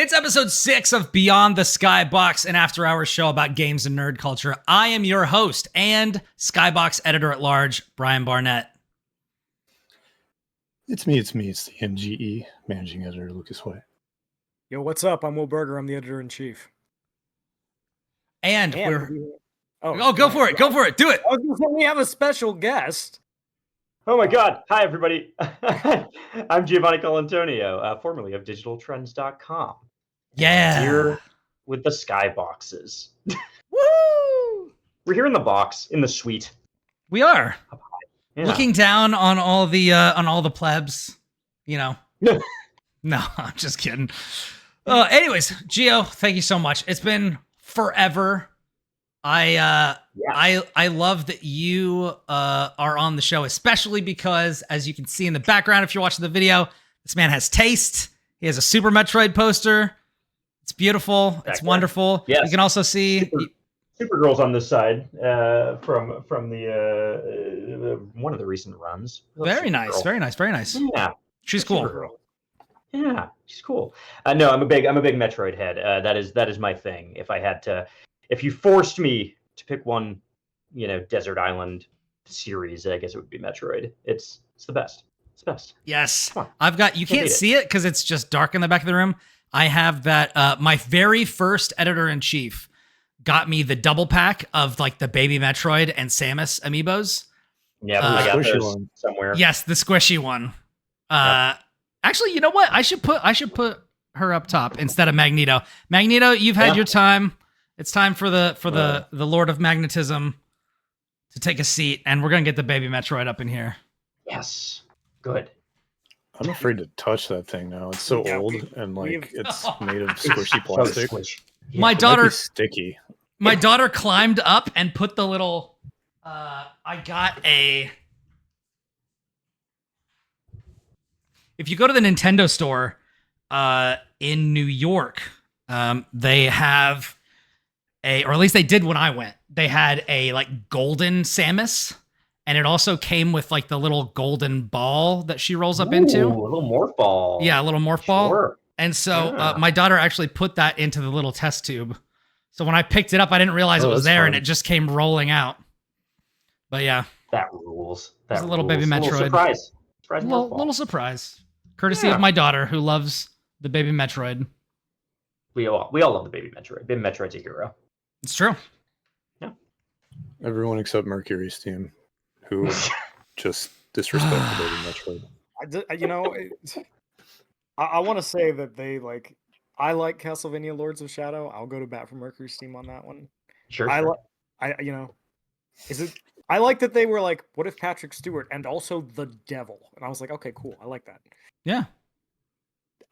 It's episode 6 of Beyond the Skybox, an after-hours show about games and nerd culture. I am your host and Skybox editor-at-large, Brian Barnett. It's me, it's the MGE managing editor, Lucas White. Yo, what's up? I'm Will Berger. I'm the editor-in-chief. And we're... go for it. Go for it. Do it. I was gonna say we have a special guest. Oh my God. Hi, everybody. I'm Giovanni Colantonio, formerly of digitaltrends.com. Yeah. Here with the Skyboxes. Woo! We're here in the box, in the suite. We are. Yeah. Looking down on all the plebs, you know. No, I'm just kidding. Anyways, Gio, thank you so much. It's been forever. I love that you are on the show, especially because, as you can see in the background, if you're watching the video, this man has taste. He has a Super Metroid poster. It's beautiful. It's wonderful. Yes. You can also see Supergirl's on this side from the one of the recent runs. Very nice. Yeah, She's cool. Supergirl. Yeah, she's cool. No, I'm a big Metroid head. That is my thing. If you forced me to pick one, desert island series, I guess it would be Metroid. It's the best. It's the best. Yes. You can't see it because it's just dark in the back of the room. I have that, my very first editor-in-chief got me the double pack of like the baby Metroid and Samus amiibos. Yeah, I got those somewhere. Yes, the squishy one. Actually, you know what? I should put her up top instead of Magneto. Magneto, you've had your time. It's time for the Lord of Magnetism to take a seat, and we're gonna get the baby Metroid up in here. Yes, good. I'm afraid to touch that thing now. It's so old and it's made of squishy plastic. Yeah. My daughter sticky. My daughter climbed up and put the little. If you go to the Nintendo store in New York, they have or at least they did when I went. They had a like golden Samus, and it also came with like the little golden ball that she rolls up into. A little morph ball. Yeah, a little morph ball. Sure. And so my daughter actually put that into the little test tube. So when I picked it up, I didn't realize it was there, fun. and it just came rolling out. But yeah, that rules. It's a little baby Metroid. A little surprise. Little surprise, courtesy of my daughter who loves the baby Metroid. We all love the baby Metroid. Baby Metroid's a hero. It's true. Yeah. Everyone except Mercury's team, who just disrespect the baby Metroid. I want to say that I like Castlevania Lords of Shadow. I'll go to bat for Mercury's team on that one. Sure. I like that they were like, what if Patrick Stewart and also the devil? And I was like, okay, cool. I like that. Yeah.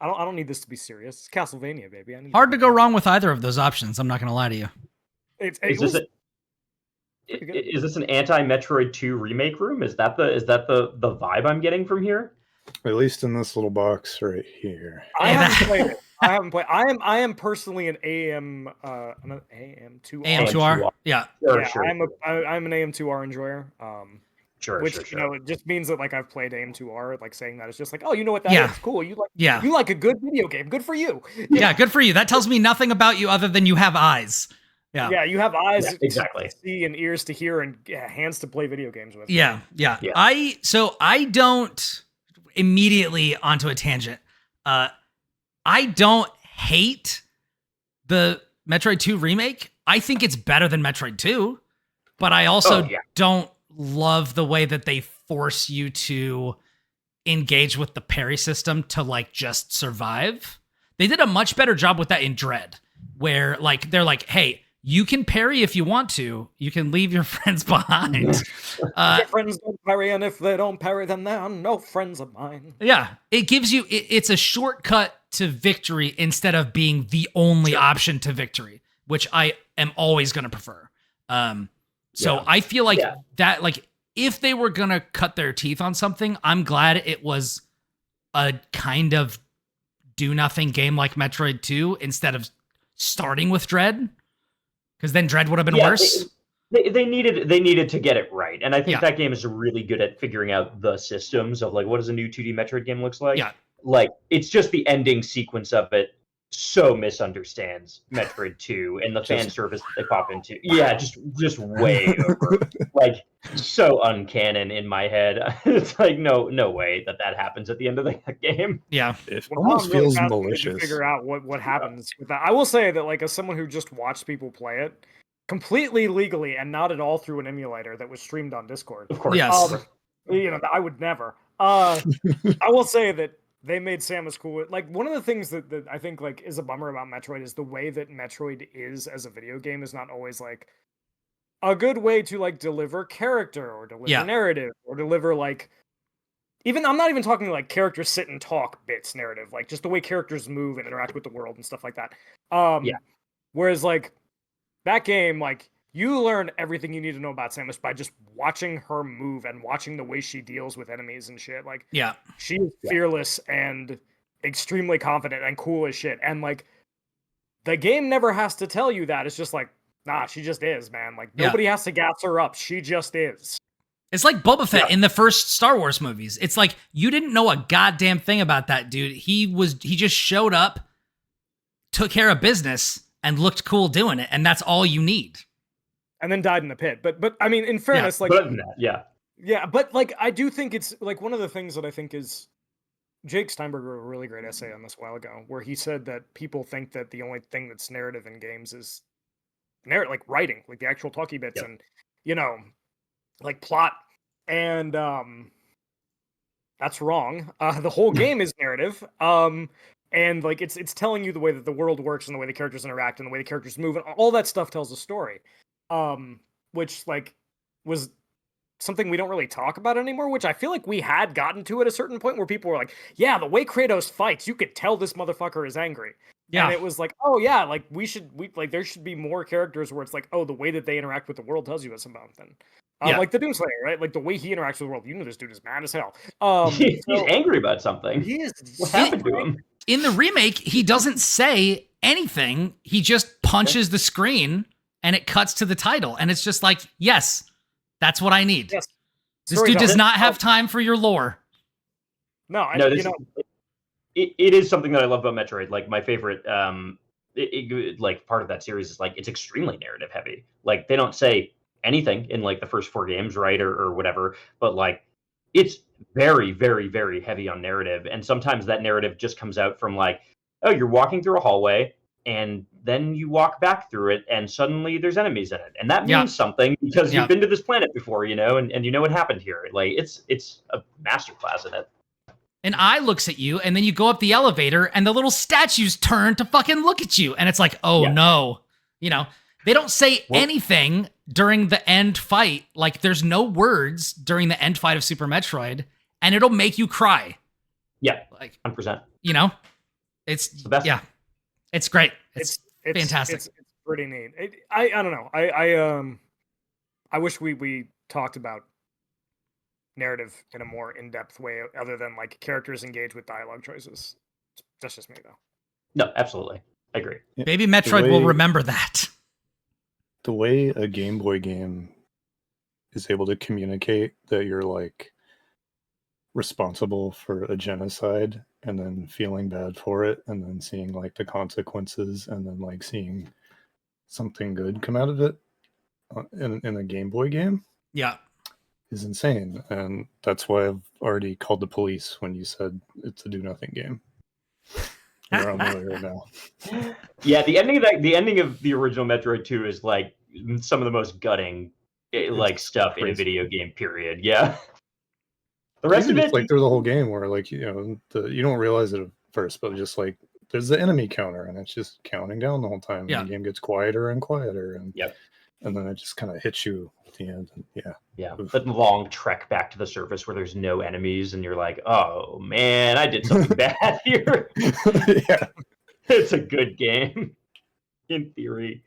I don't need this to be serious. It's Castlevania, baby. Hard to go wrong with either of those options. I'm not going to lie to you. Is this an anti-Metroid 2 remake room? Is that the vibe I'm getting from here? At least in this little box right here. I haven't played it. I am personally an AM2R. AM2R. Yeah. Sure. I'm an AM2R enjoyer. Sure. It just means that I've played AM2R. Saying that it's just oh, you know what that is? Cool. You like a good video game. Good for you. Yeah, good for you. That tells me nothing about you other than you have eyes. Yeah. Yeah, you have eyes exactly. to see and ears to hear and hands to play video games with. Yeah. I don't immediately onto a tangent. I don't hate the Metroid 2 remake. I think it's better than Metroid 2, but I also don't love the way that they force you to engage with the parry system to just survive. They did a much better job with that in Dread, where they're like, hey, you can parry if you want to. You can leave your friends behind. Your friends don't parry, and if they don't parry, then they are no friends of mine. Yeah, it gives you. It's a shortcut to victory instead of being the only option to victory, which I am always going to prefer. I feel like that. If they were going to cut their teeth on something, I'm glad it was a kind of do nothing game like Metroid 2 instead of starting with Dread. Because then Dread would have been worse. They needed to get it right, and I think that game is really good at figuring out the systems of what does a new 2D Metroid game looks like. Yeah, it's just the ending sequence of it so misunderstands Metroid 2 and the fan service that they pop into. Yeah, just way over. Like, so uncanon in my head. It's like, no way that happens at the end of the game. Yeah. It almost feels malicious. To figure out what happens with that. I will say that, like, as someone who just watched people play it, completely legally and not at all through an emulator that was streamed on Discord. Of course. Yes. I would never. I will say that they made Samus cool. Like, one of the things that I think, like, is a bummer about Metroid is the way that Metroid is as a video game is not always, like, a good way to, like, deliver character or deliver narrative or deliver, like, I'm not even talking like characters sit and talk bits narrative, like just the way characters move and interact with the world and stuff like that. Whereas, like, that game, like, you learn everything you need to know about Samus by just watching her move and watching the way she deals with enemies and shit. Like, she is fearless and extremely confident and cool as shit. And, like, the game never has to tell you that. It's just like, nah, she just is, man. Like, nobody has to gas her up. She just is. It's like Boba Fett in the first Star Wars movies. It's like, you didn't know a goddamn thing about that dude. He just showed up, took care of business, and looked cool doing it. And that's all you need. And then died in the pit. But I mean, in fairness, like, but that, yeah, but, like, I do think it's like one of the things that I think is Jake Steinberg wrote a really great essay on this a while ago, where he said that people think that the only thing that's narrative in games is like writing, like the actual talky bits and, you know, like plot. And that's wrong. The whole game is narrative. And, like, it's telling you the way that the world works and the way the characters interact and the way the characters move, and all that stuff tells a story. Which, like, was something we don't really talk about anymore, which I feel like we had gotten to at a certain point where people were like, yeah, the way Kratos fights, you could tell this motherfucker is angry. Yeah. And it was like, oh yeah, like, there should be more characters where it's like, oh, the way that they interact with the world tells you about them. Like the Doomslayer, right? Like, the way he interacts with the world, you know, this dude is mad as hell. He's angry about something. He is. What happened to him? In the remake, he doesn't say anything. He just punches the screen and it cuts to the title. And it's just like, yes, that's what I need. Yes. This dude does not have time for your lore. No, it is something that I love about Metroid. Like, my favorite, like, part of that series is, like, it's extremely narrative heavy. Like, they don't say anything in, like, the first 4 games, right, or whatever, but, like, it's very, very, very heavy on narrative. And sometimes that narrative just comes out from, like, oh, you're walking through a hallway, and then you walk back through it, and suddenly there's enemies in it. And that means something because you've been to this planet before, you know, and you know what happened here. Like, it's a masterclass in it. An eye looks at you, and then you go up the elevator, and the little statues turn to fucking look at you. And it's like, oh no. You know, they don't say anything during the end fight. Like, there's no words during the end fight of Super Metroid, and it'll make you cry. Yeah, like 100%. You know, it's the best. Yeah, it's great. It's fantastic. It's pretty neat. I don't know. I wish we talked about narrative in a more in-depth way, other than, like, characters engage with dialogue choices. That's just me, though. No, absolutely, I agree. Maybe Metroid will remember that. The way a Game Boy game is able to communicate that you're, like, responsible for a genocide and then feeling bad for it and then seeing, like, the consequences and then, like, seeing something good come out of it in a Game Boy game is insane. And that's why I've already called the police when you said it's a do-nothing game. We're on the way right now. Yeah, the ending of the original Metroid 2 is, like, some of the most gutting, like, stuff in a video game, period. Yeah. The rest of it, like, through the whole game, where, like, you know, you don't realize it at first, but just, like, there's the enemy counter, and it's just counting down the whole time. And the game gets quieter and quieter, and then it just kind of hits you at the end. And the long trek back to the surface where there's no enemies, and you're like, oh man, I did something bad here. It's a good game in theory.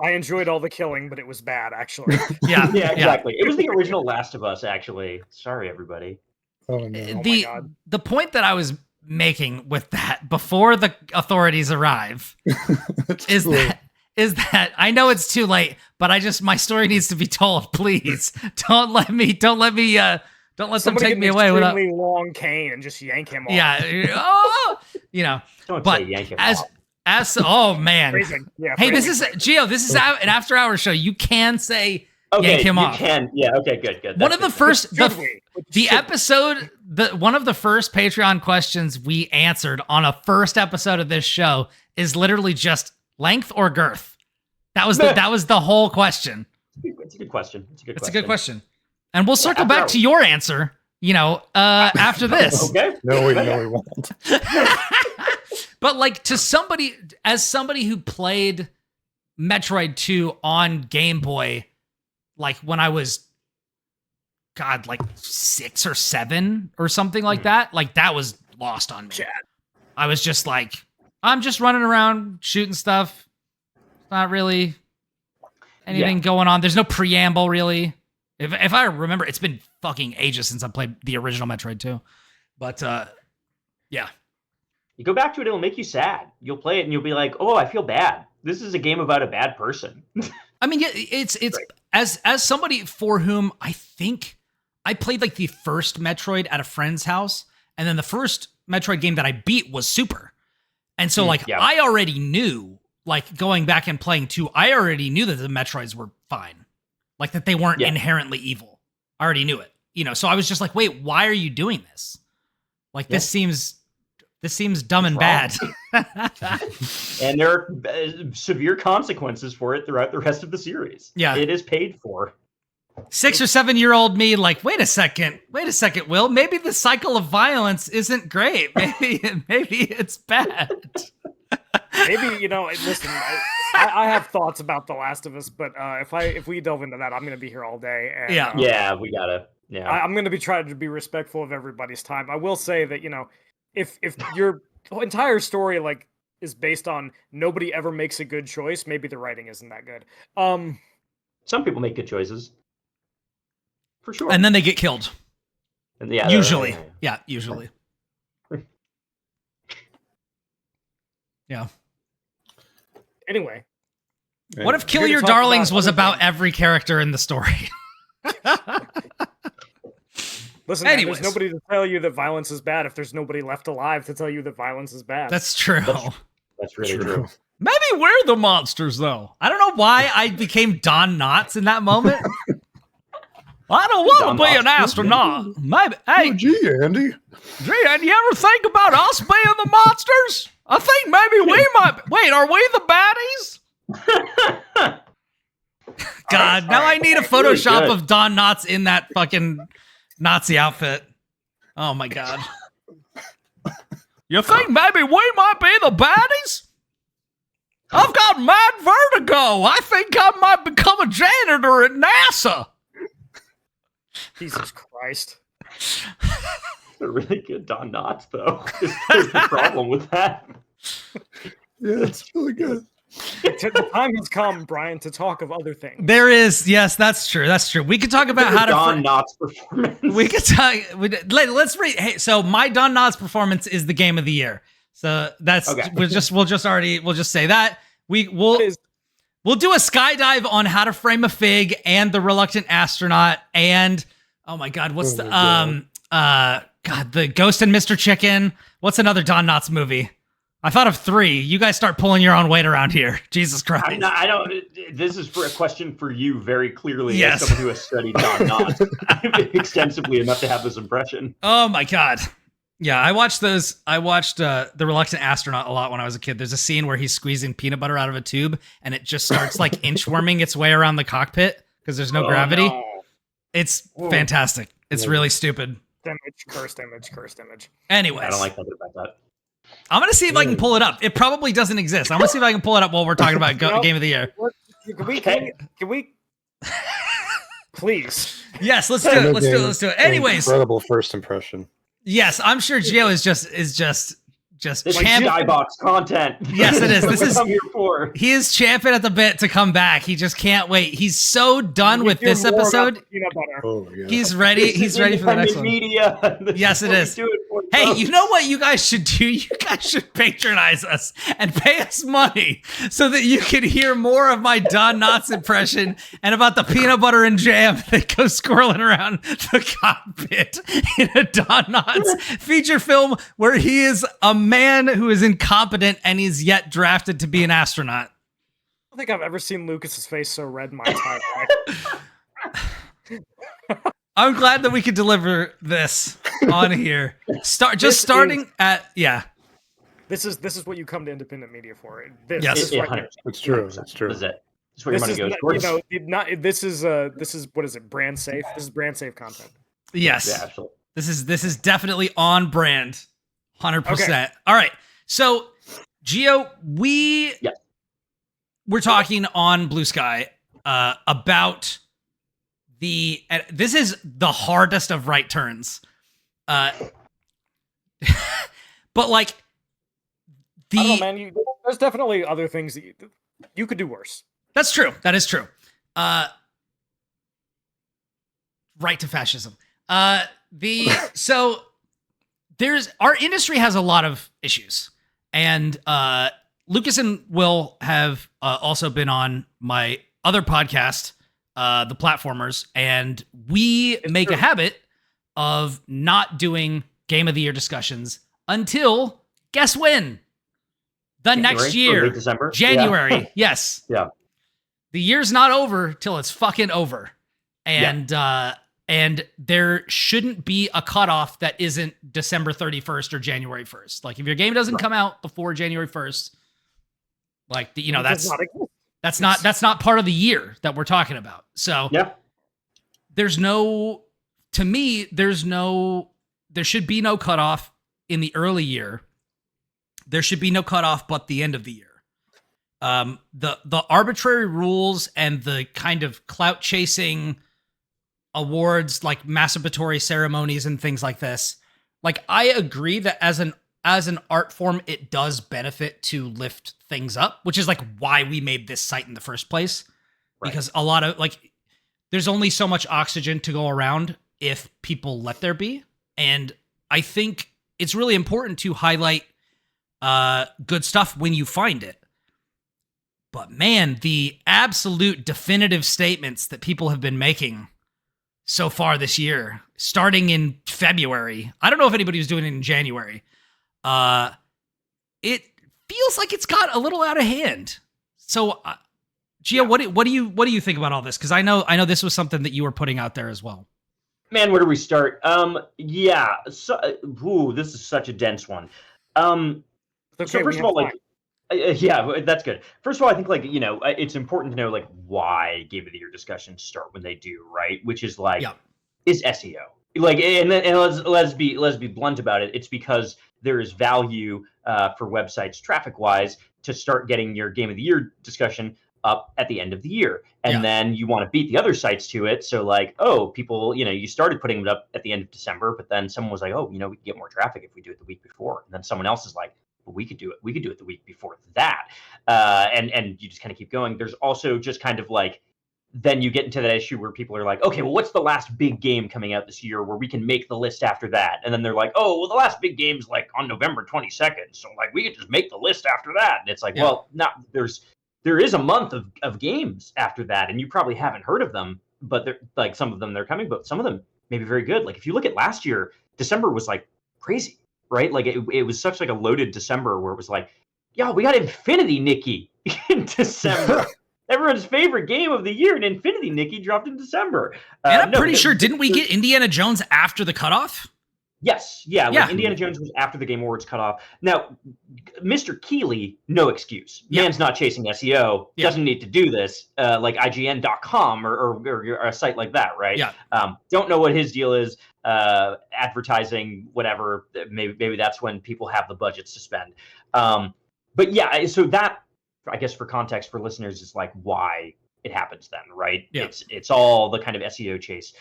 I enjoyed all the killing, but it was bad, actually. Yeah, exactly. It was the original Last of Us, actually. Sorry, everybody. Oh, no. Oh my God. The point that I was making with that before the authorities arrive is that I know it's too late, but my story needs to be told. Please don't let them take me away without long cane and just yank him off. Yeah. Oh, you know, Don't but say yank him as off. Oh man. Phrasing. Yeah. Hey, this phrasing. is Gio. This is an after-hours show. You can say Okay, yank him you off. can. Yeah. Okay. Good. One of the first, Should we? the episode, one of the first Patreon questions we answered on a first episode of this show is literally just length or girth. That was the whole question. It's a good question. It's a good question. And we'll circle back to your answer, after this. Okay. No, we won't. But like as somebody who played Metroid 2 on Game Boy, like when I was, like 6 or 7 or something like that, like that was lost on me. Chad. I was just like, I'm just running around shooting stuff. Not really anything going on. There's no preamble really. If I remember, it's been fucking ages since I played the original Metroid 2. But yeah. You go back to it, it'll make you sad. You'll play it and you'll be like, oh, I feel bad. This is a game about a bad person. I mean, yeah, it's Right. as somebody for whom I think I played like the first Metroid at a friend's house, and then the first Metroid game that I beat was Super. And so I already knew, like going back and playing 2, I already knew that the Metroids were fine. Like that they weren't inherently evil. I already knew it. So I was just like, wait, why are you doing this? Like this seems dumb and bad. And there are severe consequences for it throughout the rest of the series. Yeah. It is paid for. 6 or 7-year-old me, like, wait a second, Will, maybe the cycle of violence isn't great. Maybe it's bad. Maybe, listen, I have thoughts about The Last of Us, but if we delve into that, I'm going to be here all day. And, We gotta. Yeah. I'm going to be trying to be respectful of everybody's time. I will say that, if your entire story is based on nobody ever makes a good choice, maybe the writing isn't that good. Some people make good choices, for sure, and then they get killed. And usually. Yeah. Anyway, what if Kill Here to Your talk Darlings about was other about things. every character in the story? Listen, man, Anyways. there's nobody to tell you that violence is bad if there's nobody left alive to tell you that violence is bad. That's true. That's really true. Maybe we're the monsters, though. I don't know why I became Don Knotts in that moment. I don't want to be an astronaut. Maybe. Hey, Gee, Andy. and you ever think about us being the monsters? I think maybe we might. Wait, are we the baddies? God, now I need a Photoshop good. of Don Knotts in that fucking Nazi outfit. Oh my God. You think maybe we might be the baddies? I've got mad vertigo. I think I might become a janitor at NASA. Jesus Christ. They're really good Don Knotts, though. There's the problem with that. Yeah, it's really good. The time has come, Brian, to talk of other things. There is, yes, that's true. That's true. We could talk about how to. Don Knotts performance. We could talk. Let's read. Hey, so my Don Knotts performance is the game of the year. So that's Okay. we'll just say that we'll do a skydive on how to frame a fig and the reluctant astronaut and oh my God, what's the Ghost and Mr. Chicken? What's another Don Knotts movie? I thought of 3. You guys start pulling your own weight around here. Jesus Christ. I don't. This is for a question for you, very clearly, Yes. as someone who has studied Don Knotts extensively enough to have this impression. Oh my God. Yeah, I watched The Reluctant Astronaut a lot when I was a kid. There's a scene where he's squeezing peanut butter out of a tube and it just starts like inchworming its way around the cockpit because there's no gravity. No. It's fantastic. It's really stupid. Cursed image. Anyways, I don't like that bit about that. I'm going to see if I can pull it up. It probably doesn't exist. I'm going to see if I can pull it up while we're talking about Game of the Year. Can we please? Yes, let's do it. Let's do it. Anyways, Incredible first impression. yes, I'm sure Gio is just This is champ. Skybox content. Yes, it is. That's This what is- I'm here for. He is champing at the bit to come back. He just can't wait. He's so done with this episode. Peanut butter. Oh, yeah. He's ready. He's ready for the next one. Media. Yes, it What we is. do it for. Hey, you know what you guys should do? You guys should patronize us and pay us money so that you can hear more of my Don Knotts impression and about the peanut butter and jam that goes squirreling around the cockpit in a Don Knotts feature film where he is a man who is incompetent and is yet drafted to be an astronaut. I don't think I've ever seen Lucas's face so red in my entire life. I'm glad that we could deliver this on here. Starting at. This is what you come to independent media for. This, Yes. this is right here. It's true. It's true. This is it. This is where your money goes towards. This is what is it? Brand safe. This is brand safe content. Yes. Yeah, absolutely. This is definitely on brand. 100%. Okay. All right. So, Gio, we're talking on Blue Sky about this is the hardest of right turns. But like I don't know, man. There's definitely other things that you could do worse. That's true. That is true. Right to fascism. So our industry has a lot of issues, and Lucas and Will have also been on my other podcast, The Platformers, and we make a habit of not doing Game of the Year discussions until, guess when? The next year. Late December? January. Yeah. Yes. Yeah. The year's not over till it's fucking over. And and there shouldn't be a cutoff that isn't December 31st or January 1st. Like if your game doesn't come out before January 1st, like that's not part of the year that we're talking about. So there should be no cutoff in the early year. There should be no cutoff but the end of the year. The arbitrary rules and the kind of clout chasing awards, like masturbatory ceremonies and things like this. Like I agree that as an art form, it does benefit to lift things up, which is like why we made this site in the first place. Right. Because a lot of there's only so much oxygen to go around if people let there be. And I think it's really important to highlight good stuff when you find it. But man, the absolute definitive statements that people have been making so far this year, starting in February. I don't know if anybody was doing it in January. It feels like it's got a little out of hand. So, Gio, what do you think about all this? Because I know this was something that you were putting out there as well. Man, where do we start? So, this is such a dense one. So first of all, that's good. First of all, I think it's important to know why Game of the Year discussions start when they do, right? Which is is SEO. And let's be blunt about it. It's because there is value for websites traffic wise to start getting your Game of the Year discussion up at the end of the year, and then you want to beat the other sites to it. So people, you started putting it up at the end of December, but then someone was like, we can get more traffic if we do it the week before, and then someone else is like, we could do it the week before that, and you just kind of keep going. There's also just kind of then you get into that issue where people are like, okay, well, what's the last big game coming out this year where we can make the list after that? And then they're like, oh, well, the last big game's on November 22nd, so we could just make the list after that. And it's well, there is a month of games after that, and you probably haven't heard of them, but they're some of them they're coming, but some of them may be very good. If you look at last year, December was crazy. Right? It was such a loaded December where it was we got Infinity Nikki in December. Everyone's favorite game of the year, and Infinity Nikki dropped in December. And I'm pretty sure, didn't we get Indiana Jones after the cutoff? Yes. Yeah. Indiana Jones was after the Game Awards cutoff. Now, Mr. Keeley, no excuse. Man's not chasing SEO. Doesn't need to do this, IGN.com or a site like that, right? Yeah. Don't know what his deal is. Advertising, whatever. Maybe that's when people have the budgets to spend. But yeah, so that, I guess, for context for listeners, is why it happens then, right? Yeah. It's all the kind of SEO chase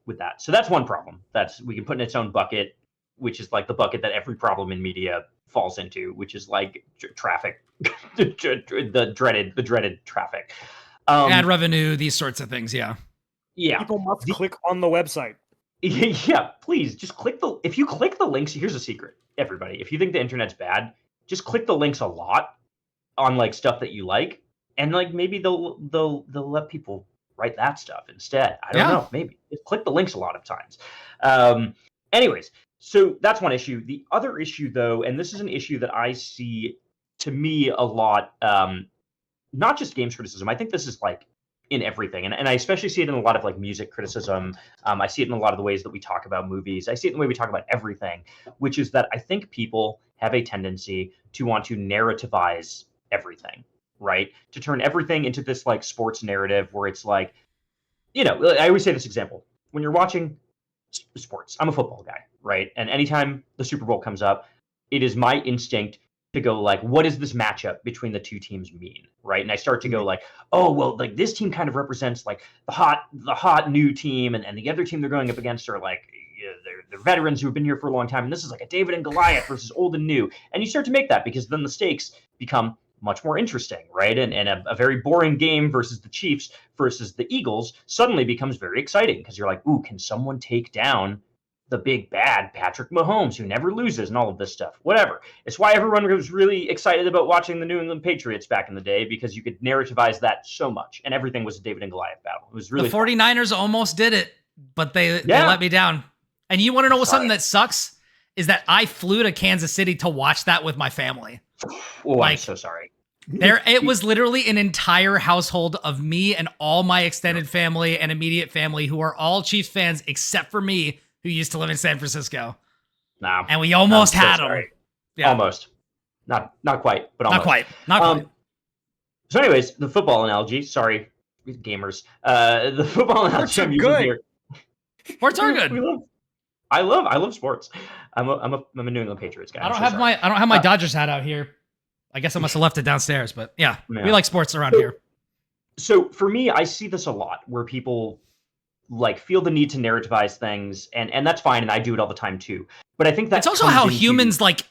with that. So that's one problem. We can put in its own bucket, which is the bucket that every problem in media falls into, which is traffic, the dreaded traffic. Ad revenue, these sorts of things. Yeah. People must click on the website. Yeah, please just if you click the links, here's a secret, everybody. If you think the internet's bad, just click the links a lot on like stuff that you like, and like maybe they'll let people write that stuff instead. I don't know, maybe just click the links a lot of times. Anyways, so that's one issue. The other issue, though, and this is an issue that I see to me a lot, not just games criticism. I think this is like in everything, and I especially see it in a lot of like music criticism. I see it in a lot of the ways that we talk about movies. I see it in the way we talk about everything, which is that I think people have a tendency to want to narrativize everything, right? To turn everything into this like sports narrative where it's like, I always say this example. When you're watching sports, I'm a football guy, right? And anytime the Super Bowl comes up, it is my instinct to go like, what does this matchup between the two teams mean, right? And I start to go like, oh, well, like this team kind of represents like the hot new team, and the other team they're going up against are like, they're veterans who have been here for a long time, and this is like a David and Goliath versus old and new. And you start to make that because then the stakes become much more interesting, right? And a very boring game versus the Chiefs versus the Eagles suddenly becomes very exciting because you're like, ooh, can someone take down the big bad Patrick Mahomes who never loses and all of this stuff? Whatever. It's why everyone was really excited about watching the New England Patriots back in the day, because you could narrativize that so much, and everything was a David and Goliath battle. It was really the 49ers almost did it, but they let me down. And you want to know something that sucks? Is that I flew to Kansas City to watch that with my family. Oh, I'm so sorry. It was literally an entire household of me and all my extended family and immediate family who are all Chiefs fans except for me, who used to live in San Francisco. No. And we almost had them. Yeah. Almost. Not quite, but almost. Not quite. So anyways, the football analogy, sorry, gamers. The football analogy I'm using here. Sports are good. I love sports. I'm a New England Patriots guy. I don't have my Dodgers hat out here. I guess I must have left it downstairs, but yeah. We like sports around here. So for me, I see this a lot where people like feel the need to narrativize things, and that's fine, and I do it all the time too. But I think that's also how humans like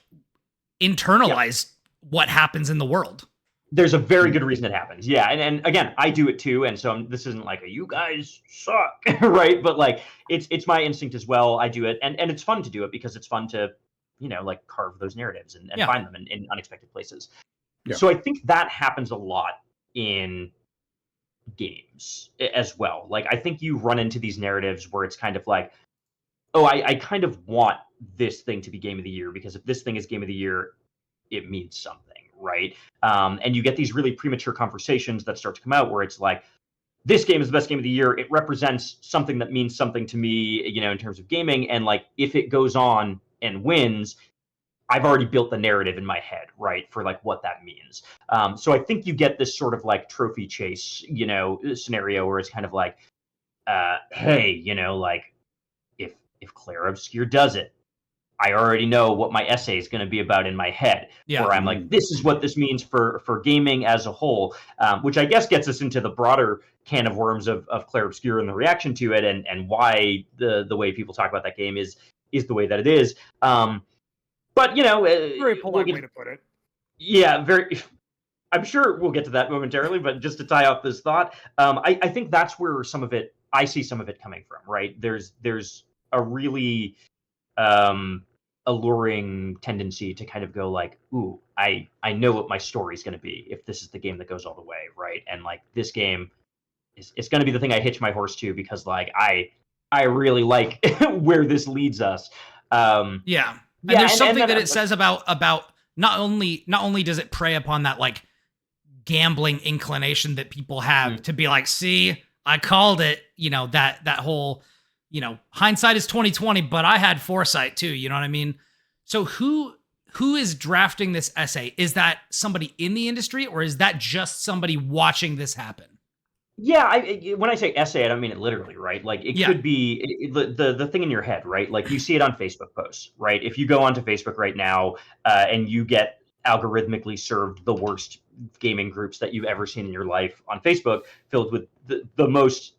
internalize what happens in the world. There's a very good reason it happens. Yeah. And again, I do it too. And so this isn't like you guys suck, right? But like, it's my instinct as well. I do it. And it's fun to do it because it's fun to, like carve those narratives and find them in unexpected places. Yeah. So I think that happens a lot in games as well. Like, I think you run into these narratives where it's kind of like, oh, I kind of want this thing to be game of the year, because if this thing is game of the year, it means something. Right. And you get these really premature conversations that start to come out where it's like, this game is the best game of the year. It represents something that means something to me, in terms of gaming. And like, if it goes on and wins, I've already built the narrative in my head, right, for like what that means. So I think you get this sort of like trophy chase, scenario where it's kind of like, hey, like if Claire Obscure does it, I already know what my essay is going to be about in my head, where I'm like, this is what this means for gaming as a whole, which I guess gets us into the broader can of worms of Claire Obscure and the reaction to it, and why the way people talk about that game is the way that it is. But, very polite way to put it. Yeah, very. I'm sure we'll get to that momentarily, but just to tie up this thought, I think that's where I see some of it coming from, right? There's a really alluring tendency to kind of go like, ooh, I know what my story is going to be if this is the game that goes all the way, right? And like, this game is going to be the thing I hitch my horse to, because like I really like where this leads us. And there's something that it says about not only does it prey upon that like gambling inclination that people have to be like, see, I called it, that whole, hindsight is 20/20, but I had foresight too. You know what I mean? So who is drafting this essay? Is that somebody in the industry, or is that just somebody watching this happen? Yeah, when I say essay, I don't mean it literally, right? Like, it could be the thing in your head, right? Like, you see it on Facebook posts, right? If you go onto Facebook right now and you get algorithmically served the worst gaming groups that you've ever seen in your life on Facebook, filled with the most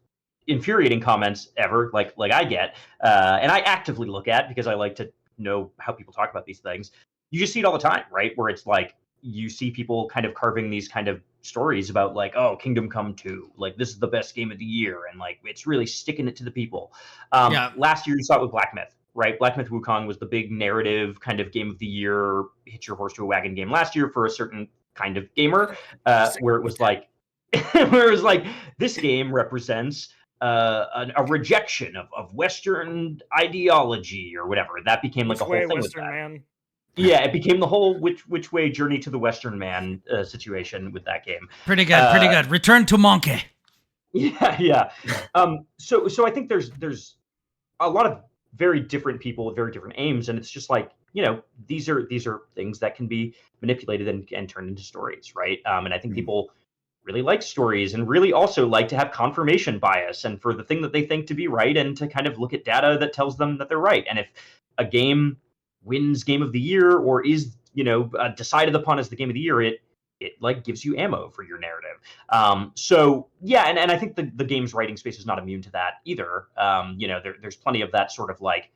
infuriating comments ever, like I get, and I actively look at, because I like to know how people talk about these things. You just see it all the time, right? Where it's like, you see people kind of carving these kind of stories about like, oh, Kingdom Come 2, like this is the best game of the year, and like it's really sticking it to the people. Yeah. Last year you saw it with Black Myth, right? Black Myth Wukong was the big narrative kind of game of the year, hitch your horse to a wagon game last year for a certain kind of gamer, where it was like, where it was like, this game represents a rejection of Western ideology or whatever. That became like Which a whole way, thing Western with that. man? Yeah, it became the whole which way journey to the Western man situation with that game. Pretty good, pretty good. Return to Monkey. Yeah, yeah. So I think there's a lot of very different people with very different aims, and it's just like, you know, these are things that can be manipulated and turned into stories, right? And I think people really like stories and really also like to have confirmation bias and for the thing that they think to be right and to kind of look at data that tells them that they're right. And if a game wins game of the year or is, you know, decided upon as the game of the year, it like gives you ammo for your narrative. So yeah, and I think the game's writing space is not immune to that either. You know, there's plenty of that sort of like,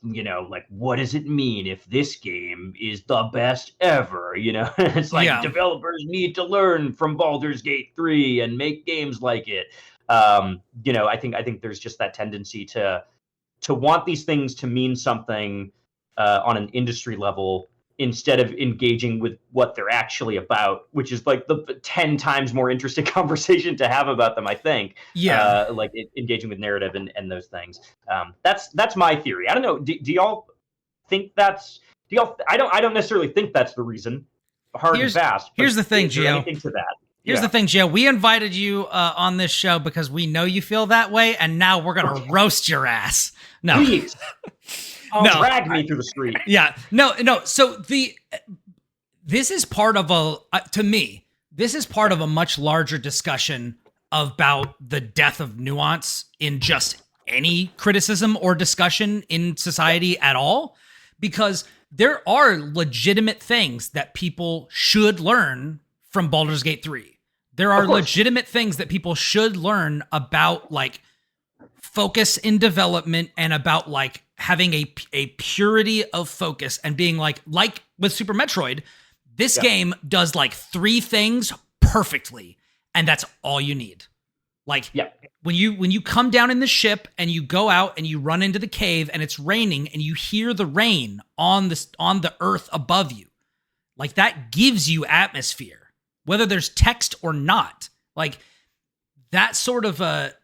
you know, like, what does it mean if this game is the best ever? You know, it's like developers need to learn from Baldur's Gate 3 and make games like it. You know, I think there's just that tendency to want these things to mean something on an industry level instead of engaging with what they're actually about, which is like the 10 times more interesting conversation to have about them, I think. Yeah. Like engaging with narrative and those things. That's my theory. I don't know. Do y'all think that's? I don't necessarily think that's the reason. Hard and fast. Here's the thing, is there Gio. anything to that? Here's the thing, Gio. We invited you on this show because we know you feel that way, and now we're gonna roast your ass. No, please. Drag me through the street. Yeah, no. So this is part of to me, this is part of a much larger discussion about the death of nuance in just any criticism or discussion in society at all, because there are legitimate things that people should learn from Baldur's Gate 3. There are legitimate things that people should learn about, like, focus in development and about like having a purity of focus and being like with Super Metroid, this game does like 3 things perfectly, and that's all you need. Like when you come down in the ship and you go out and you run into the cave and it's raining and you hear the rain on the earth above you, like that gives you atmosphere, whether there's text or not. Like that sort of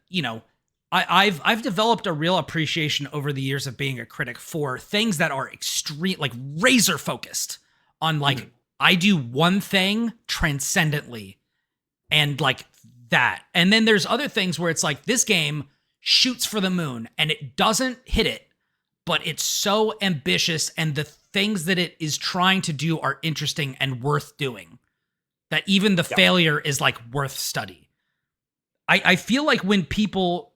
you know, I've developed a real appreciation over the years of being a critic for things that are extreme, like razor focused on like, I do one thing transcendently and like that. And then there's other things where it's like, this game shoots for the moon and it doesn't hit it, but it's so ambitious and the things that it is trying to do are interesting and worth doing, that even the failure is like worth study. I feel like when people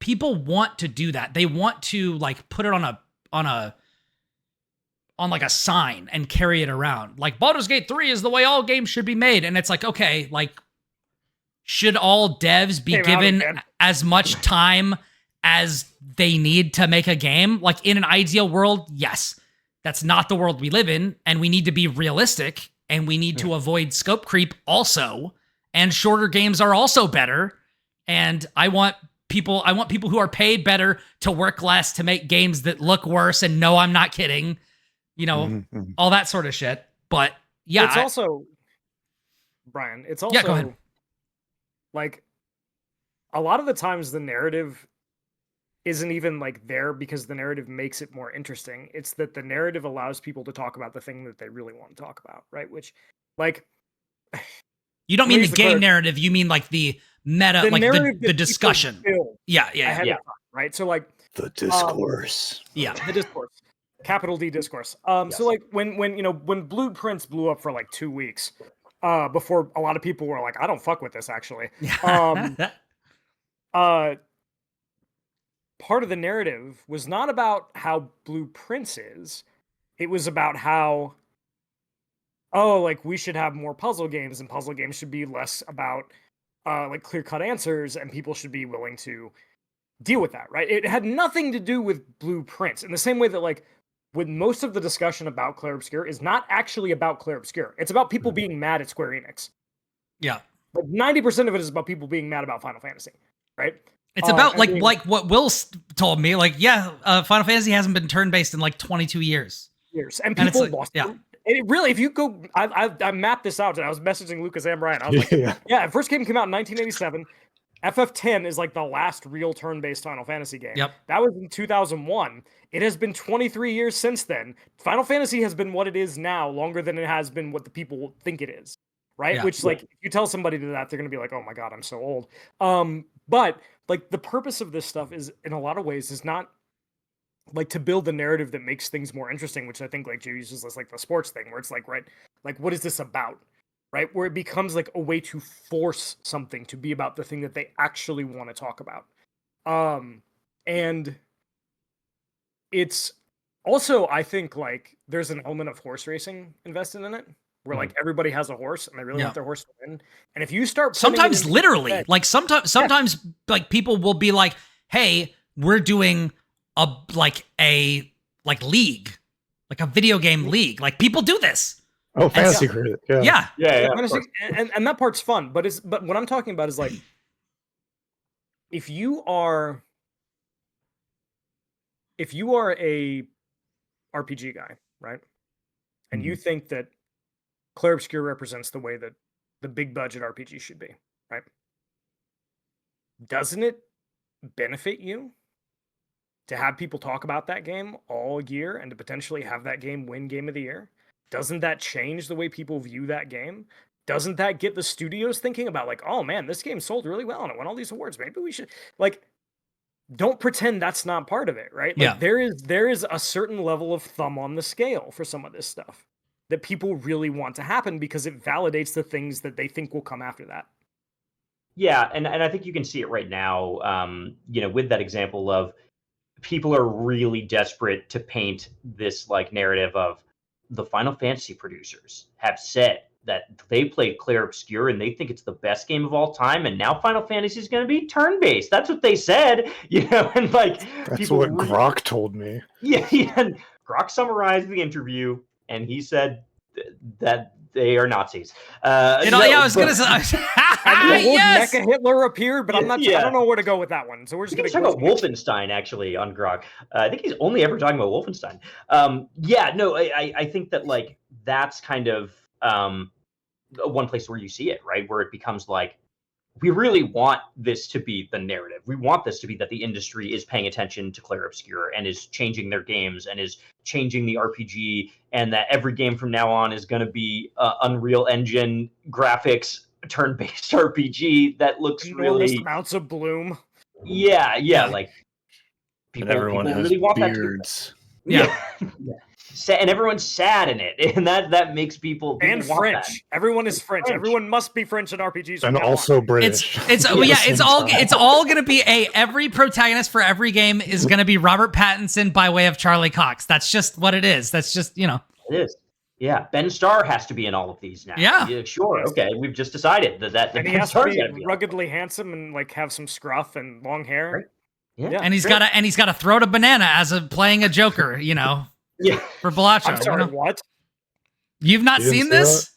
want to do that, they want to like put it on like a sign and carry it around. Like Baldur's Gate 3 is the way all games should be made. And it's like, okay, like, should all devs be given as much time as they need to make a game? Like in an ideal world, yes. That's not the world we live in, and we need to be realistic, and we need to avoid scope creep also. And shorter games are also better. And I want people who are paid better to work less to make games that look worse. And no, I'm not kidding. You know, all that sort of shit. But yeah, it's also, Brian, it's also go ahead. Like a lot of the times the narrative isn't even like there because the narrative makes it more interesting. It's that the narrative allows people to talk about the thing that they really want to talk about, right? Which, like, you don't mean the game narrative. You mean like the meta, like the discussion. Yeah. Right. So like the discourse. The discourse. Capital D discourse. So like when Blueprints blew up for like 2 weeks, before a lot of people were like, I don't fuck with this actually. Part of the narrative was not about how Blueprints is. It was about how, like we should have more puzzle games, and puzzle games should be less about like clear-cut answers, and people should be willing to deal with that, right? It had nothing to do with Blueprints. In the same way that like when most of the discussion about Clair Obscur is not actually about Clair Obscur. It's about people being mad at Square Enix. Yeah. Like 90% of it is about people being mad about Final Fantasy, right? It's about like what Will told me. Like, Final Fantasy hasn't been turn-based in like 22 years. And people like, lost. yeah. And it really, if you go, I mapped this out, and I was messaging Lucas and Brian. I was like, Yeah. the first game came out in 1987. FF10 is like the last real turn-based Final Fantasy game. Yep. That was in 2001. It has been 23 years since then. Final Fantasy has been what it is now longer than it has been what the people think it is, right? Yeah. Which, like, if you tell somebody that, they're going to be like, oh my God, I'm so old. But, like, the purpose of this stuff is, in a lot of ways, is not, like, to build a narrative that makes things more interesting, which I think, like, Jay uses as, like, the sports thing, where it's like, right, like, what is this about? Right, where it becomes like a way to force something to be about the thing that they actually want to talk about. And it's also, I think, like, there's an element of horse racing invested in it, where like everybody has a horse and they really want their horse to win. And if you start sometimes literally, like sometimes like people will be like, hey, we're doing a league, like a video game league. Like, people do this. Oh, fantasy critic. Yeah. And that part's fun, but what I'm talking about is, like, if you are a RPG guy, right? And you think that Clair Obscur represents the way that the big budget RPG should be, right? Doesn't it benefit you to have people talk about that game all year and to potentially have that game win Game of the Year? Doesn't that change the way people view that game? Doesn't that get the studios thinking about, like, oh man, this game sold really well and it won all these awards. Maybe we should, like, don't pretend that's not part of it, right? Like, there is a certain level of thumb on the scale for some of this stuff that people really want to happen because it validates the things that they think will come after that. Yeah, and I think you can see it right now, with that example of people are really desperate to paint this, like, narrative of the Final Fantasy producers have said that they played Clair Obscur and they think it's the best game of all time, and now Final Fantasy is going to be turn-based. That's what they said, and like that's what Grok told me. Yeah, and Grok summarized the interview, and he said that they are Nazis. I was going to say. Yes! Mecha Hitler appeared, but I'm not. I don't know where to go with that one. So we're just going to talk about Wolfenstein actually on Grok. I think he's only ever talking about Wolfenstein. I think that, like, that's kind of one place where you see it, right? Where it becomes like, we really want this to be the narrative. We want this to be that the industry is paying attention to Clair Obscur and is changing their games and is changing the RPG, and that every game from now on is going to be Unreal Engine graphics, turn-based RPG that looks enormous really amounts of bloom. Yeah. Like, people has really want beards. That to be. And everyone's sad in it, and that makes people and want French. That. Everyone is French. Everyone must be French in RPGs. And also British. It's all gonna be every protagonist for every game is gonna be Robert Pattinson by way of Charlie Cox. That's just what it is. That's just, It is. Yeah, Ben Starr has to be in all of these now. Yeah sure. Okay, we've just decided that and he has to be ruggedly handsome and, like, have some scruff and long hair. Right. Yeah, and he's got to throw to Banana as playing a Joker. Yeah, for Bellaccio. I'm sorry, what? You've not seen this?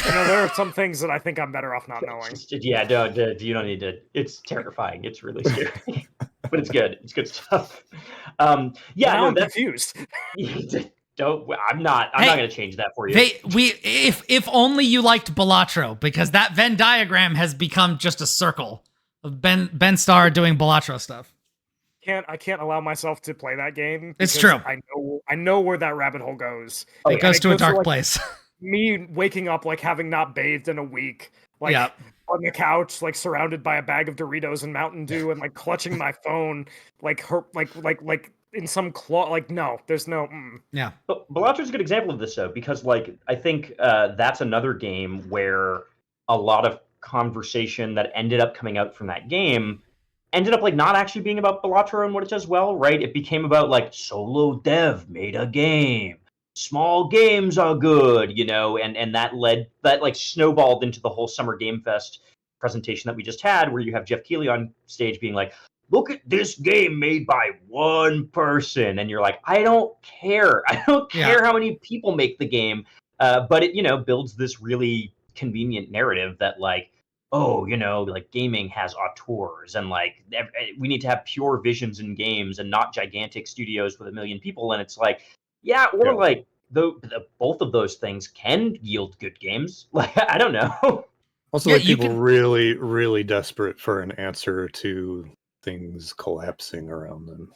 There are some things that I think I'm better off not knowing. Yeah, you don't need to. It's terrifying. It's really scary, but it's good. It's good stuff. I'm confused. I'm not going to change that for you. If only you liked Bellaccio, because that Venn diagram has become just a circle of Ben Starr doing Bellaccio stuff. I can't allow myself to play that game. It's true. I know where that rabbit hole goes. It goes to a dark place. Me waking up, like, having not bathed in a week, like, on the couch, like, surrounded by a bag of Doritos and Mountain Dew, and, like, clutching my phone, like in some claw. Like, no, there's no. Yeah. But Bellatrix is a good example of this, though, because, like, I think that's another game where a lot of conversation that ended up coming out from that game ended up, like, not actually being about Bellatrix and what it does well, right? It became about, like, solo dev made a game. Small games are good, and that like snowballed into the whole Summer Game Fest presentation that we just had, where you have Jeff Keighley on stage being like, look at this game made by one person, and you're like, I don't care. I don't care how many people make the game, but it builds this really convenient narrative that like, oh, like gaming has auteurs, and like we need to have pure visions in games and not gigantic studios with 1 million people. And it's like, like both of those things can yield good games. Like, I don't know. Also, like people really, really desperate for an answer to things collapsing around them.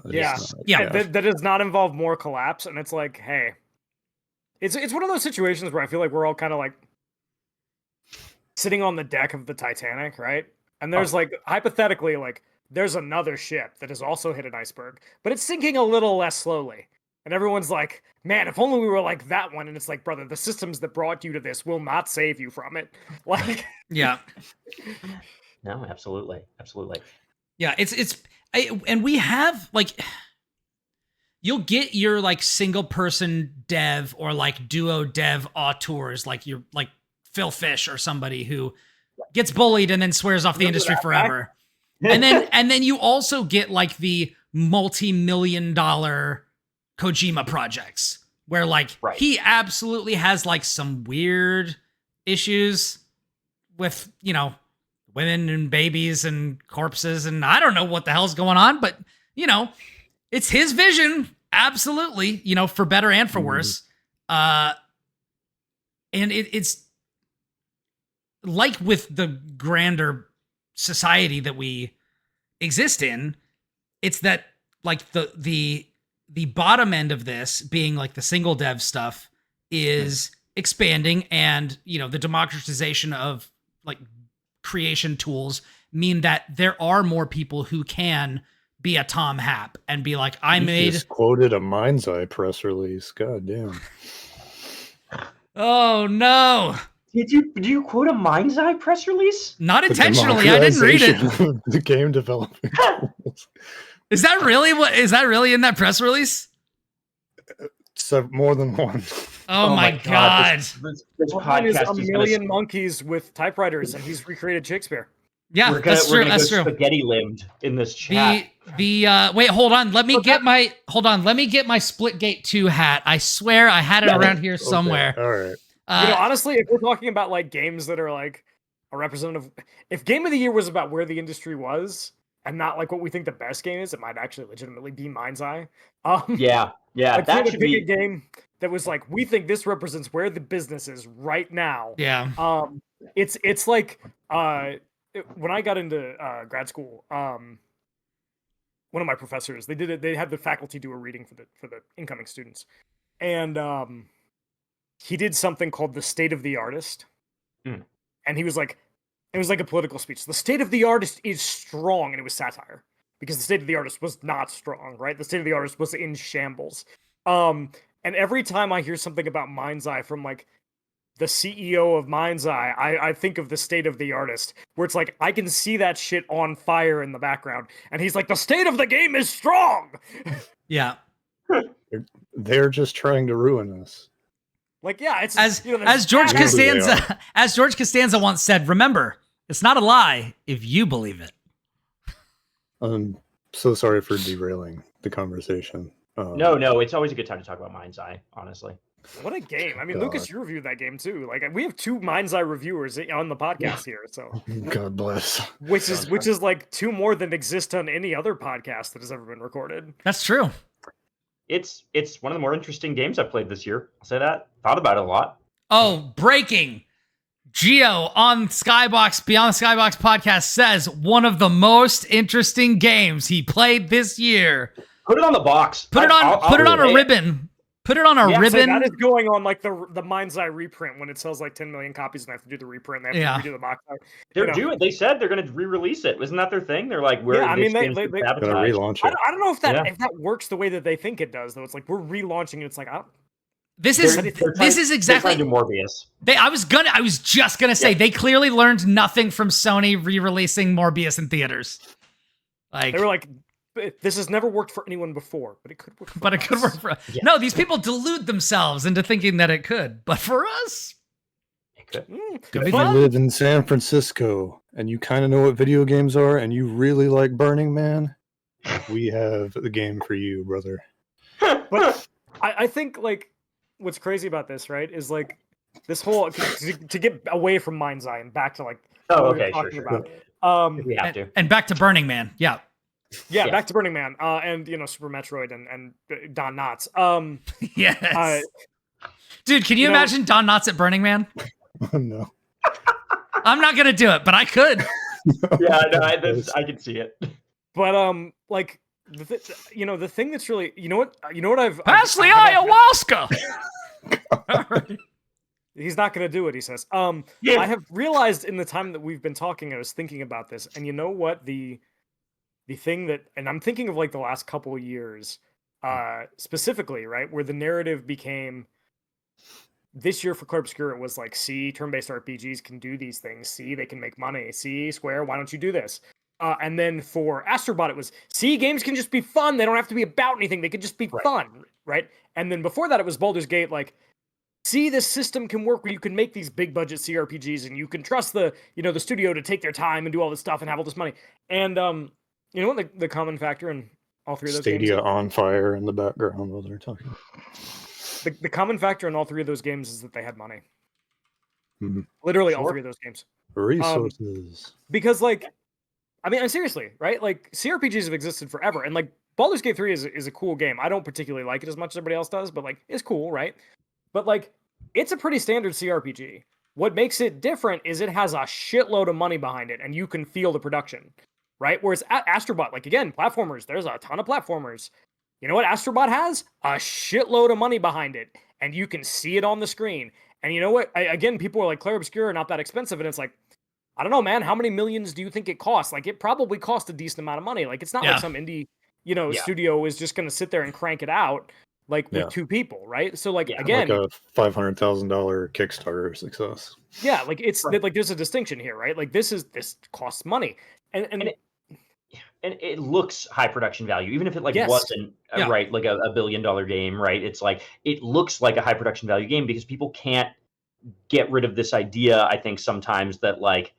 That does not involve more collapse, and it's like, hey, it's one of those situations where I feel like we're all kind of like sitting on the deck of the Titanic, right? And there's like, hypothetically, like there's another ship that has also hit an iceberg, but it's sinking a little less slowly. And everyone's like, man, if only we were like that one. And it's like, brother, the systems that brought you to this will not save you from it. Like, yeah. No, absolutely. Absolutely. Yeah. And we have like, you'll get your like single person dev or like duo dev auteurs, like you're like Phil Fish or somebody who gets bullied and then swears off the industry forever. and then you also get like the multi-million-dollar Kojima projects where like he absolutely has like some weird issues with, women and babies and corpses. And I don't know what the hell's going on, but it's his vision. Absolutely. For better and for worse. And it's like with the grander society that we exist in, it's that like the bottom end of this being like the single dev stuff is expanding, and the democratization of like creation tools mean that there are more people who can be a Tom Happ and be like, just quoted a Mind's Eye press release. God damn. Oh no. Did you quote a Mind's Eye press release? Not intentionally. I didn't read it. The game development. Is that really in that press release? So more than one. Oh my god. This podcast is a million monkeys with typewriters, and he's recreated Shakespeare. Yeah, we're gonna go spaghetti limbed in this chat. Wait, hold on. Let me get my Splitgate 2 hat. I swear I had it around here somewhere. All right. Honestly, if we're talking about like games that are like a representative, if Game of the Year was about where the industry was and not like what we think the best game is, it might actually legitimately be Mind's Eye. Yeah, like that should be a game that was like, we think this represents where the business is right now. Yeah. It's like when I got into grad school, one of my professors, they had the faculty do a reading for the incoming students, and he did something called the State of the Artist. And he was like, it was like a political speech. The state of the artist is strong, and it was satire because the state of the artist was not strong, right? The state of the artist was in shambles. And every time I hear something about Mind's Eye from like the CEO of Mind's Eye, I think of the state of the artist, where it's like, I can see that shit on fire in the background. And he's like, the state of the game is strong. Yeah. They're just trying to ruin us. Like, yeah, it's as George Costanza once said, remember, it's not a lie if you believe it. I'm so sorry for derailing the conversation. No, it's always a good time to talk about Mind's Eye, honestly. What a game. I mean, Lucas, you reviewed that game too. Like, we have 2 Mind's Eye reviewers on the podcast here, so God bless. Which is like 2 more than exist on any other podcast that has ever been recorded. That's true. It's one of the more interesting games I've played this year. I'll say that. Thought about it a lot. Oh, breaking. Geo on Skybox, Beyond the Skybox podcast says one of the most interesting games he played this year. Put it on the box. Put it on a ribbon. Put it on a ribbon. So that is going on like the Mind's Eye reprint when it sells like 10 million copies and they have to do the reprint. They have to redo the box art. They're doing. They said they're going to re-release it. Wasn't that their thing? They're like, they're going to relaunch it. I don't know if that works the way that they think it does though. It's like we're relaunching it. It's like this is exactly they're trying to do Morbius. I was just gonna say they clearly learned nothing from Sony re-releasing Morbius in theaters. Like they were like, this has never worked for anyone before, but it could work. It could work for us. Yeah. No, these people delude themselves into thinking that it could, but for us, it could. If you live in San Francisco and you kind of know what video games are, and you really like Burning Man, we have the game for you, brother. But I think like what's crazy about this, right, is like this whole to get away from Mind's Eye and back to like Oh, what we were okay, talking sure. about. If we have to. And back to Burning Man. Yeah. Yeah, Yes. back to Burning Man, and Super Metroid and Don Knotts. Yes. Dude, can you imagine Don Knotts at Burning Man? No. I'm not gonna do it, but I could. Yeah, no, I can see it. But like the thing that's really what I've Pass the ayahuasca. He's not going to do it, he says. Yeah. I have realized in the time that we've been talking, I was thinking about this, and you know what? The thing that, and I'm thinking of like the last couple of years, specifically, right, where the narrative became this year for Clair Obscur, it was like, see, turn-based RPGs can do these things. See, they can make money. See, Square, why don't you do this? And then for Astrobot, it was, see, games can just be fun. They don't have to be about anything. They could just be fun, right? And then before that, it was Baldur's Gate, like, see, this system can work where you can make these big budget CRPGs and you can trust the studio to take their time and do all this stuff and have all this money. And you know what the common factor in all three of those Stadia games? on fire in the background while they're talking. The common factor in all three of those games is that they had money. Mhm. Literally all three of those games. Resources. Because like, I mean, seriously, right? Like CRPGs have existed forever, and like Baldur's Gate 3 is a cool game. I don't particularly like it as much as everybody else does, but like it's cool, right? But like it's a pretty standard CRPG. What makes it different is it has a shitload of money behind it, and you can feel the production, right? Whereas at Astrobot, like again, platformers, there's a ton of platformers. You know what Astrobot has? A shitload of money behind it, and you can see it on the screen. And you know what? Again, people are like, Clair Obscur, not that expensive, and it's like, I don't know, man. How many millions do you think it costs? Like, it probably cost a decent amount of money. Like, it's not like some indie, studio is just going to sit there and crank it out, like, with two people, right? So, like, again... Like a $500,000 Kickstarter success. Yeah, like, it's... Like, there's a distinction here, right? Like, this costs money. And it looks high production value, even if it Yes. wasn't right, like a $1 billion game, right? It's like it looks like a high production value game because people can't get rid of this idea, I think, sometimes that like,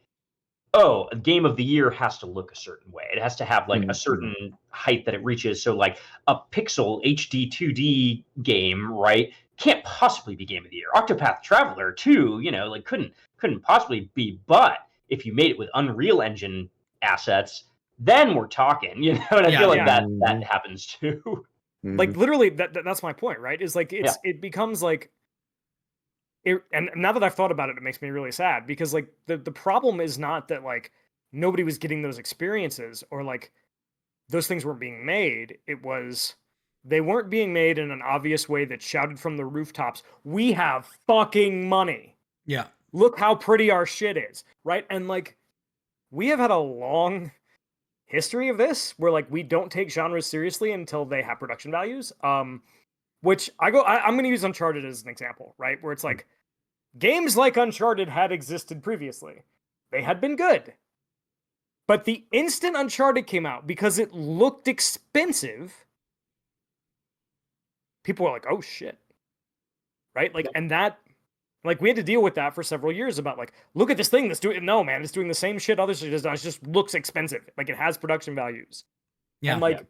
oh, a game of the year has to look a certain way. It has to have like a certain height that it reaches. So like a pixel HD 2D game, right, can't possibly be game of the year. Octopath Traveler 2, like couldn't possibly be. But if you made it with Unreal Engine assets, then we're talking, and I feel like that happens too. Like literally, that's my point, right? Is like it becomes like. And now that I've thought about it, it makes me really sad because like the problem is not that like nobody was getting those experiences or like those things weren't being made. It was they weren't being made in an obvious way that shouted from the rooftops, "We have fucking money. Yeah. Look how pretty our shit is." Right? And like we have had a long history of this where like we don't take genres seriously until they have production values. Which I'm going to use Uncharted as an example, right? Where it's like, games like Uncharted had existed previously. They had been good. But the instant Uncharted came out, because it looked expensive, people were like, oh shit. Right? Like, and that, like, we had to deal with that for several years about like, look at this thing that's doing, no man, it's doing the same shit other shit has done. It just looks expensive. Like, it has production values. Yeah. And like,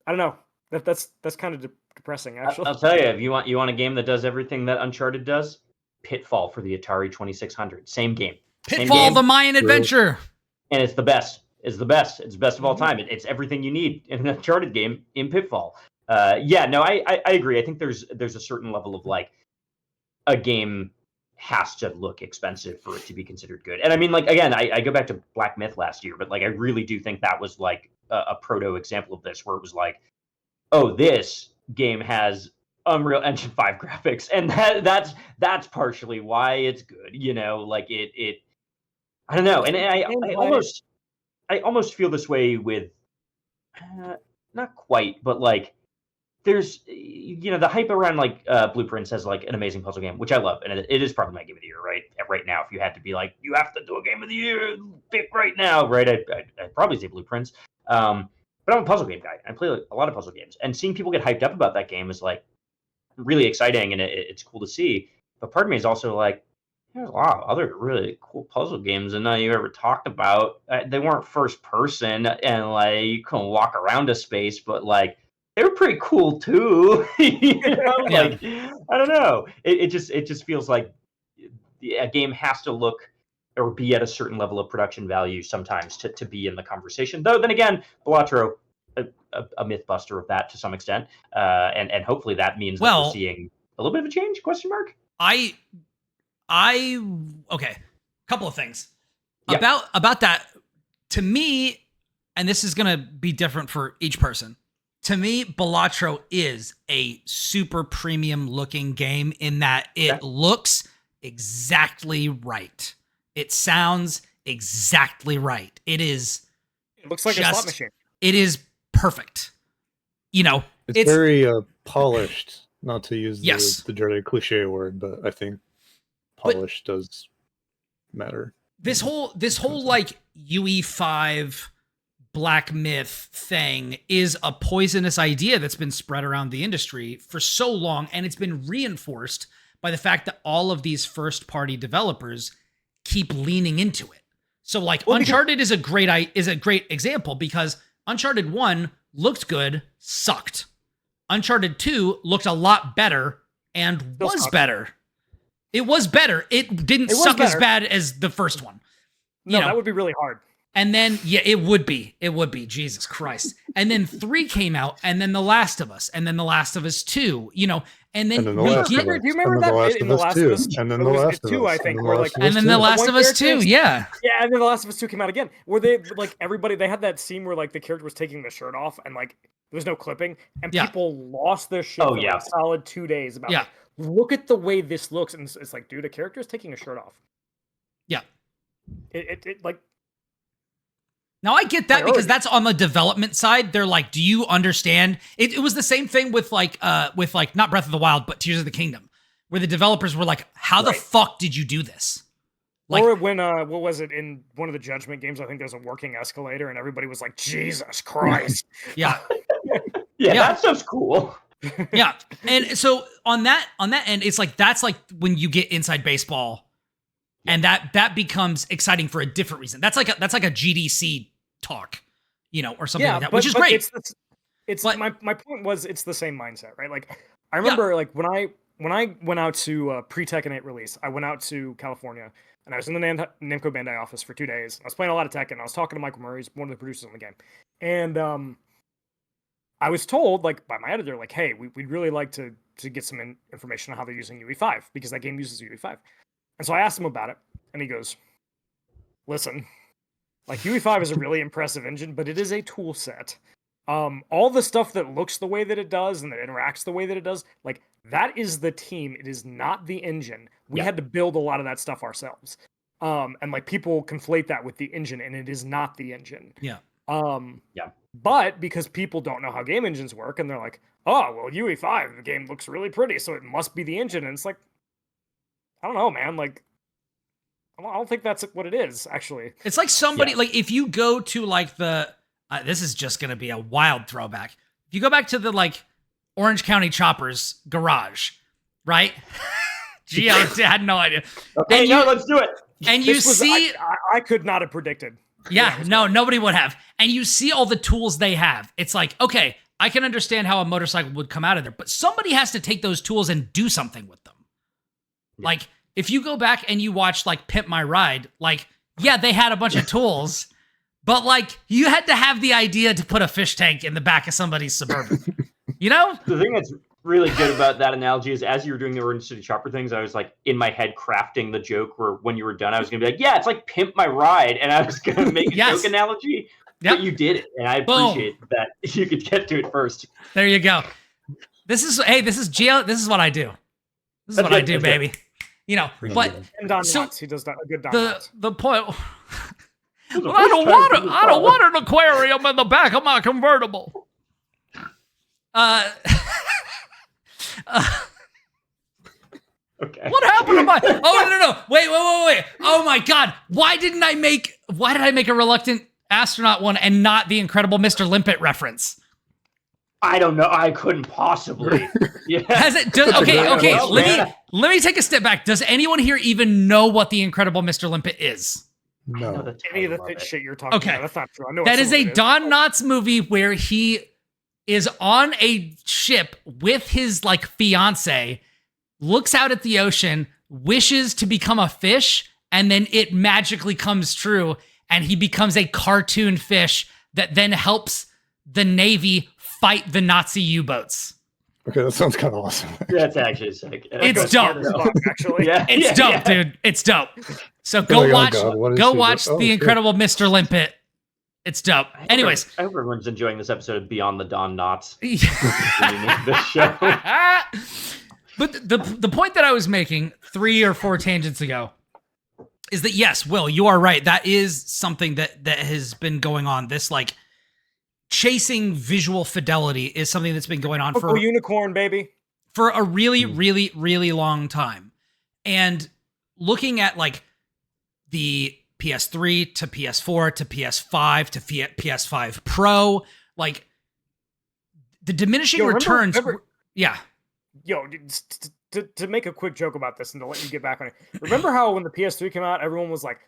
I don't know. That's kind of depressing, actually. I'll tell you, if you want a game that does everything that Uncharted does, Pitfall for the Atari 2600. Same game. Pitfall, the Mayan adventure. And it's the best. It's the best. It's the best of all time. It's everything you need in an Uncharted game in Pitfall. I agree. I think there's a certain level of like a game has to look expensive for it to be considered good. And I mean, like, again, I go back to Black Myth last year, but like I really do think that was like a proto example of this, where it was like, oh, this game has Unreal Engine 5 graphics, and that's partially why it's good. Like it I don't know, and I almost feel this way with not quite, but like there's the hype around like Blueprints has like an amazing puzzle game, which I love, and it is probably my game of the year right now. If you had to be like, you have to do a game of the year, pick right now, right? I'd probably say Blueprints. But I'm a puzzle game guy. I play a lot of puzzle games, and seeing people get hyped up about that game is like really exciting, and it's cool to see. But part of me is also like, There's a lot of other really cool puzzle games that none of you ever talked about. They weren't first person, and like you couldn't walk around a space, but like they were pretty cool too. Like I don't know. It just feels like a game has to look or be at a certain level of production value sometimes to be in the conversation. Though then again, Balatro, a myth buster of that to some extent, and hopefully that means that we're seeing a little bit of a change? Question mark. Okay, couple of things about that. To me, and this is gonna be different for each person. To me, Balatro is a super premium looking game in that it looks exactly right. It sounds exactly right. It looks like a slot machine. It is perfect. You know, it's very polished. Not to use the dirty cliche word, but I think polish does matter. This whole like UE5 black myth thing is a poisonous idea that's been spread around the industry for so long, and it's been reinforced by the fact that all of these first party developers keep leaning into it. So like Uncharted is a great example, because Uncharted 1 looked good, sucked. Uncharted 2 looked a lot better and was better. It was better. It didn't suck as bad as the first one. No, that would be really hard. And then, it would be. It would be. Jesus Christ. And then 3 came out, and then The Last of Us, and then The Last of Us 2, and then do you remember that in The Last of Us 2? And then The Last of Us 2, I think, where like, and then The Last of Us 2, yeah. Yeah, and then The Last of Us 2 came out again, where they like everybody, they had that scene where like the character was taking the shirt off, and like there was no clipping, and people lost their shit for like a solid 2 days about like, look at the way this looks, and it's like, dude, a character is taking a shirt off. Yeah. It like. Now I get that, because that's on the development side. They're like, do you understand? It was the same thing with like not Breath of the Wild, but Tears of the Kingdom, where the developers were like, how the fuck did you do this? Like, or when what was it in one of the Judgment games? I think there's a working escalator, and everybody was like, Jesus Christ. Yeah. That stuff's cool. Yeah. And so on that end, it's like, that's like when you get inside baseball, and that becomes exciting for a different reason. That's like a GDC talk, or something like that, which is great. My point was, it's the same mindset, right? Like I remember like when I went out to pre-Tekken 8 release, I went out to California, and I was in the Namco Bandai office for 2 days. I was playing a lot of Tekken. I was talking to Michael Murray, who's one of the producers on the game, and I was told like by my editor, like, hey, we'd really like to get some information on how they're using UE5, because that game uses UE5. And so I asked him about it, and he goes, listen, like UE5 is a really impressive engine, but it is a tool set. All the stuff that looks the way that it does and that interacts the way that it does, like that is the team. It is not the engine. We had to build a lot of that stuff ourselves. And like people conflate that with the engine, and it is not the engine. Yeah. But because people don't know how game engines work, and they're like, oh, well, UE5, the game looks really pretty, so it must be the engine. And it's like, I don't know, man. Like, I don't think that's what it is, actually. It's like somebody, like, if you go to, like, this is just going to be a wild throwback. If you go back to the, like, Orange County Choppers garage, right? Gio had no idea. Okay, let's do it. And you see... I could not have predicted. Yeah, no, nobody would have. And you see all the tools they have. It's like, okay, I can understand how a motorcycle would come out of there, but somebody has to take those tools and do something with them. Like, if you go back and you watch, like, Pimp My Ride, like, yeah, they had a bunch of tools, but, like, you had to have the idea to put a fish tank in the back of somebody's Suburban. You know? The thing that's really good about that analogy is, as you were doing the Orange City Chopper things, I was, like, in my head crafting the joke where when you were done, I was going to be like, yeah, it's like Pimp My Ride, and I was going to make a joke analogy, but you did it, and I appreciate that you could get to it first. There you go. This is Gio. This is what I do. This is what I do, baby. Good. You know, but so he does a good Don the point. Well, I don't want an aquarium in the back of my convertible. Okay. What happened to my? Oh no! Wait! Oh my God! Why did I make a Reluctant Astronaut one and not the Incredible Mr. Limpet reference? I don't know. I couldn't possibly. Yeah. Has it? Okay. Let me take a step back. Does anyone here even know what the Incredible Mr. Limpet is? No. Any of the shit you're talking about, that's not true. I know that is a Don Knotts movie where he is on a ship with his like fiance, looks out at the ocean, wishes to become a fish, and then it magically comes true, and he becomes a cartoon fish that then helps the Navy fight the Nazi U-boats. Okay, that sounds kind of awesome. That's actually sick. It's dope. Actually, it's dope, dude. It's dope. So go watch The Incredible Mr. Limpet. It's dope. Anyways, I hope everyone's enjoying this episode of Beyond the Don Knotts. This show. But the point that I was making 3 or 4 tangents ago is that yes, Will, you are right. That is something that has been going on. This like chasing visual fidelity is something that's been going on for unicorn, baby, for a really, really, really long time. And looking at like the PS3 to PS4 to PS5 to PS5 Pro, like the diminishing returns. Yeah. Yo, to make a quick joke about this and to let you get back on it. Remember how when the PS3 came out, everyone was like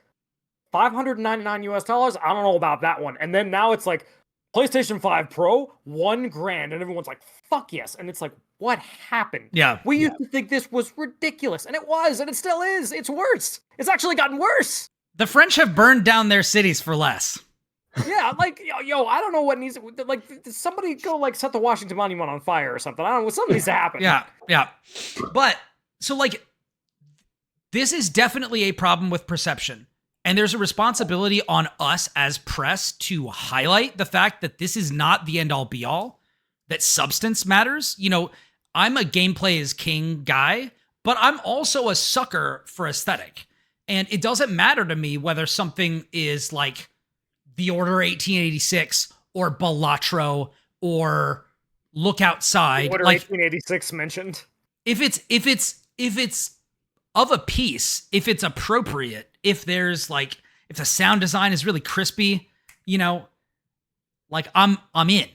$599 US? I don't know about that one. And then now it's like PlayStation 5 Pro, $1,000, and everyone's like, fuck yes. And it's like, what happened? Yeah. We used to think this was ridiculous, and it was, and it still is. It's worse. It's actually gotten worse. The French have burned down their cities for less. Yeah, like, yo, I don't know what needs, like, somebody go, like, set the Washington Monument on fire or something. I don't know, something needs to happen. Yeah. But, so, like, this is definitely a problem with perception. And there's a responsibility on us as press to highlight the fact that this is not the end-all be-all, that substance matters. You know, I'm a gameplay is king guy, but I'm also a sucker for aesthetic. And it doesn't matter to me whether something is like The Order 1886 or Balatro or Look Outside. Order like 1886 mentioned. If it's of a piece, if it's appropriate, if there's like, if the sound design is really crispy, you know, like I'm in.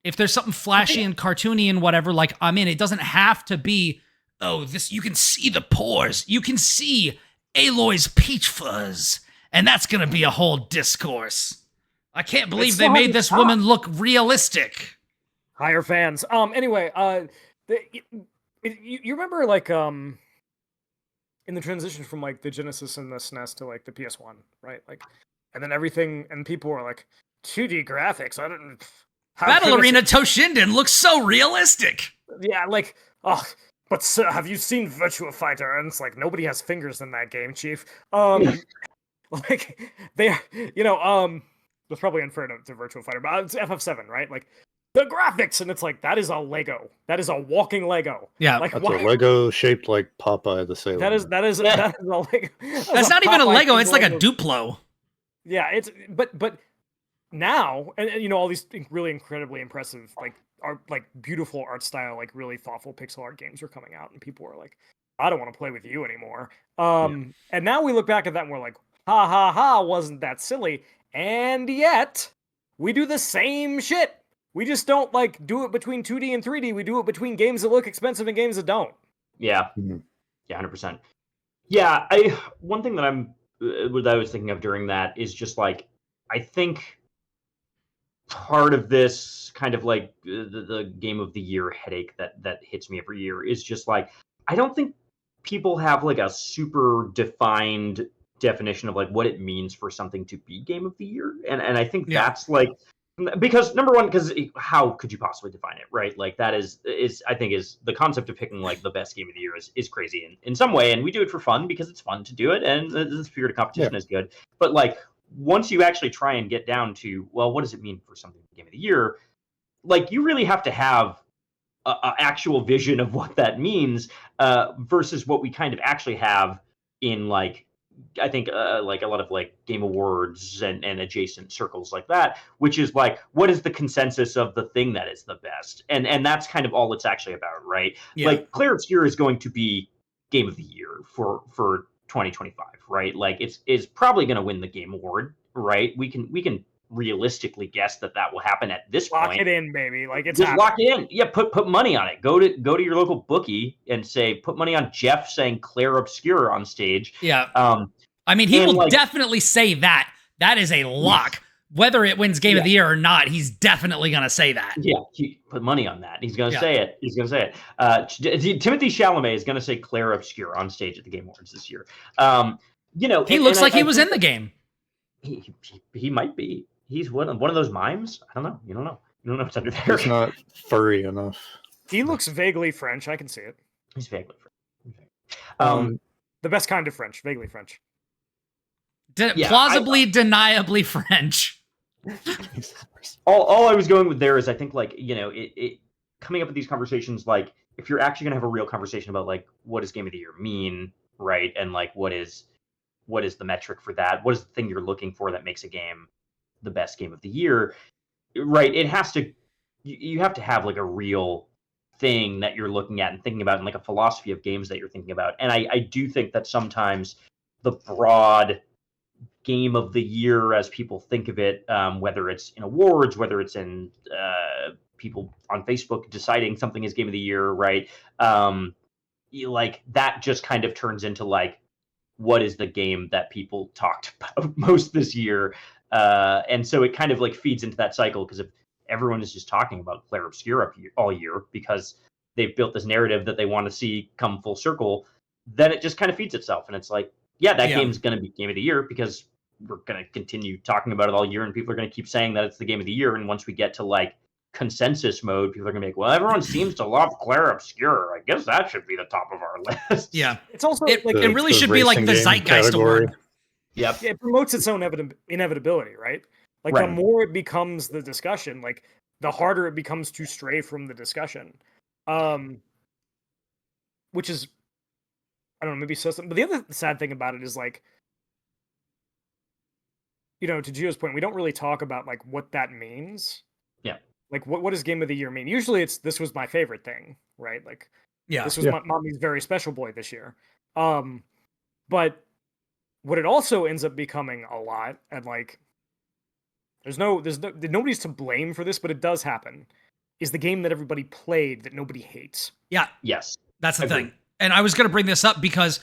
If there's something flashy and cartoony and whatever, like I'm in. It doesn't have to be, oh, this, you can see the pores. You can see Aloy's peach fuzz. And that's going to be a whole discourse. I can't believe they made this woman look realistic. Higher fans. Anyway, you remember like, in the transition from like the Genesis and the SNES to like the PS1, right? Like, and then everything, and people were like, 2D graphics. I don't. Battle Arena Toshinden looks so realistic. Yeah, like, oh, but have you seen Virtua Fighter? And it's like nobody has fingers in that game, Chief. Like they, you know, that's probably unfair to Virtua Fighter, but it's FF7, right? Like the graphics, and it's like that is a Lego. That is a walking Lego. Yeah, like that's a Lego shaped like Popeye the Sailor. That is a Lego. That's not even a Lego. It's like a Duplo. Yeah, it's but now, and you know, all these really incredibly impressive, like beautiful art style, like really thoughtful pixel art games are coming out, and people are like, I don't want to play with you anymore. And now we look back at that and we're like, ha ha ha, wasn't that silly? And yet we do the same shit. We just don't like do it between 2D and 3D. We do it between games that look expensive and games that don't. Yeah. Mm-hmm. Yeah, 100%. Yeah, one thing that I was thinking of during that is just like, I think part of this kind of like the game of the year headache that hits me every year is just like, I don't think people have like a super defined definition of like what it means for something to be game of the year. And I think that's like, because number one, because how could you possibly define it, right? Like that is I think is the concept of picking like the best game of the year is crazy in some way, and we do it for fun because it's fun to do it, and the spirit of competition is good. But like once you actually try and get down to, well, what does it mean for something to be game of the year? Like you really have to have a actual vision of what that means versus what we kind of actually have in like, I think like a lot of like Game Awards and adjacent circles like that, which is like, what is the consensus of the thing that is the best? And that's kind of all it's actually about, right? Yeah. Like Clair Obscur is going to be game of the year for 2025, right? Like it's probably going to win the Game Award, right? We can realistically guess that will happen at this Lock point. it in, baby. Like it's just happening. lock it in. Yeah, put money on it. Go to your local bookie and say put money on Jeff saying Claire Obscura on stage. Yeah. I mean, he will definitely say that. That is a lock. Yes. Whether it wins Game of the Year or not, he's definitely going to say that. Yeah, he put money on that. He's going to say it. He's going to say it. Timothy Chalamet is going to say Claire Obscura on stage at the Game Awards this year. He looks like he was in the game. He might be. He's one of those mimes. I don't know. You don't know. You don't know what's under there. He's not furry enough. He looks vaguely French. I can see it. He's vaguely French. The best kind of French. Vaguely French. Plausibly, deniably French. all I was going with there is I think it coming up with these conversations, like if you're actually gonna have a real conversation about like what does Game of the Year mean, right? And like what is the metric for that? What is the thing you're looking for that makes a game the best game of the year? Right? It has to you have to have like a real thing that you're looking at and thinking about, and like a philosophy of games that you're thinking about. And I do think that sometimes the broad game of the year as people think of it, whether it's in awards, whether it's in people on Facebook deciding something is game of the year, right? Like that just kind of turns into like, what is the game that people talked about most this year? And so it kind of like feeds into that cycle, because if everyone is just talking about Claire Obscura all year because they've built this narrative that they want to see come full circle, then it just kind of feeds itself. And it's like, yeah, that game's going to be game of the year because we're going to continue talking about it all year, and people are going to keep saying that it's the game of the year. And once we get to like consensus mode, people are going to be like, well, everyone seems to love Claire Obscura. I guess that should be the top of our list. Yeah. It's also it really should be like the Zeitgeist Award. Yep. It promotes its own inevitability, right? Like the more it becomes the discussion, like the harder it becomes to stray from the discussion. Which is, I don't know, maybe so. But the other sad thing about it is like, to Gio's point, we don't really talk about like what that means. Yeah. Like what does Game of the Year mean? Usually it's this was my favorite thing, right? Like, this was my mommy's very special boy this year. But what it also ends up becoming a lot, and like, nobody's to blame for this, but it does happen, is the game that everybody played that nobody hates. Yeah. Yes. That's the thing. And I was going to bring this up because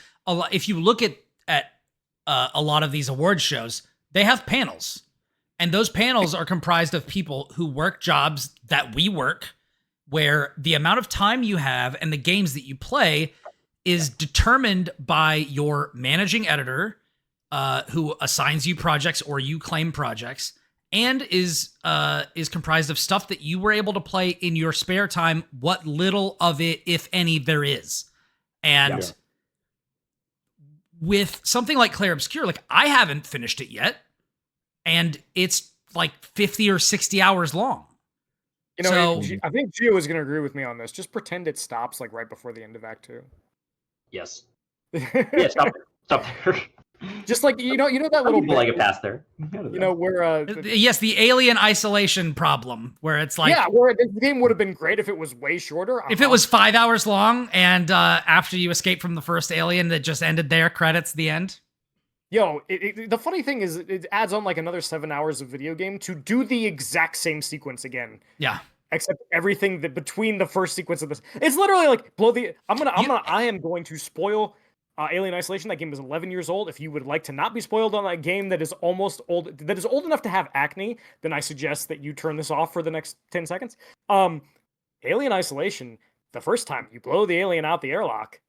if you look at a lot of these award shows, they have panels. And those panels are comprised of people who work jobs that we work, where the amount of time you have and the games that you play is determined by your managing editor, who assigns you projects or you claim projects, and is comprised of stuff that you were able to play in your spare time, what little of it, if any, there is. And with something like Claire Obscura, like I haven't finished it yet, and it's like 50 or 60 hours long. So I think Gio is going to agree with me on this. Just pretend it stops like right before the end of Act 2. Yes. Yeah, stop there. Just like that little bit, like a pass there. Where the alien isolation problem, where it's like, where the game would have been great if it was way shorter. If it was 5 hours long, and after you escape from the first alien, that just ended there, credits, the end. The funny thing is, it adds on like another 7 hours of video game to do the exact same sequence again. Yeah. Except everything that between the first sequence of this, it's literally like I am going to spoil Alien Isolation. That game is 11 years old. If you would like to not be spoiled on that game that is almost old, that is old enough to have acne, then I suggest that you turn this off for the next 10 seconds. Alien Isolation, the first time you blow the alien out the airlock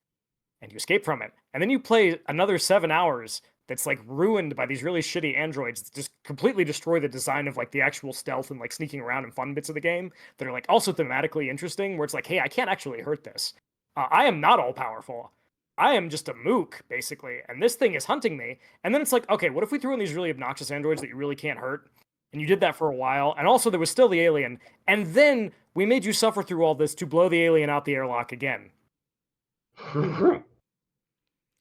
and you escape from it, and then you play another 7 hours that's like ruined by these really shitty androids that just completely destroy the design of like the actual stealth and like sneaking around and fun bits of the game that are like also thematically interesting, where it's like, hey, I can't actually hurt this. I am not all powerful. I am just a mook, basically, and this thing is hunting me. And then it's like, okay, what if we threw in these really obnoxious androids that you really can't hurt? And you did that for a while, and also there was still the alien, and then we made you suffer through all this to blow the alien out the airlock again.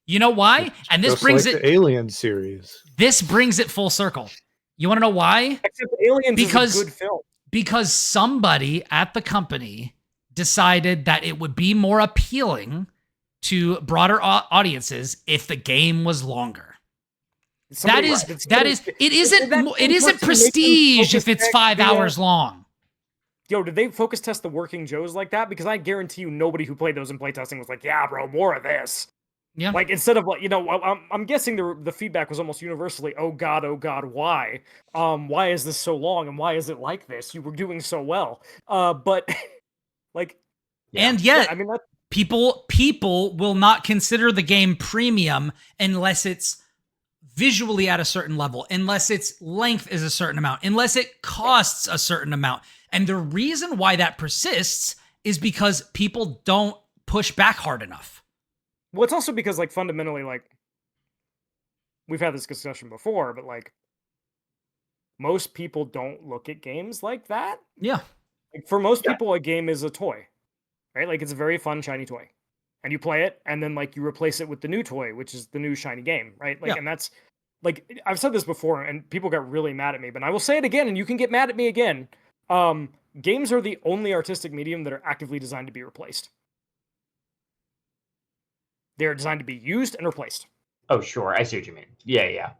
You know why? And this just brings like it the Alien series. This brings it full circle. You want to know why? Except Aliens is a good film. Because somebody at the company decided that it would be more appealing to broader audiences if the game was longer. That is it isn't prestige if it's 5 hours long. Yo, did they focus test the Working Joes like that? Because I guarantee you nobody who played those in playtesting was like, yeah, bro, more of this. Yeah. Like, instead of, like, I'm guessing the feedback was almost universally, oh god, why? Why is this so long, and why is it like this? You were doing so well. But, like... Yeah. And yet, I mean, people will not consider the game premium unless it's visually at a certain level, unless its length is a certain amount, unless it costs a certain amount. And the reason why that persists is because people don't push back hard enough. Well, it's also because, like, fundamentally, like, we've had this discussion before, but, like, most people don't look at games like that. Yeah. Like, for most people, a game is a toy, right? Like, it's a very fun, shiny toy. And you play it, and then, like, you replace it with the new toy, which is the new shiny game, right? Like, and that's, like, I've said this before, and people got really mad at me, but I will say it again, and you can get mad at me again. Games are the only artistic medium that are actively designed to be replaced. They're designed to be used and replaced. Oh, sure. I see what you mean. Yeah.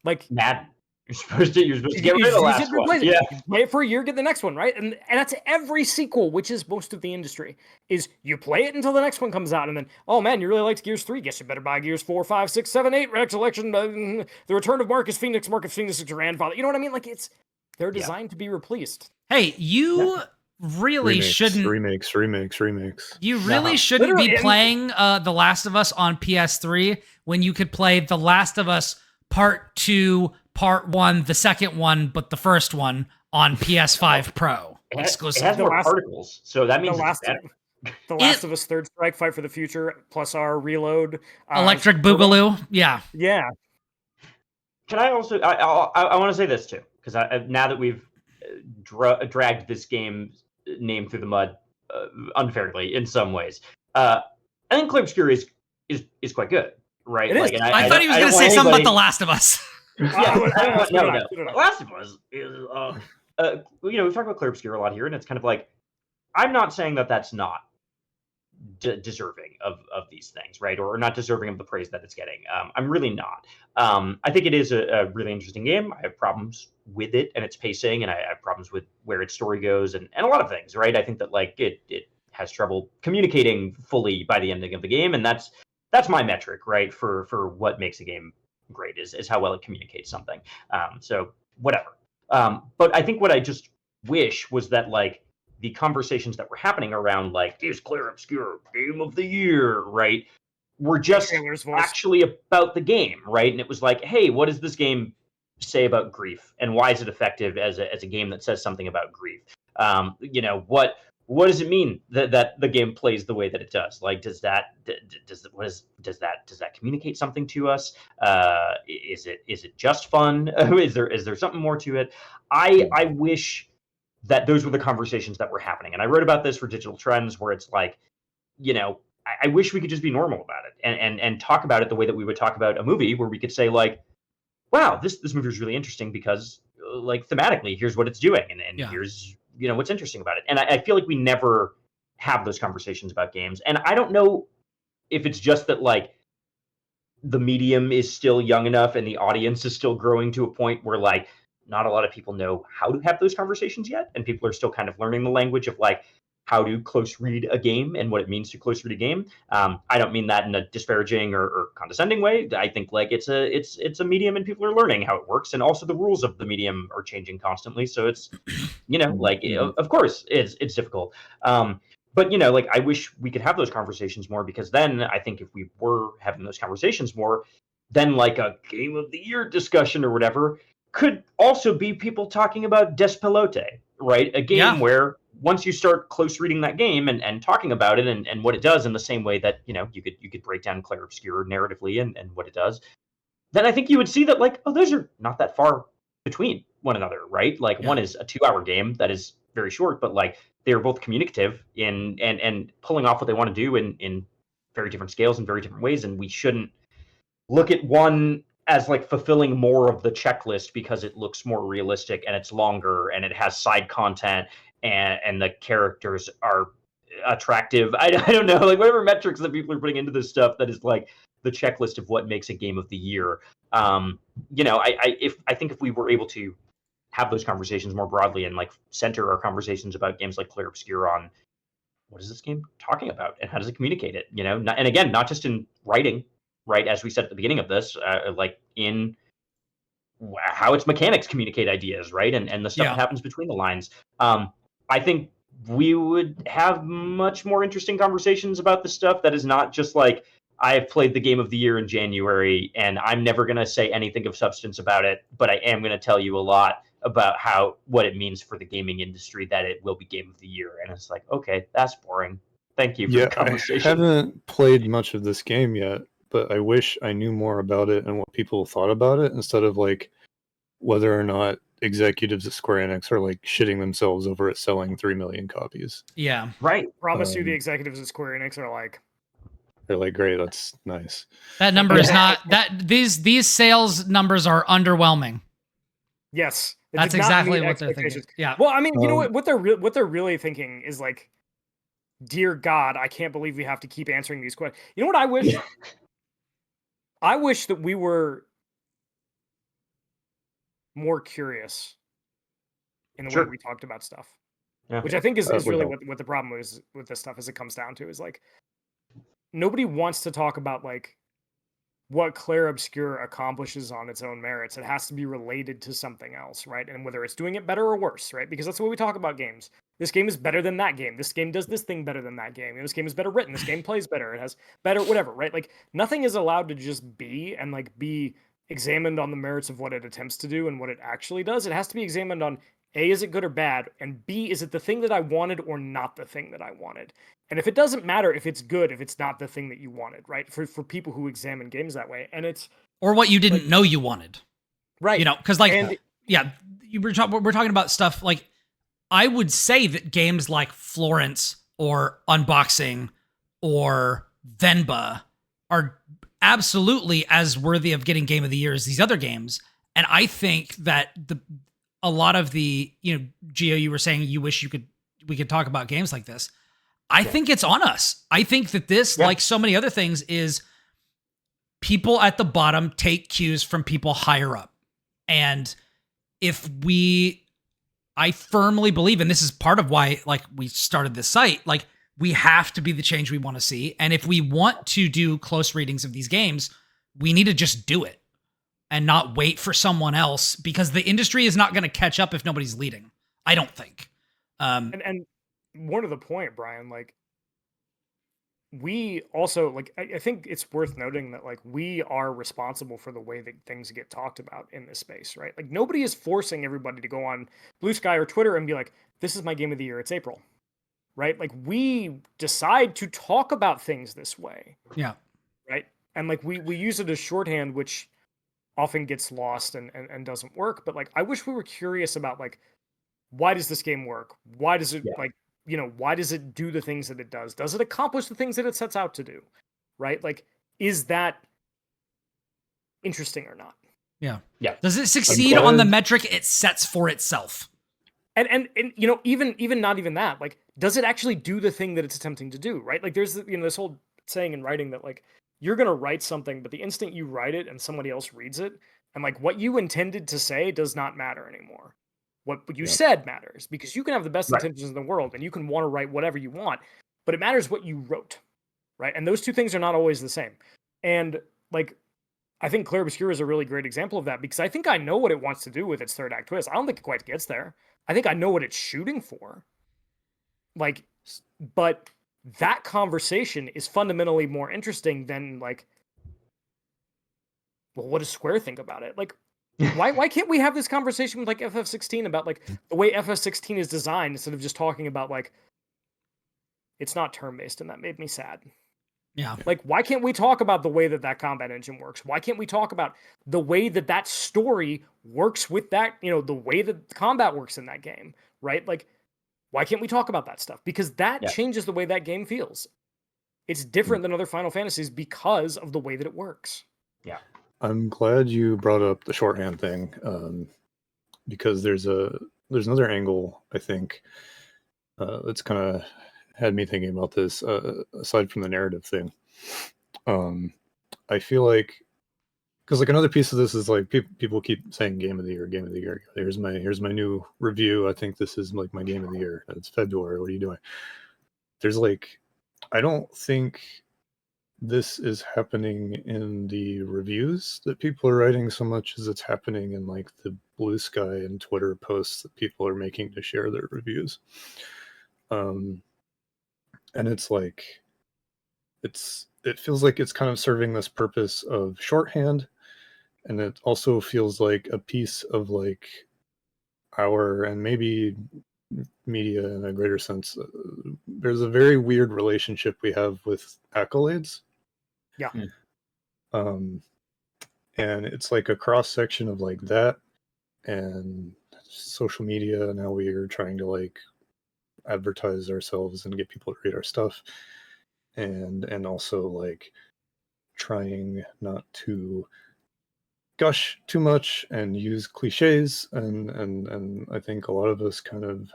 Like, Madden. You're supposed to get rid of the last one. Yeah. You play it for a year, get the next one, right? And that's every sequel, which is most of the industry, is you play it until the next one comes out, and then, oh man, you really liked Gears 3, guess you better buy Gears 4, 5, 6, 7, 8, Recollection, The Return of Marcus Phoenix is your grandfather. You know what I mean? Like, they're designed to be replaced. Hey, you really shouldn't... Remakes. You really shouldn't be playing The Last of Us on PS3 when you could play The Last of Us Part 2, Part 1, the second one, but the first one on PS5 Pro. Exclusive. It has more particles, so that means it's better. The Last of Us Third Strike, Fight for the Future, plus our Reload. Electric Boogaloo, yeah. Yeah. Can I also... I want to say this, too, because now that we've dragged this game's name through the mud unfairly in some ways, I think Clair Obscur is quite good, right? It is. And I thought he was going to say something about The Last of Us. No. The Last of Us is, we've talked about Clair Obscur a lot here, and it's kind of like, I'm not saying that that's not deserving of these things, right? Or not deserving of the praise that it's getting. I'm really not. I think it is a really interesting game. I have problems with it and its pacing, and I have problems with where its story goes, and a lot of things, right? I think that, like, it has trouble communicating fully by the ending of the game, and that's my metric, right? For what makes a game great is how well it communicates something. So whatever. But I think what I just wish was that, like, the conversations that were happening around, like, is Clair Obscur Game of the Year, right, were just actually about the game, right? And it was like, hey, what does this game say about grief, and why is it effective as a game that says something about grief? What does it mean that the game plays the way that it does? Like, does that communicate something to us? Is it just fun? Is there something more to it? I wish that those were the conversations that were happening. And I wrote about this for Digital Trends, where it's like, I wish we could just be normal about it and talk about it the way that we would talk about a movie, where we could say, like, wow, this movie is really interesting because, like, thematically, here's what it's doing, and here's what's interesting about it. And I feel like we never have those conversations about games. And I don't know if it's just that, like, the medium is still young enough and the audience is still growing to a point where, like, not a lot of people know how to have those conversations yet, and people are still kind of learning the language of, like, how to close read a game and what it means to close read a game. I don't mean that in a disparaging or condescending way. I think, like, it's a medium and people are learning how it works, and also the rules of the medium are changing constantly. So it's, like, of course it's difficult. But, like, I wish we could have those conversations more, because then I think if we were having those conversations more, then, like, a Game of the Year discussion or whatever could also be people talking about Despelote, right? A game where once you start close reading that game and talking about it and what it does in the same way that, you could break down Clair Obscur narratively and what it does, then I think you would see that, like, oh, those are not that far between one another, right? Like, one is a 2-hour game that is very short, but, like, they're both communicative and pulling off what they want to do in very different scales and very different ways. And we shouldn't look at one as, like, fulfilling more of the checklist because it looks more realistic and it's longer and it has side content and the characters are attractive. I don't know, like, whatever metrics that people are putting into this stuff that is, like, the checklist of what makes a game of the year. I think if we were able to have those conversations more broadly and like center our conversations about games like Clair Obscur on what is this game talking about and how does it communicate it, and again, not just in writing, right, as we said at the beginning of this, like in how its mechanics communicate ideas, right, and the stuff that happens between the lines. I think we would have much more interesting conversations about the stuff that is not just like, I've played the game of the year in January and I'm never going to say anything of substance about it, but I am going to tell you a lot about what it means for the gaming industry that it will be game of the year. And it's like, okay, that's boring. Thank you for the conversation. I haven't played much of this game yet, but I wish I knew more about it and what people thought about it, instead of like whether or not executives at Square Enix are like shitting themselves over it selling 3 million copies. Yeah. Right. Promise you the executives at Square Enix are like, they're like, great, that's nice. That number is not that these sales numbers are underwhelming. yes. That's exactly what they're thinking. Yeah. Well, I mean, you know what they're really thinking is like, dear God, I can't believe we have to keep answering these questions. You know what I wish? I wish that we were more curious in the way we talked about stuff. Yeah. Which I think is really what the problem is with this stuff, as it comes down to, is like, nobody wants to talk about like what Clair Obscur accomplishes on its own merits. It has to be related to something else, right? And whether it's doing it better or worse, right? Because that's the way we talk about games. This game is better than that game. This game does this thing better than that game. This game is better written. This game plays better. It has better whatever, right? Like, nothing is allowed to just be and like be examined on the merits of what it attempts to do and what it actually does. It has to be examined on A, is it good or bad? And B, is it the thing that I wanted or not the thing that I wanted? And if it doesn't matter if it's good, if it's not the thing that you wanted, right? For people who examine games that way. And it's... Or what you didn't know you wanted. Right. You know, because like, we're talking about stuff like, I would say that games like Florence or Unboxing or Venba are absolutely as worthy of getting Game of the Year as these other games. And I think that a lot of the, Gio, you were saying you wish we could talk about games like this. I think it's on us. I think that this, like so many other things, is people at the bottom take cues from people higher up. And I firmly believe, and this is part of why, like, we started this site, like, we have to be the change we want to see. And if we want to do close readings of these games, we need to just do it and not wait for someone else, because the industry is not going to catch up if nobody's leading. I don't think. And more to the point, Brian, like, we also, like, I think it's worth noting that, like, we are responsible for the way that things get talked about in this space, right? Like, nobody is forcing everybody to go on Blue Sky or Twitter and be like, this is my game of the year, it's April, right? Like, we decide to talk about things this way. Yeah. Right? And, like, we use it as shorthand, which often gets lost and doesn't work. But, like, I wish we were curious about, like, why does this game work? Why does it, why does it do the things that it does? Does it accomplish the things that it sets out to do? Right? Like, is that interesting or not? Yeah. Yeah. Does it succeed on the metric it sets for itself? And even not even that, like, does it actually do the thing that it's attempting to do? Right? Like, there's, this whole saying in writing that, like, you're going to write something, but the instant you write it and somebody else reads it, and, like, what you intended to say does not matter anymore. What you said matters, because you can have the best intentions in the world and you can want to write whatever you want, but it matters what you wrote, right? And those two things are not always the same. And, like, I think Clair Obscur is a really great example of that, because I think I know what it wants to do with its third act twist. I don't think it quite gets there. I think I know what it's shooting for. Like, but that conversation is fundamentally more interesting than, like, well, what does Square think about it? Like, why can't we have this conversation with, like, FF16 about, like, the way FF16 is designed, instead of just talking about, like, it's not turn-based and that made me sad. Yeah. Like, why can't we talk about the way that combat engine works? Why can't we talk about the way that story works with that, the way that combat works in that game, right? Like, why can't we talk about that stuff? Because that changes the way that game feels. It's different than other Final Fantasies because of the way that it works. Yeah. I'm glad you brought up the shorthand thing, because there's another angle, I think, that's kind of had me thinking about this, aside from the narrative thing. I feel like, because like another piece of this is like people keep saying game of the year, game of the year. Here's my new review. I think this is like my game of the year. It's February. What are you doing? There's like, I don't think this is happening in the reviews that people are writing so much as it's happening in like the blue sky and Twitter posts that people are making to share their reviews. And it's like, it feels like it's kind of serving this purpose of shorthand, and it also feels like a piece of like our, and maybe media in a greater sense, there's a very weird relationship we have with accolades. Yeah. And it's like a cross section of like that and social media. Now we are trying to like advertise ourselves and get people to read our stuff, and also like trying not to gush too much and use cliches, and I think a lot of us kind of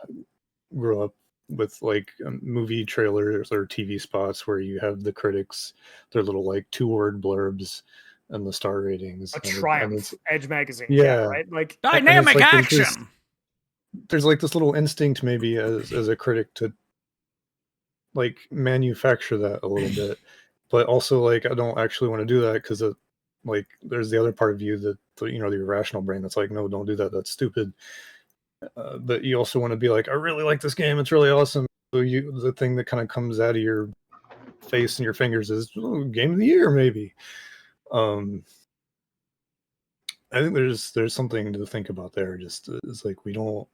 grew up with like movie trailers or TV spots where you have the critics, their little like 2-word blurbs and the star ratings. A and triumph, it's, Edge magazine. yeah, Right. Like Dynamic like, action. There's like this little instinct maybe as a critic to like manufacture that a little bit, but also like I don't actually want to do that because like there's the other part of you that the irrational brain that's like, no, don't do that, that's stupid. But you also want to be like, I really like this game, it's really awesome. So the thing that kind of comes out of your face and your fingers is game of the year maybe. I think there's something to think about there. Just it's like we don't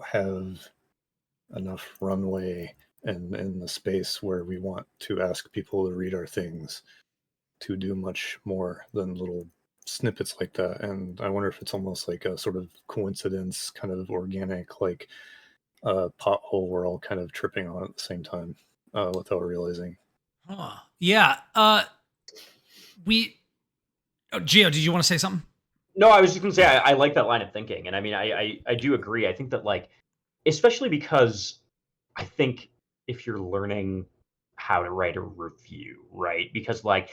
have enough runway and in the space where we want to ask people to read our things to do much more than little snippets like that. And I wonder if it's almost like a sort of coincidence, kind of organic, like a pothole we're all kind of tripping on at the same time without realizing. Yeah. Gio, did you want to say something? No, I was just going to say I like that line of thinking, and I mean I do agree. I think that like, especially because I think if you're learning how to write a review, right? Because like,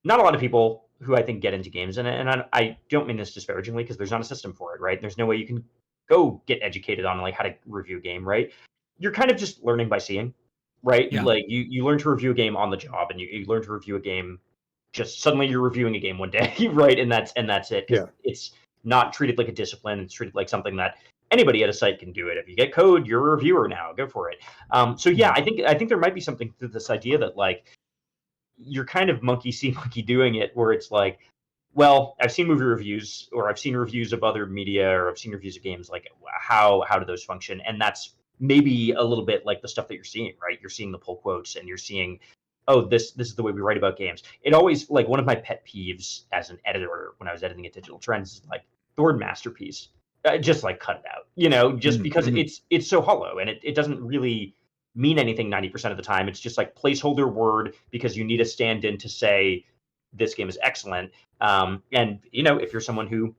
not a lot of people who I think get into games, and I don't mean this disparagingly because there's not a system for it, right? There's no way you can go get educated on like how to review a game, right? You're kind of just learning by seeing, right? Yeah. Like you learn to review a game on the job, and you learn to review a game. Just suddenly you're reviewing a game one day, right? And that's it. Yeah. It's not treated like a discipline. It's treated like something that anybody at a site can do it. If you get code, you're a reviewer now. Go for it. So yeah, I think there might be something to this idea that like you're kind of monkey see monkey doing it, where it's like, well, I've seen movie reviews, or I've seen reviews of other media, or I've seen reviews of games. Like how do those function? And that's maybe a little bit like the stuff that you're seeing, right? You're seeing the pull quotes, and you're seeing, oh, this is the way we write about games. It always, like, one of my pet peeves as an editor when I was editing at Digital Trends is like the word masterpiece. Just like cut it out, just because it's so hollow, and it doesn't really mean anything 90% of the time. It's just like placeholder word because you need a stand-in to say this game is excellent. And if you're someone who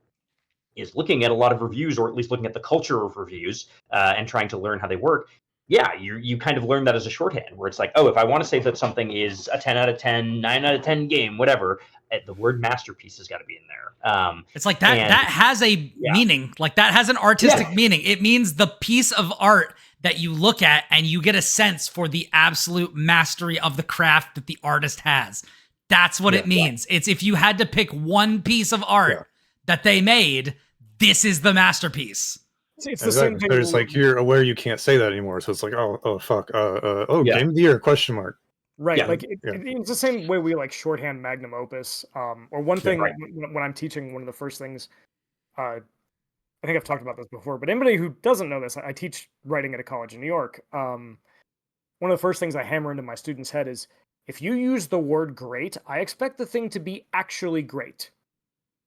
is looking at a lot of reviews, or at least looking at the culture of reviews and trying to learn how they work, yeah, you kind of learn that as a shorthand, where it's like, oh, if I want to say that something is a 10 out of 10, 9 out of 10 game, whatever, the word masterpiece has got to be in there. It's like that has a meaning. Like that has an artistic meaning. It means the piece of art that you look at and you get a sense for the absolute mastery of the craft that the artist has. That's what it means. It's if you had to pick one piece of art that they made, this is the masterpiece. It's the same thing. There's like, you're aware you can't say that anymore, so it's like, oh fuck, game of the year ? Right, Yeah. like it's the same way we like shorthand magnum opus. Or one thing when I'm teaching, one of the first things, I think I've talked about this before, but anybody who doesn't know this, I teach writing at a college in New York. One of the first things I hammer into my students' head is, if you use the word great, I expect the thing to be actually great.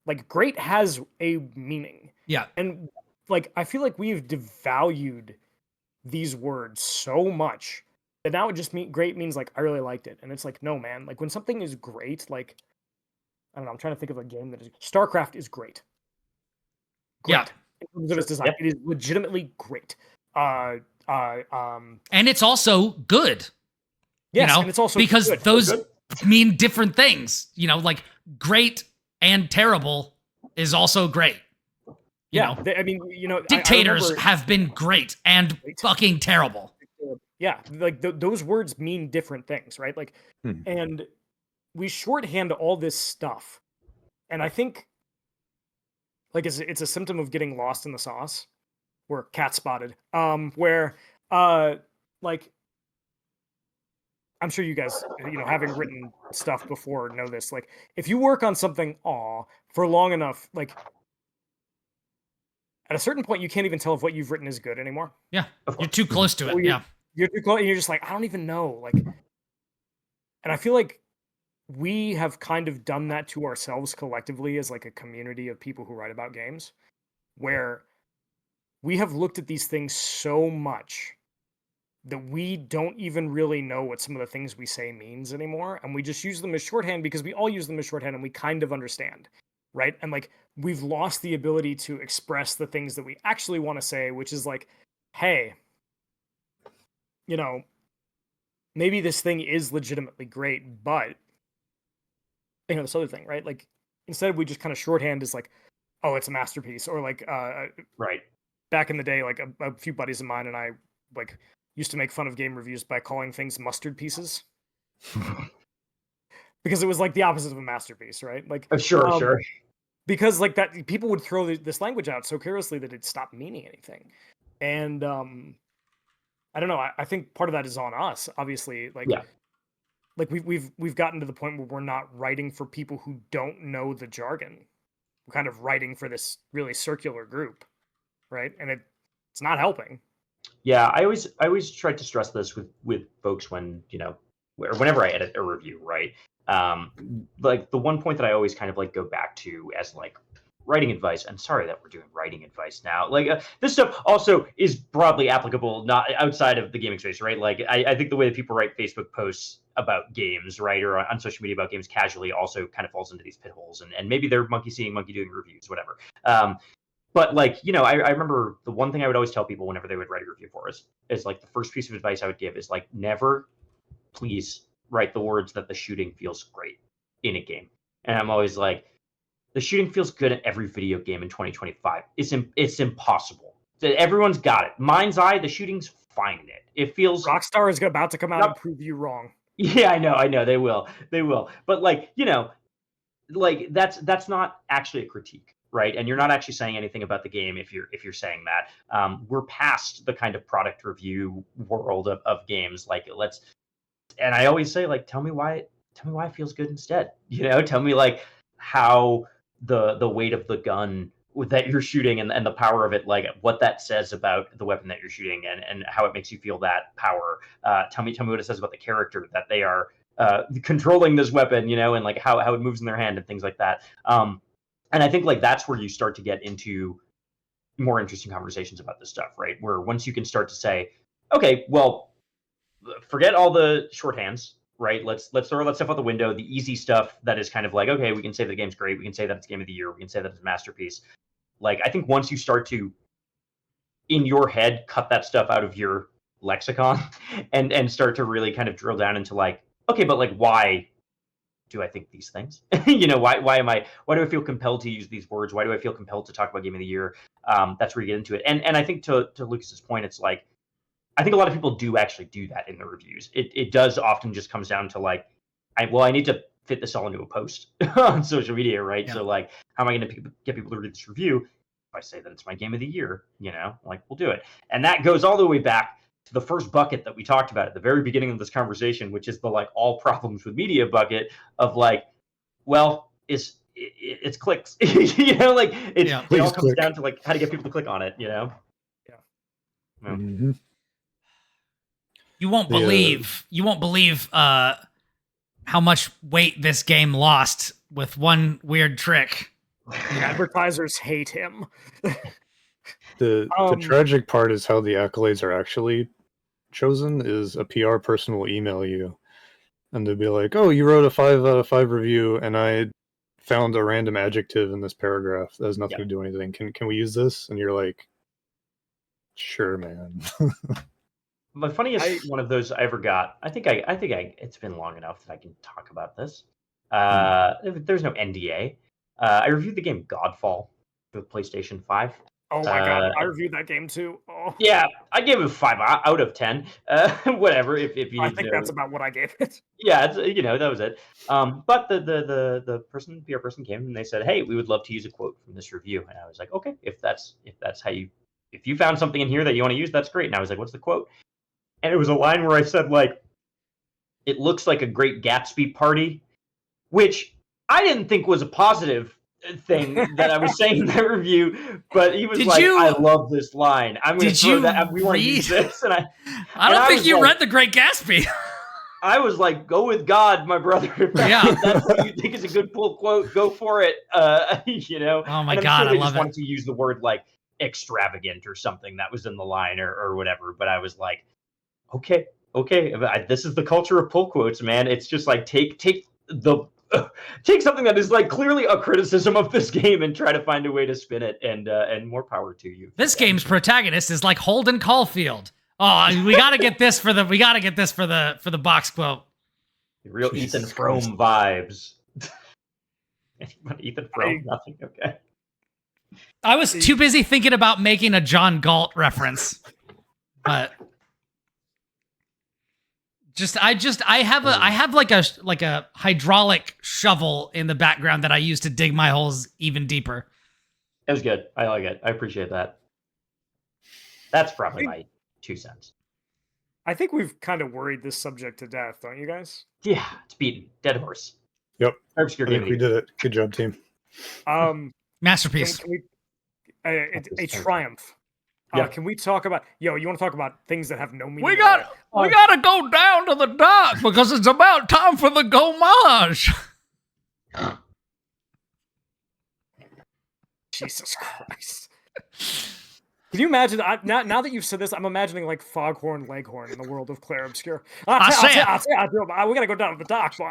Like, great has a meaning. Yeah. And like, I feel like we've devalued these words so much that now it just great means like, I really liked it. And it's like, no, man, like when something is great, like, I don't know, I'm trying to think of a game that is, StarCraft is great. Yeah. In terms of its design, it is legitimately great. And it's also good. Yes, and it's also because good. those mean different things. You know, like great and terrible is also great. You know, I mean, you know, dictators I remember, have been great and fucking terrible. yeah, like those words mean different things, right? Like, and we shorthand all this stuff, and I think like it's a symptom of getting lost in the sauce, or cat spotted. Where like I'm sure you guys, you know, having written stuff before, know this. Like, if you work on something for long enough, like at a certain point, you can't even tell if what you've written is good anymore. Yeah, you're too close to it. Yeah, you're too close. And you're just like, I don't even know. Like, and I feel like we have kind of done that to ourselves collectively as like a community of people who write about games, where we have looked at these things so much that we don't even really know what some of the things we say means anymore, and we just use them as shorthand because we all use them as shorthand and we kind of understand, right? And like we've lost the ability to express the things that we actually want to say, which is like, hey, you know, maybe this thing is legitimately great, but you know, this other thing, right? Like instead we just kind of shorthand is like, oh, it's a masterpiece, or like right. Back in the day, like a few buddies of mine and I like used to make fun of game reviews by calling things mustard pieces. Because it was like the opposite of a masterpiece, right? Like sure. Because like that, people would throw this language out so carelessly that it stopped meaning anything. And I don't know. I think part of that is on us, obviously. Like, like we've gotten to the point where we're not writing for people who don't know the jargon. We're kind of writing for this really circular group, right? And it's not helping. Yeah, I always try to stress this with folks when, you know, or whenever I edit a review, right? Like the one point that I always kind of like go back to as like writing advice. And sorry that we're doing writing advice now. Like this stuff also is broadly applicable, not outside of the gaming space, right? Like I think the way that people write Facebook posts about games, right, or on social media about games casually also kind of falls into these pit holes. And maybe they're monkey seeing, monkey doing reviews, whatever. But like, you know, I remember the one thing I would always tell people whenever they would write a review for us is like the first piece of advice I would give is like, never, please write the words that the shooting feels great in a game. And I'm always like, the shooting feels good in every video game in 2025. It's impossible. Everyone's got it. Mind's eye, the shooting's fine in it. It feels Rockstar is about to come out and prove you wrong. Yeah, I know. They will. But like, you know, like that's not actually a critique, right? And you're not actually saying anything about the game if you're saying that. We're past the kind of product review world of games. Like and I always say, like, tell me why it feels good instead. You know, tell me like how the weight of the gun that you're shooting and the power of it, like what that says about the weapon that you're shooting and how it makes you feel that power. Tell me what it says about the character that they are controlling this weapon, you know, and like how it moves in their hand and things like that. And I think like that's where you start to get into more interesting conversations about this stuff, right? Where once you can start to say, okay, well, forget all the shorthands, right? Let's throw that stuff out the window. The easy stuff that is kind of like, okay, we can say the game's great. We can say that it's game of the year. We can say that it's a masterpiece. Like, I think once you start to, in your head, cut that stuff out of your lexicon and start to really kind of drill down into like, okay, but like, why do I think these things? You know, why do I feel compelled to use these words? Why do I feel compelled to talk about game of the year? That's where you get into it. And I think to Lucas's point, it's like, I think a lot of people do actually do that in the reviews. It does often just comes down to like, I need to fit this all into a post on social media, right? Yeah. So like, how am I going to get people to read this review? If I say that it's my game of the year, you know, like we'll do it. And that goes all the way back to the first bucket that we talked about at the very beginning of this conversation, which is the like all problems with media bucket of like, well, it's clicks, you know, like it all comes down to like how to get people to click on it, you know? Yeah. Mm-hmm. You won't believe how much weight this game lost with one weird trick. Advertisers hate him. The tragic part is how the accolades are actually chosen. Is a PR person will email you and they'll be like, oh, you wrote a 5 out of 5 review and I found a random adjective in this paragraph that has nothing to do with anything. Can we use this? And you're like, sure, man. My funniest one of those I ever got. I think it's been long enough that I can talk about this. There's no NDA. I reviewed the game Godfall for the PlayStation 5. Oh my god, I reviewed that game too. Oh. Yeah, I gave it a 5 out of 10. Whatever, if you I need think to. that's about what I gave it. Yeah, it's, that was it. But the PR person came and they said, "Hey, we would love to use a quote from this review." And I was like, "Okay, if that's how if you found something in here that you want to use, that's great." And I was like, "What's the quote?" And it was a line where I said, like, "It looks like a Great Gatsby party," which I didn't think was a positive thing that I was saying in that review, but he was "I love this line. I'm going to throw that. We want to use this." And I don't think you read The Great Gatsby. I was like, "Go with God, my brother. If that's what you think is a good pull quote, go for it." Oh my and I'm God, sure they I love just it. wanted to use the word like extravagant or something that was in the line or whatever. But I was like, okay. This is the culture of pull quotes, man. It's just like take something that is like clearly a criticism of this game and try to find a way to spin it, and more power to you. This game's protagonist is like Holden Caulfield. Oh, we got to get this for the box quote. Real Ethan Frome vibes. Ethan Frome, nothing. Okay. I was too busy thinking about making a John Galt reference, but I have like a hydraulic shovel in the background that I use to dig my holes even deeper. It was good. I like it. I appreciate that. That's probably my 2 cents. I think we've kind of worried this subject to death, don't you guys? Yeah, it's beaten. Dead horse. Yep. Obscure I think we did it. Good job, team. Masterpiece. Can we, a triumph. Yeah. Can we talk about? You want to talk about things that have no meaning? We gotta go down to the dock because it's about time for the gomage. Jesus Christ. Can you imagine? Now that you've said this, I'm imagining like Foghorn Leghorn in the world of Claire Obscure. We gotta go down to the dock, boy.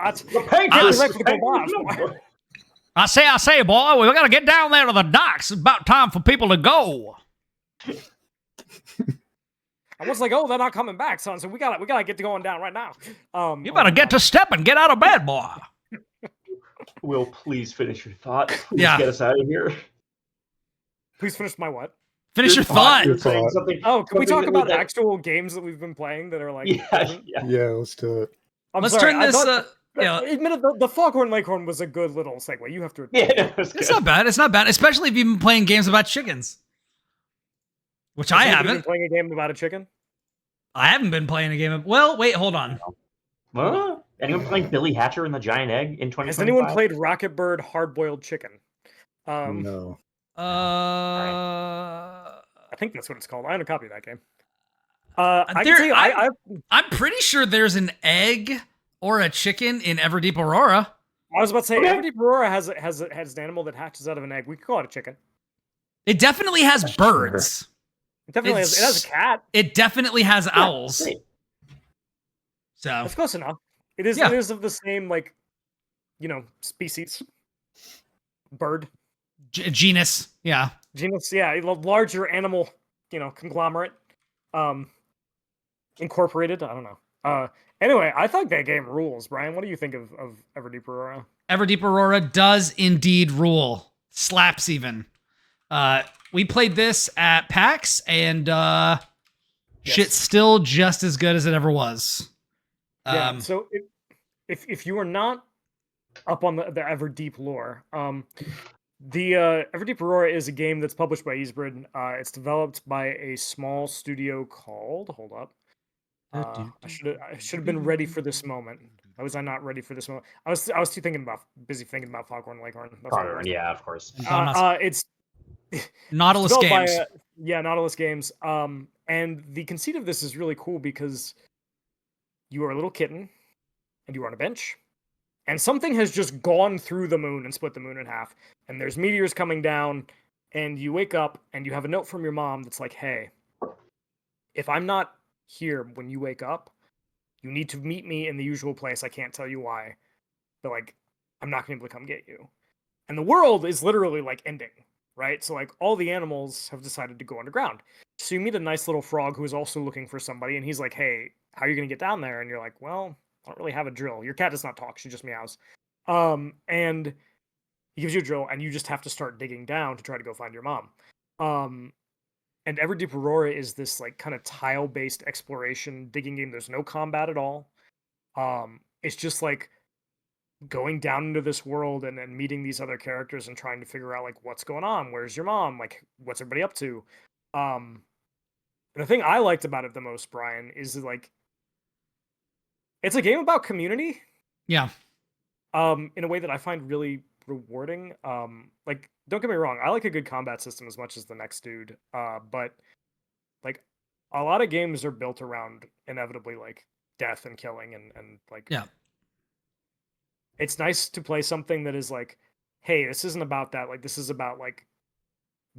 I say, boy, we gotta get down there to the docks. It's about time for people to go. I was like, oh, they're not coming back, son. So we gotta get to going down right now. You better get to step and get out of bed, boy. Will, please finish your thought. Please get us out of here. Please finish my what? Finish your thought. Can we talk about actual games that we've been playing that are like? Yeah, let's do it. Let's turn this. Admit it, the Foghorn Leghorn was a good little segue. You have to. It's not bad. It's not bad, especially if you've been playing games about chickens, which I haven't. Been playing a game about a chicken. I haven't been playing a game of. Well, wait, hold on. Anyone playing Billy Hatcher and the Giant Egg in 2025? Has anyone played Rocket Bird Hard Boiled Chicken? No. I think that's what it's called. I own a copy of that game. I'm pretty sure there's an egg or a chicken in Everdeep Aurora. I was about to say Everdeep Aurora has an animal that hatches out of an egg. We could call it a chicken. It definitely has birds. It definitely has a cat. It definitely has owls. So that's close enough. It is of the same species. Bird. Genus. Yeah. Genus, a larger animal, conglomerate. Incorporated. I don't know. Anyway, I thought that game rules. Brian, what do you think of Everdeep Aurora? Everdeep Aurora does indeed rule. Slaps even. We played this at PAX, and shit's still just as good as it ever was. So if you are not up on the Everdeep lore, the Everdeep Aurora is a game that's published by Eastbridge. It's developed by a small studio called. Hold up. I should have been ready for this moment. Why was I not ready for this moment? I was too busy thinking about Foghorn Leghorn. Yeah, of course. It's Nautilus Games. Nautilus Games. And the conceit of this is really cool because you are a little kitten and you are on a bench, and something has just gone through the moon and split the moon in half, and there's meteors coming down, and you wake up and you have a note from your mom that's like, hey, if I'm not here when you wake up, you need to meet me in the usual place. I can't tell you why, but I'm not gonna be able to come get you. And the world is literally ending, right? So all the animals have decided to go underground. So you meet a nice little frog who is also looking for somebody, and he's like, "Hey, how are you gonna get down there?" And you're like, "Well, I don't really have a drill." Your cat does not talk; she just meows. And he gives you a drill, and you just have to start digging down to try to go find your mom. Um, and Everdeep Aurora is this like kind of tile-based exploration digging game. There's no combat at all. It's just like going down into this world and then meeting these other characters and trying to figure out like what's going on, where's your mom, like what's everybody up to. um the thing I liked about it the most, Brian, is like it's a game about community Yeah. in a way that I find really rewarding. Like, don't get me wrong, I like a good combat system as much as the next dude, but like a lot of games are built around inevitably like death and killing, and like Yeah. it's nice to play something that is like, hey, this isn't about that. Like, this is about like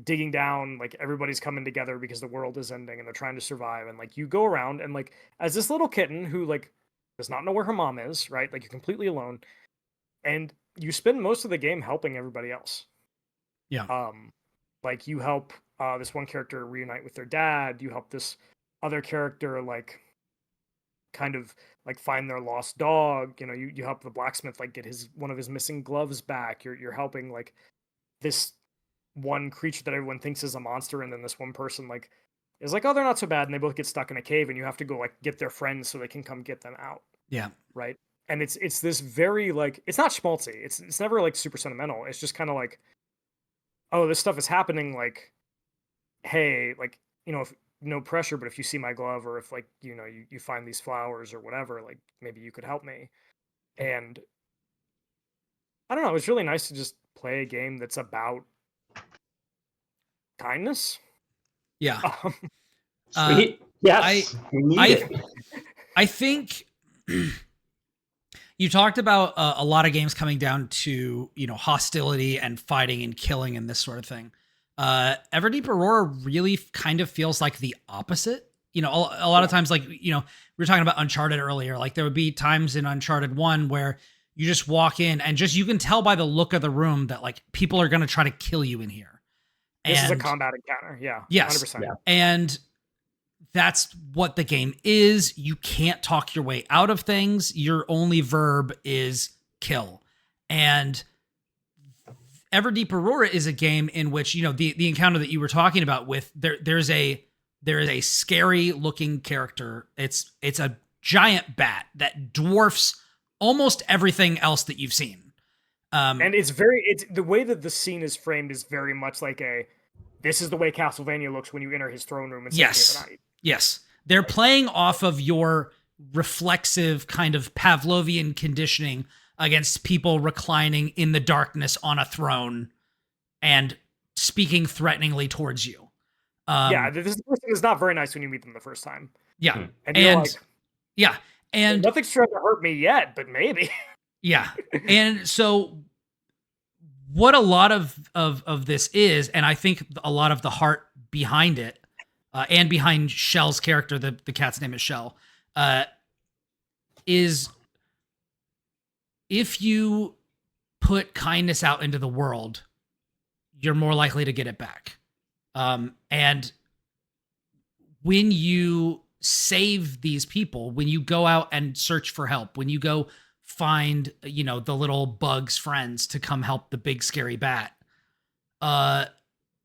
digging down, like everybody's coming together because the world is ending and they're trying to survive. And like you go around and like as this little kitten who like does not know where her mom is, right? Like you're completely alone. And you spend most of the game helping everybody else. Yeah. Like you help this one character reunite with their dad, you help this other character like kind of like find their lost dog, you know, you help the blacksmith like get his one of his missing gloves back. You're helping like this one creature that everyone thinks is a monster, and then this one person like is like, oh, they're not so bad, and they both get stuck in a cave, and you have to go like get their friends so they can come get them out. Yeah. Right. And it's this very like, it's not schmaltzy, it's never like super sentimental, it's just kind of like, oh, this stuff is happening, like, hey, like, you know, if no pressure, but if you see my glove, or if like, you know, you find these flowers or whatever, like maybe you could help me. And I don't know, it's really nice to just play a game that's about kindness. Yeah. Um, Sweet. Yes. We need it. I think you talked about a lot of games coming down to, you know, hostility and fighting and killing and this sort of thing. Everdeep Aurora really kind of feels like the opposite. You know, a lot of times, like, you know, we were talking about Uncharted earlier. Like there would be times in Uncharted 1 where you just walk in and just, you can tell by the look of the room that like people are going to try to kill you in here. This is a combat encounter. Yeah. Yes. 100%. Yeah. And that's what the game is. You can't talk your way out of things. Your only verb is kill. And Everdeep Aurora is a game in which, you know, the encounter that you were talking about with there is a scary looking character. It's a giant bat that dwarfs almost everything else that you've seen. And it's the way that the scene is framed is very much like this is the way Castlevania looks when you enter his throne room and Yes. the night. Yes. They're playing off of your reflexive kind of Pavlovian conditioning against people reclining in the darkness on a throne and speaking threateningly towards you. Yeah, this person is not very nice when you meet them the first time. Yeah. And you're like, yeah. And nothing's trying to hurt me yet, but maybe. Yeah. And so what a lot of this is, and I think a lot of the heart behind it, and behind Shell's character, the cat's name is Shell, is if you put kindness out into the world, you're more likely to get it back. And when you save these people, when you go out and search for help, when you go find, you know, the little bug's friends to come help the big scary bat,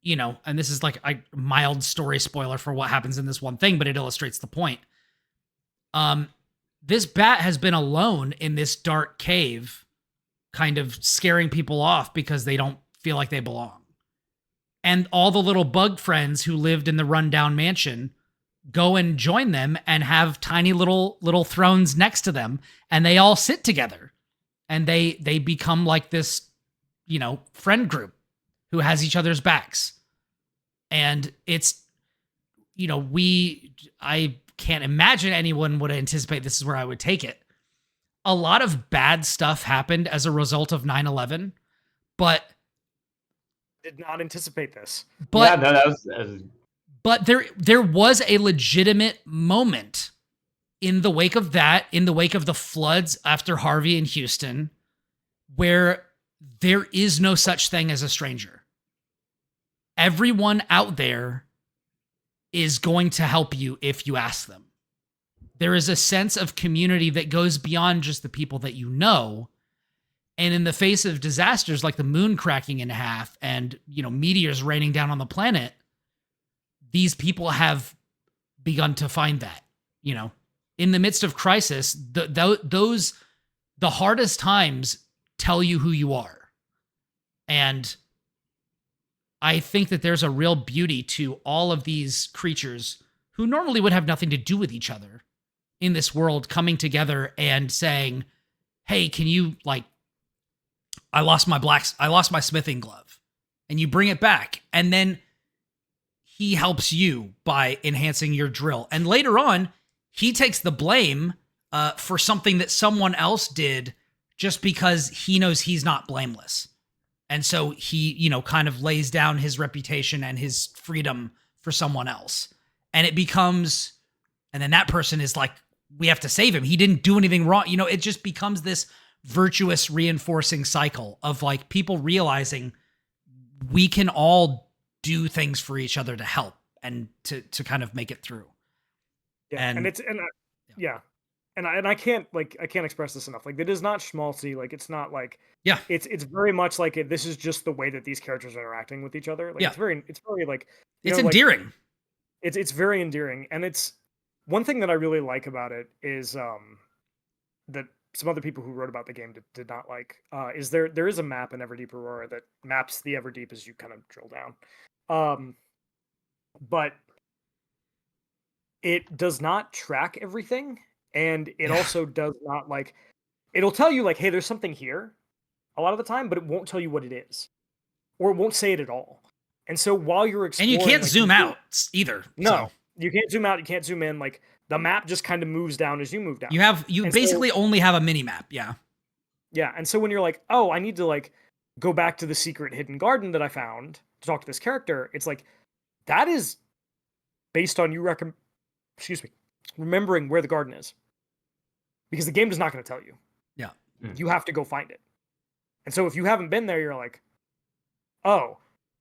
you know, and this is like a mild story spoiler for what happens in this one thing, but it illustrates the point. This bat has been alone in this dark cave, kind of scaring people off because they don't feel like they belong. And all the little bug friends who lived in the rundown mansion go and join them and have tiny little thrones next to them, and they all sit together, and they become like this, you know, friend group who has each other's backs. And it's, you know, I can't imagine anyone would anticipate this is where I would take it. A lot of bad stuff happened as a result of 9/11, but Did not anticipate this. But yeah, no, that was but there was a legitimate moment in the wake of that, in the wake of the floods after Harvey in Houston, where there is no such thing as a stranger. Everyone out there is going to help you if you ask them. There is a sense of community that goes beyond just the people that you know. And in the face of disasters like the moon cracking in half and, meteors raining down on the planet, these people have begun to find that, in the midst of crisis, the hardest times tell you who you are. And I think that there's a real beauty to all of these creatures who normally would have nothing to do with each other in this world coming together and saying, hey, can you, I lost my smithing glove, and you bring it back. And then he helps you by enhancing your drill. And later on, he takes the blame for something that someone else did just because he knows he's not blameless. And so he, kind of lays down his reputation and his freedom for someone else. And it becomes, and then that person is like, we have to save him. He didn't do anything wrong. It just becomes this virtuous reinforcing cycle of people realizing we can all do things for each other to help and to kind of make it through. Yeah. And I can't express this enough. It is not schmaltzy. It's not it's very much this is just the way that these characters are interacting with each other. It's very it's endearing. It's very endearing. And it's one thing that I really like about it is that some other people who wrote about the game did not like, is there is a map in Everdeep Aurora that maps the Everdeep as you kind of drill down. But it does not track everything. And it also does not it'll tell you hey, there's something here a lot of the time, but it won't tell you what it is, or it won't say it at all. And so while you're exploring, and you can't zoom out either. No, you can't zoom out. You can't zoom in. The map just kind of moves down as you move down. You basically only have a mini map. Yeah. Yeah. And so when you're oh, I need to go back to the secret hidden garden that I found to talk to this character, it's that is based on you remembering where the garden is. Because the game is not going to tell you. Yeah. You have to go find it. And so if you haven't been there, you're oh.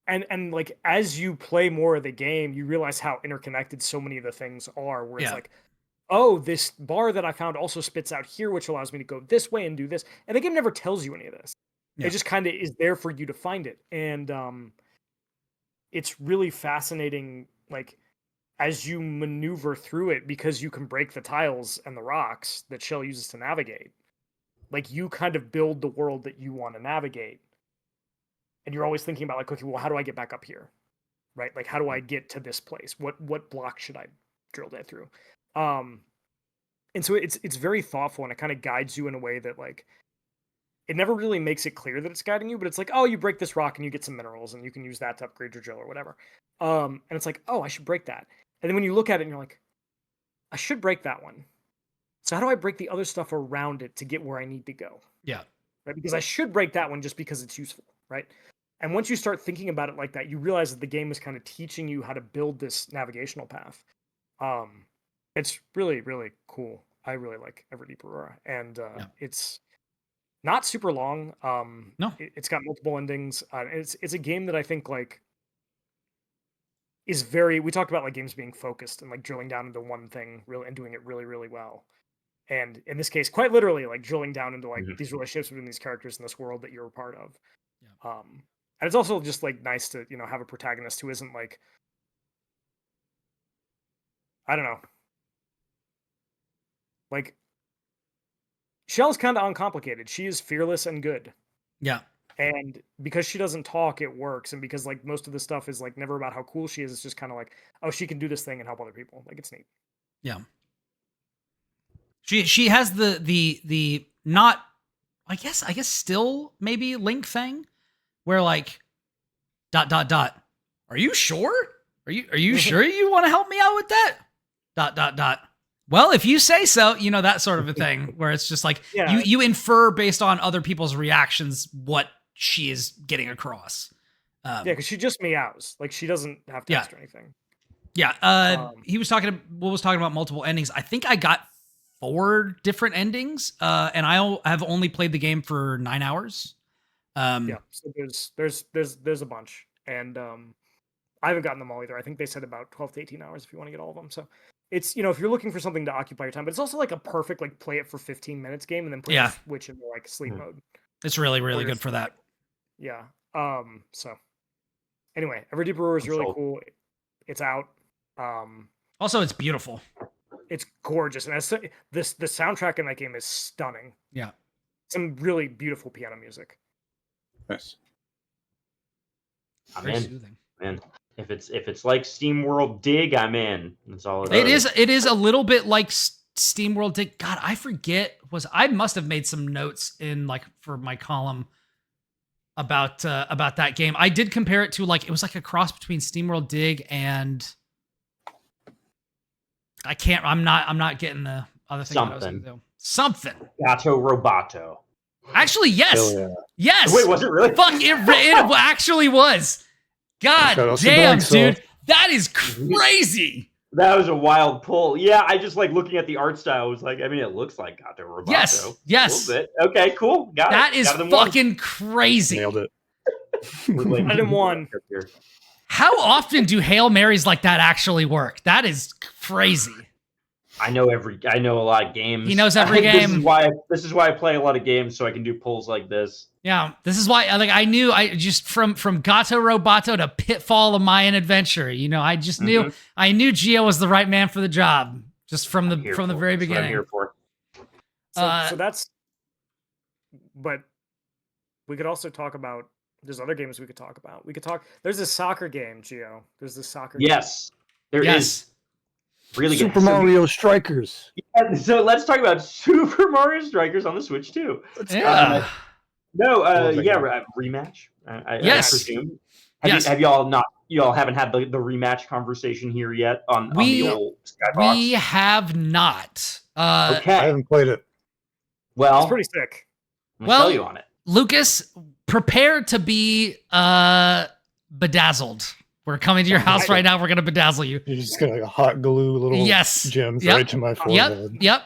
And as you play more of the game, you realize how interconnected so many of the things are, where it's oh, this bar that I found also spits out here, which allows me to go this way and do this. And the game never tells you any of this. Yeah. It just kind of is there for you to find it. And it's really fascinating, as you maneuver through it, because you can break the tiles and the rocks that Shell uses to navigate. You kind of build the world that you want to navigate. And you're always thinking about okay, well, how do I get back up here? Right? How do I get to this place? What block should I drill that through? And so it's very thoughtful, and it kind of guides you in a way that it never really makes it clear that it's guiding you, but it's oh, you break this rock and you get some minerals and you can use that to upgrade your drill or whatever. And it's oh, I should break that. And then when you look at it and you're I should break that one. So how do I break the other stuff around it to get where I need to go? Yeah. Right? Because I should break that one just because it's useful, right? And once you start thinking about it like that, you realize that the game is kind of teaching you how to build this navigational path. It's really, really cool. I really like Everdeep Aurora. And it's not super long. No. It's got multiple endings. It's a game that I think is very, we talked about games being focused and drilling down into one thing really and doing it really, really well. And in this case, quite literally drilling down into these relationships between these characters in this world that you're a part of. Yeah. And it's also just nice to, have a protagonist who isn't I don't know. Shell's kind of uncomplicated. She is fearless and good. Yeah. And because she doesn't talk, it works. And because most of the stuff is never about how cool she is. It's just kind of oh, she can do this thing and help other people. It's neat. Yeah. She has the not, I guess still maybe Link thing where ... Are you sure? Are you sure you want to help me out with that? ... Well, if you say so, that sort of a thing where it's just you infer based on other people's reactions what she is getting across. Because she just meows. She doesn't have to ask or anything. Yeah. He was talking about multiple endings. I think I got 4 different endings, and I have only played the game for 9 hours. So there's a bunch, and I haven't gotten them all either. I think they said about 12 to 18 hours if you want to get all of them. So it's, if you're looking for something to occupy your time, but it's also like a perfect, like, play it for 15 minutes game and then put your Switch into like sleep mode. It's really, really good for that. Yeah. So anyway, Everdeep Aurora is really cool. It's out. Also, it's beautiful. It's gorgeous. And the soundtrack in that game is stunning. Yeah. Some really beautiful piano music. Nice. I'm Very in. soothing. Man, if it's like SteamWorld Dig, I'm in. That's all it is. It is a little bit like SteamWorld Dig. God, I forget. I must have made some notes in like for my column about that game. I did compare it to like, it was like a cross between SteamWorld Dig and I'm not getting the other thing. That I was gonna do. Something. Gato Roboto. Actually, yes. Yeah. Yes. Wait, was it really? Fuck, it actually was. God damn, dude. That is crazy. That was a wild pull. Yeah, I just like looking at the art style. Was like, I mean, it looks like Gato Roboto. Yes. A little bit. Okay, cool. Got it. That is fucking crazy. Nailed it. I didn't want. How often do Hail Marys like that actually work? That is crazy. I know a lot of games. He knows every game. This is why I play a lot of games, so I can do pulls like this. Yeah, this is why I knew just from Gato Roboto to Pitfall of Mayan Adventure. I just knew I knew Gio was the right man for the job just from the very beginning. What I'm here for. So that's. But we could also talk about. There's other games we could talk about. There's a soccer game, Gio. There's the soccer. Yes, there is. Really good. Super Mario Strikers. Yeah, so let's talk about Super Mario Strikers on the Switch too. Yeah. Rematch. Yes. I presume. Yes. Have y'all haven't had the rematch conversation here yet on the old Skybox? We have not. Okay. I haven't played it. Well, it's pretty sick. I'm gonna tell you on it. Lucas, prepare to be bedazzled. We're coming to your house right now. We're gonna bedazzle you. You're just gonna hot glue little gems right to my forehead. Yep.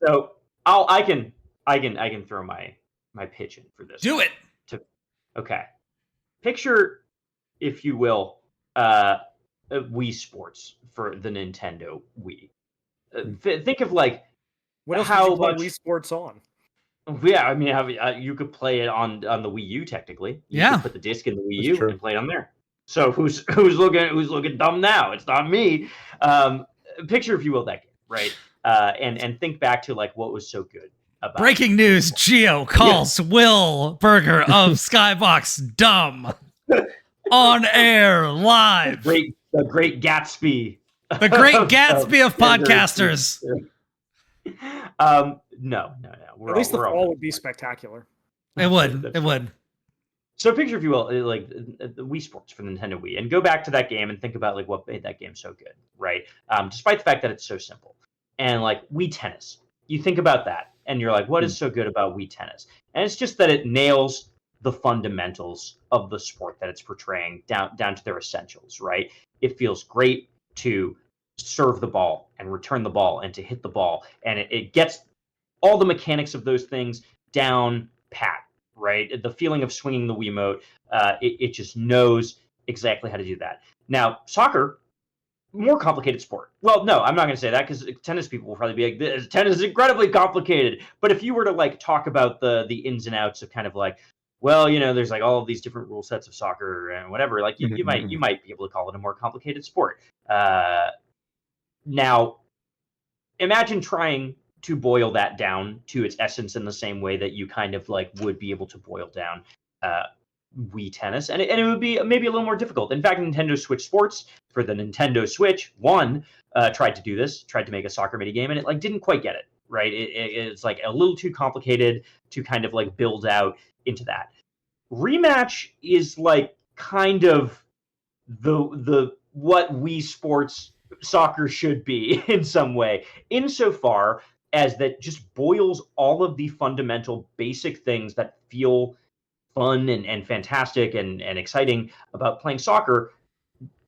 So I can throw my pitch in for this. Do it. Okay. Picture, if you will, Wii Sports for the Nintendo Wii. Think of like what else would you play Wii Sports on? Yeah, I mean, you could play it on the Wii U technically. You could put the disc in the Wii U and play it on there. So who's looking dumb now? It's not me. Picture, if you will, that game, right? And think back to like what was so good about Breaking news: Gio calls Will Berger of Skybox dumb on air live. The great Gatsby. The great Gatsby of podcasters. No. At least the fall would be spectacular. It would. So picture, if you will, like the Wii Sports for the Nintendo Wii, and go back to that game and think about like what made that game so good, right? Despite the fact that it's so simple. And like Wii Tennis, you think about that, and you're like, what is so good about Wii Tennis? And it's just that it nails the fundamentals of the sport that it's portraying down to their essentials, right? It feels great to serve the ball and return the ball and to hit the ball, and it gets all the mechanics of those things down pat. Right, the feeling of swinging the Wiimote, it just knows exactly how to do that. Now, soccer, more complicated sport. Well, no, I'm not going to say that because tennis people will probably be like, "This tennis is incredibly complicated." But if you were to like talk about the ins and outs of kind of like, well, there's like all of these different rule sets of soccer and whatever, like you might be able to call it a more complicated sport. Now, imagine trying to boil that down to its essence in the same way that you kind of like would be able to boil down Wii Tennis, and it would be maybe a little more difficult. In fact, Nintendo Switch Sports for the Nintendo Switch tried to do this, tried to make a soccer mini game, and it like didn't quite get it right. It's like a little too complicated to kind of like build out into that. Rematch is like kind of the what Wii Sports soccer should be in some way, insofar as that just boils all of the fundamental basic things that feel fun and fantastic and exciting about playing soccer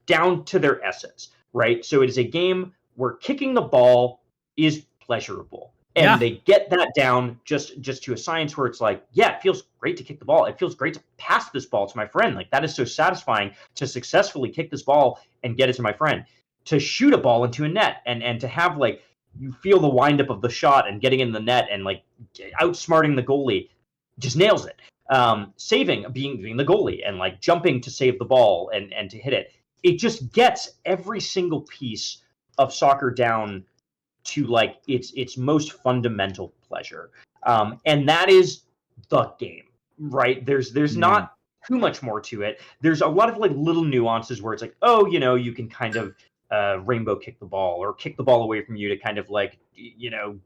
down to their essence, right? So it is a game where kicking the ball is pleasurable. And Yeah. they get that down just to a science where it's like, yeah, it feels great to kick the ball. It feels great to pass this ball to my friend. Like, that is so satisfying to successfully kick this ball and get it to my friend. To shoot a ball into a net and to have, like, you feel the windup of the shot and getting in the net and, like, outsmarting the goalie, just nails it. Saving, being the goalie and, like, jumping to save the ball and to hit it. It just gets every single piece of soccer down to, like, its most fundamental pleasure, and that is the game, right? There's not too much more to it. There's a lot of, like, little nuances where it's like, oh, you can kind of rainbow kick the ball or kick the ball away from you to kind of, like,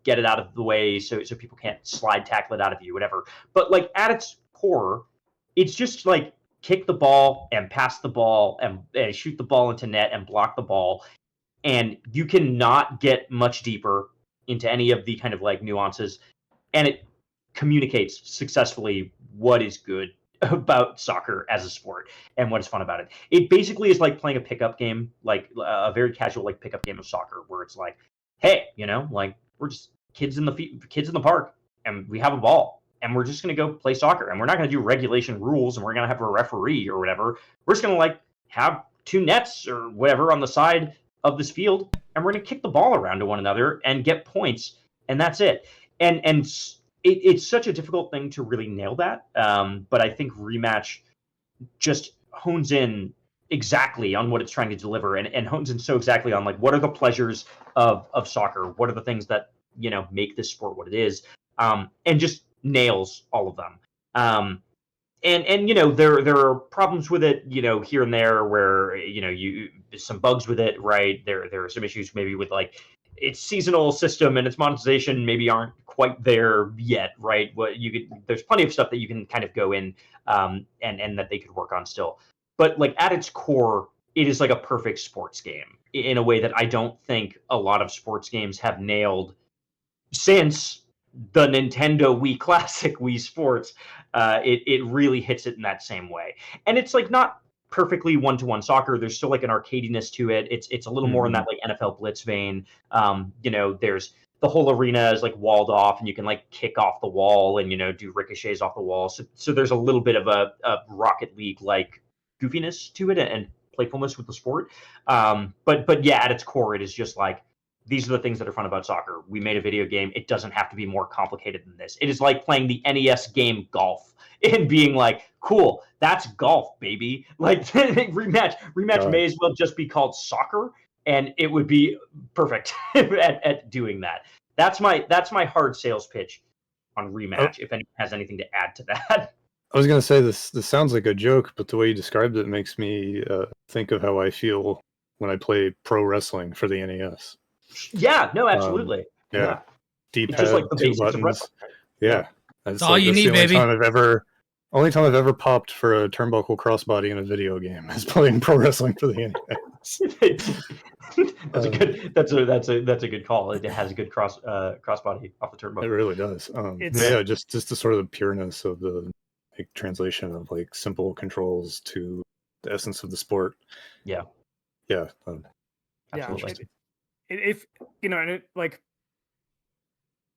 get it out of the way so people can't slide tackle it out of you, whatever. But, like, at its core, it's just like kick the ball and pass the ball and shoot the ball into net and block the ball, and you cannot get much deeper into any of the kind of, like, nuances, and it communicates successfully what is good about soccer as a sport and what is fun about it. It basically is like playing a pickup game, like a very casual, like, pickup game of soccer, where it's like, hey, like, we're just kids in the park, and we have a ball, and we're just going to go play soccer, and we're not going to do regulation rules, and we're going to have a referee or whatever. We're just going to, like, have two nets or whatever on the side of this field, and we're going to kick the ball around to one another and get points, and that's it. And it's such a difficult thing to really nail that, but I think Rematch just hones in exactly on what it's trying to deliver, and hones in so exactly on, like, what are the pleasures of soccer, what are the things that make this sport what it is, and just nails all of them. And there are problems with it, here and there, where some bugs with it, right? There are some issues maybe with, like, its seasonal system and its monetization maybe aren't quite there yet, right? There's plenty of stuff that you can kind of go in, and that they could work on still. But, like, at its core, it is like a perfect sports game in a way that I don't think a lot of sports games have nailed since the Nintendo Wii Classic, Wii Sports. It really hits it in that same way, and it's, like, not perfectly one-to-one soccer. There's still, like, an arcadiness to it. It's a little more in that, like, NFL Blitz vein. There's the whole arena is, like, walled off, and you can, like, kick off the wall and do ricochets off the wall. So there's a little bit of a Rocket League like goofiness to it and playfulness with the sport. But yeah, at its core, it is just like, these are the things that are fun about soccer. We made a video game. It doesn't have to be more complicated than this. It is like playing the NES game golf and being like, cool, that's golf, baby. Like, Rematch may as well just be called soccer, and it would be perfect at doing that. That's my hard sales pitch on Rematch, if anyone has anything to add to that. I was going to say, this sounds like a joke, but the way you described it makes me think of how I feel when I play pro wrestling for the NES. Yeah, no, absolutely. Yeah. D-pad, just like the two basics of buttons. wrestling, right? Yeah. That's all you need, the baby. only time I've ever popped for a turnbuckle crossbody in a video game is playing pro wrestling for the NES. That's a good call. It has a good crossbody off the turnbuckle. It really does. Just the sort of pureness of the, like, translation of, like, simple controls to the essence of the sport. Yeah. Absolutely. If and it, like,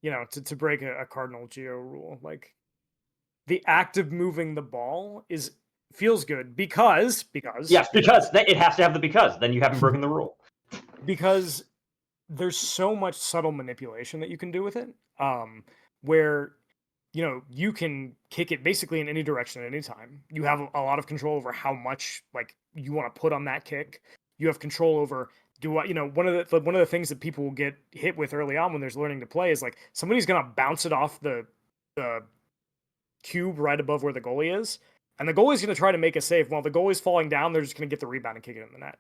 to break a cardinal geo rule, like, the act of moving the ball feels good because yes, because it has to have the because. Then you haven't broken the rule. Because there's so much subtle manipulation that you can do with it, where you can kick it basically in any direction at any time. You have a lot of control over how much, like, you want to put on that kick. You have control over, one of the things that people will get hit with early on when there's learning to play is, like, somebody's gonna bounce it off the cube right above where the goalie is, and the goalie's gonna try to make a save. While the goalie's falling down, they're just gonna get the rebound and kick it in the net.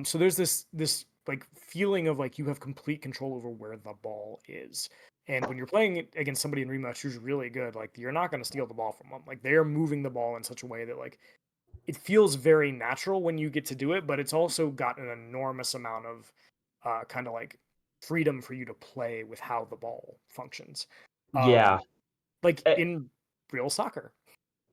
So there's this like feeling of, like, you have complete control over where the ball is. And when you're playing against somebody in Rematch who's really good, like, you're not going to steal the ball from them. Like, they are moving the ball in such a way that, like, it feels very natural when you get to do it, but it's also got an enormous amount of kind of, like, freedom for you to play with how the ball functions. Yeah. Like in real soccer.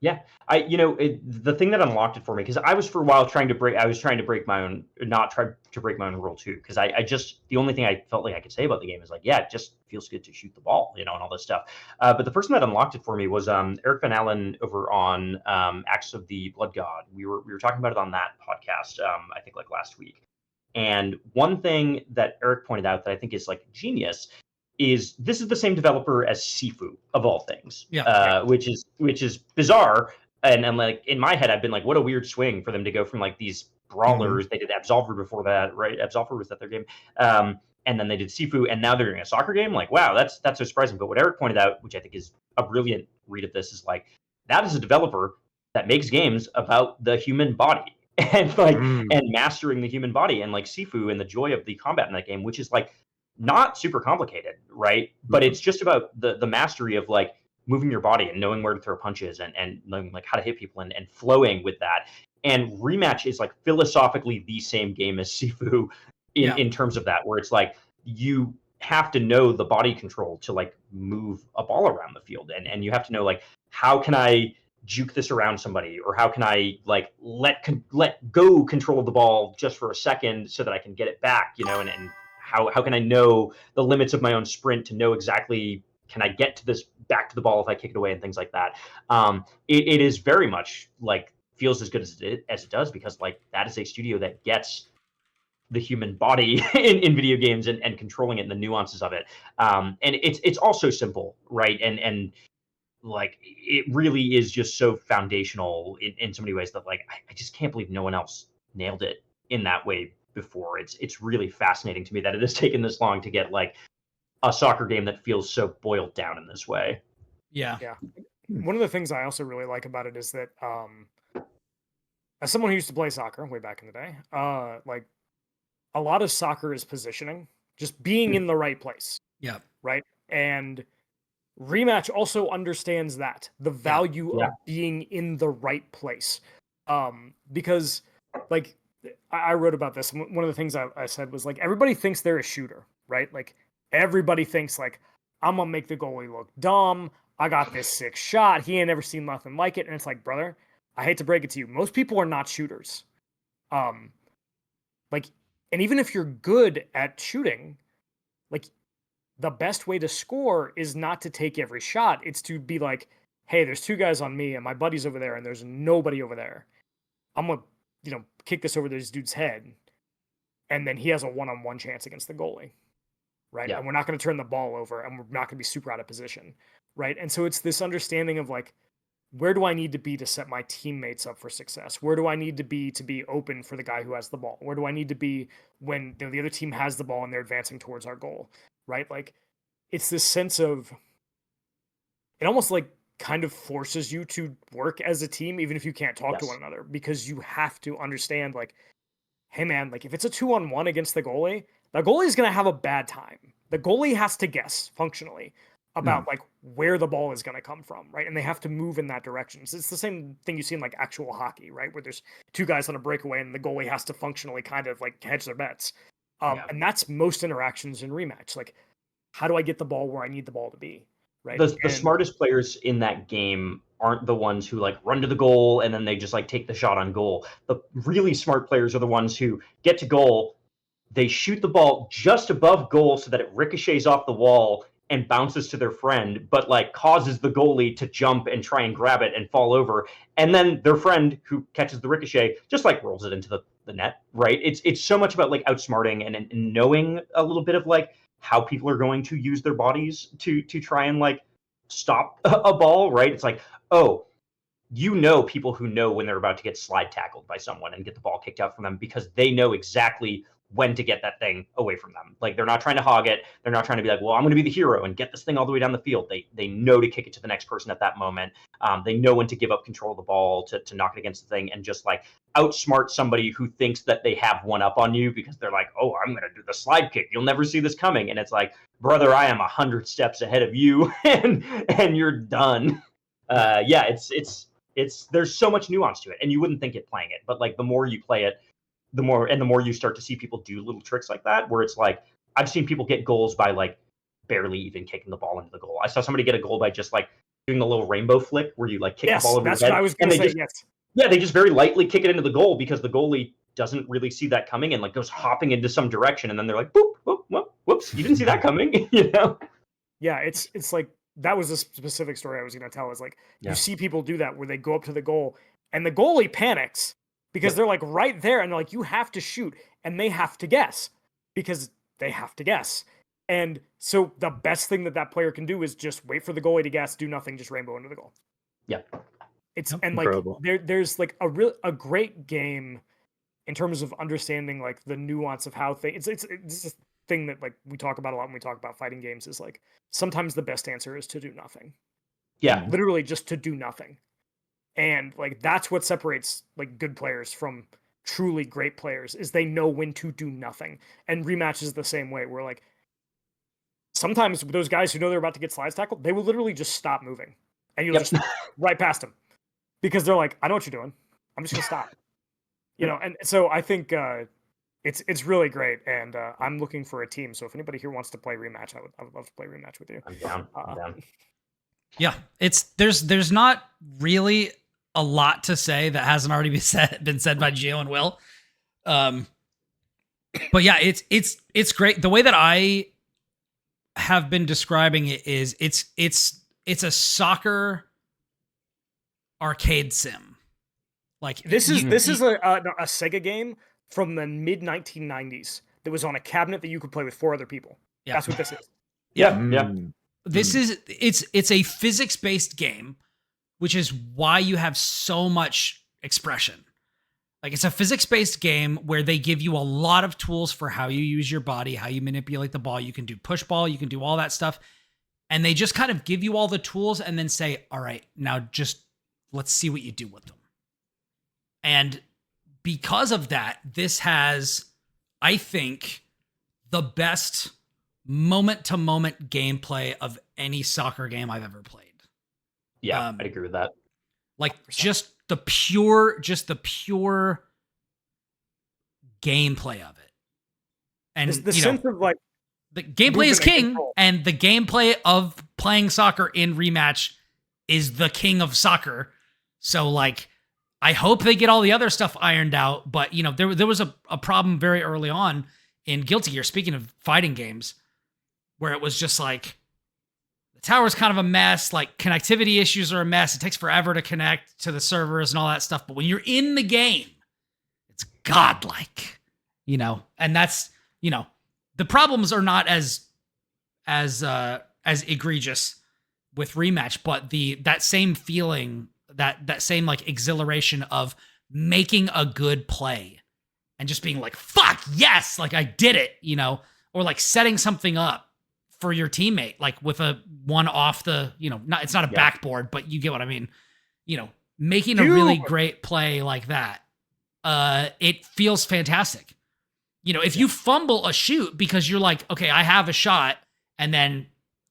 Yeah, the thing that unlocked it for me, because I was for a while trying to break my own, not try to break my own rule too, because I just, the only thing I felt like I could say about the game is like, yeah, it just feels good to shoot the ball, and all this stuff. But the person that unlocked it for me was Eric Van Allen over on Acts of the Blood God. We were talking about it on that podcast, I think like last week. And one thing that Eric pointed out that I think is like genius is this is the same developer as Sifu of all things, which is bizarre. And I'm like, in my head, I've been like, what a weird swing for them to go from like these brawlers. They did Absolver before that, right? Absolver was that their game, and then they did Sifu, and now they're doing a soccer game. Like, wow, that's so surprising. But what Eric pointed out, which I think is a brilliant read of this, is like that is a developer that makes games about the human body and like and mastering the human body, and like Sifu and the joy of the combat in that game, which is like not super complicated, right? But it's just about the mastery of like moving your body and knowing where to throw punches and knowing like how to hit people and flowing with that. And Rematch is like philosophically the same game as Sifu in terms of that, where it's like you have to know the body control to like move a ball around the field, and you have to know like, how can I juke this around somebody, or how can I like let go control of the ball just for a second so that I can get it back, and how can I know the limits of my own sprint to know exactly, can I get to this back to the ball if I kick it away, and things like that. It is very much like feels as good as it does, because like that is a studio that gets the human body in video games and controlling it and the nuances of it. And it's also simple, right? And like it really is just so foundational in so many ways that like I just can't believe no one else nailed it in that way before. It's really fascinating to me that it has taken this long to get like a soccer game that feels so boiled down in this way. Yeah. One of the things I also really like about it is that as someone who used to play soccer way back in the day, like a lot of soccer is positioning, just being in the right place. Yeah. Right. And Rematch also understands that the value of being in the right place. Because like I wrote about this. One of the things I said was like, everybody thinks they're a shooter, right? Like everybody thinks like, I'm gonna make the goalie look dumb. I got this sick shot. He ain't never seen nothing like it. And it's like, brother, I hate to break it to you, most people are not shooters. Like, and even if you're good at shooting, like the best way to score is not to take every shot. It's to be like, hey, there's two guys on me and my buddy's over there and there's nobody over there. I'm gonna, kick this over this dude's head. And then he has a one-on-one chance against the goalie. Right. Yeah. And we're not going to turn the ball over and we're not going to be super out of position. Right. And so it's this understanding of like, where do I need to be to set my teammates up for success? Where do I need to be open for the guy who has the ball? Where do I need to be when the other team has the ball and they're advancing towards our goal? Right. Like it's this sense of, it almost like kind of forces you to work as a team, even if you can't talk to one another, because you have to understand like, hey man, like if it's a 2-on-1 against the goalie is going to have a bad time. The goalie has to guess functionally about like where the ball is going to come from, right? And they have to move in that direction. So it's the same thing you see in like actual hockey, right? Where there's two guys on a breakaway and the goalie has to functionally kind of like hedge their bets. And that's most interactions in Rematch. Like, how do I get the ball where I need the ball to be, right? The smartest players in that game aren't the ones who like run to the goal and then they just like take the shot on goal. The really smart players are the ones who get to goal, they shoot the ball just above goal so that it ricochets off the wall and bounces to their friend, but like causes the goalie to jump and try and grab it and fall over. And then their friend who catches the ricochet just like rolls it into the net, right? It's so much about like outsmarting and knowing a little bit of like how people are going to use their bodies to try and like stop a ball, right? It's like, oh, people who know when they're about to get slide tackled by someone and get the ball kicked out from them because they know exactly when to get that thing away from them. Like they're not trying to hog it. They're not trying to be like, well, I'm going to be the hero and get this thing all the way down the field. They know to kick it to the next person at that moment. They know when to give up control of the ball to knock it against the thing and just like outsmart somebody who thinks that they have one up on you because they're like, oh, I'm going to do the slide kick. You'll never see this coming. And it's like, brother, I am 100 steps ahead of you and you're done. It's there's so much nuance to it and you wouldn't think it playing it, but like the more you play it, the more you start to see people do little tricks like that, where it's like, I've seen people get goals by like barely even kicking the ball into the goal. I saw somebody get a goal by just like doing the little rainbow flick where you like kick the ball over that's your head. what I was going to say. Yeah, they just very lightly kick it into the goal because the goalie doesn't really see that coming and like goes hopping into some direction, and then they're like, boop, whoop, whoop, whoops, you didn't see that coming, you know? Yeah, it's like that was a specific story I was going to tell. Is like you see people do that where they go up to the goal and the goalie panics because they're like right there and they're like, you have to shoot, and they have to guess because they have to guess. And so the best thing that player can do is just wait for the goalie to guess, do nothing, just rainbow into the goal. Yeah. It's Incredible. like there's like a great game in terms of understanding like the nuance of how things. It's a thing that like we talk about a lot when we talk about fighting games is like sometimes the best answer is to do nothing. Yeah. Literally just to do nothing. And like that's what separates like good players from truly great players is they know when to do nothing. And Rematch is the same way. Where like sometimes those guys who know they're about to get slides tackled, they will literally just stop moving, and you'll just right past them because they're like, "I know what you're doing. I'm just gonna stop." You know. And so I think it's really great, and I'm looking for a team. So if anybody here wants to play Rematch, I would love to play Rematch with you. I'm down. I'm down. Yeah, there's not really a lot to say that hasn't already been said by Gio and Will. But yeah, it's great. The way that I have been describing it is it's a soccer arcade sim. Like this is a Sega game from the mid 1990s that was on a cabinet that you could play with 4 other people. Yeah. That's what this is. Yeah. This is it's a physics-based game, which is why you have so much expression. Like it's a physics-based game where they give you a lot of tools for how you use your body, how you manipulate the ball. You can do push ball, you can do all that stuff. And they just kind of give you all the tools and then say, all right, now just let's see what you do with them. And because of that, this has, I think, the best moment-to-moment gameplay of any soccer game I've ever played. Yeah, I'd agree with that. Like 100%. just the pure gameplay of it. And the sense of like the gameplay is king, and the gameplay of playing soccer in Rematch is the king of soccer. So like, I hope they get all the other stuff ironed out, but there was a problem very early on in Guilty Gear, speaking of fighting games, where it was just like, the tower's kind of a mess, like connectivity issues are a mess, it takes forever to connect to the servers and all that stuff, but when you're in the game, it's godlike, and that's, the problems are not as egregious with Rematch, but that same feeling, that same like exhilaration of making a good play and just being like, fuck yes, like I did it, or like setting something up for your teammate, like with a one off the, it's not a backboard, but you get what I mean, making a really great play like that. It feels fantastic. If you fumble a shoot because you're like, okay, I have a shot, and then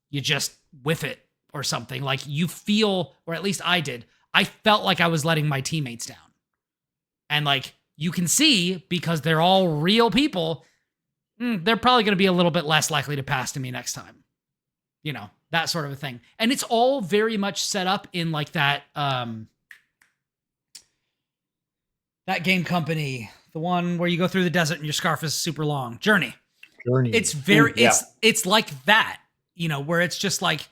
you just whiff it or something, like you feel, or at least I did, I felt like I was letting my teammates down. And like, you can see, because they're all real people, they're probably going to be a little bit less likely to pass to me next time. That sort of a thing. And it's all very much set up in like that, that game company, the one where you go through the desert and your scarf is super long. Journey. It's very, it's like that, where it's just like,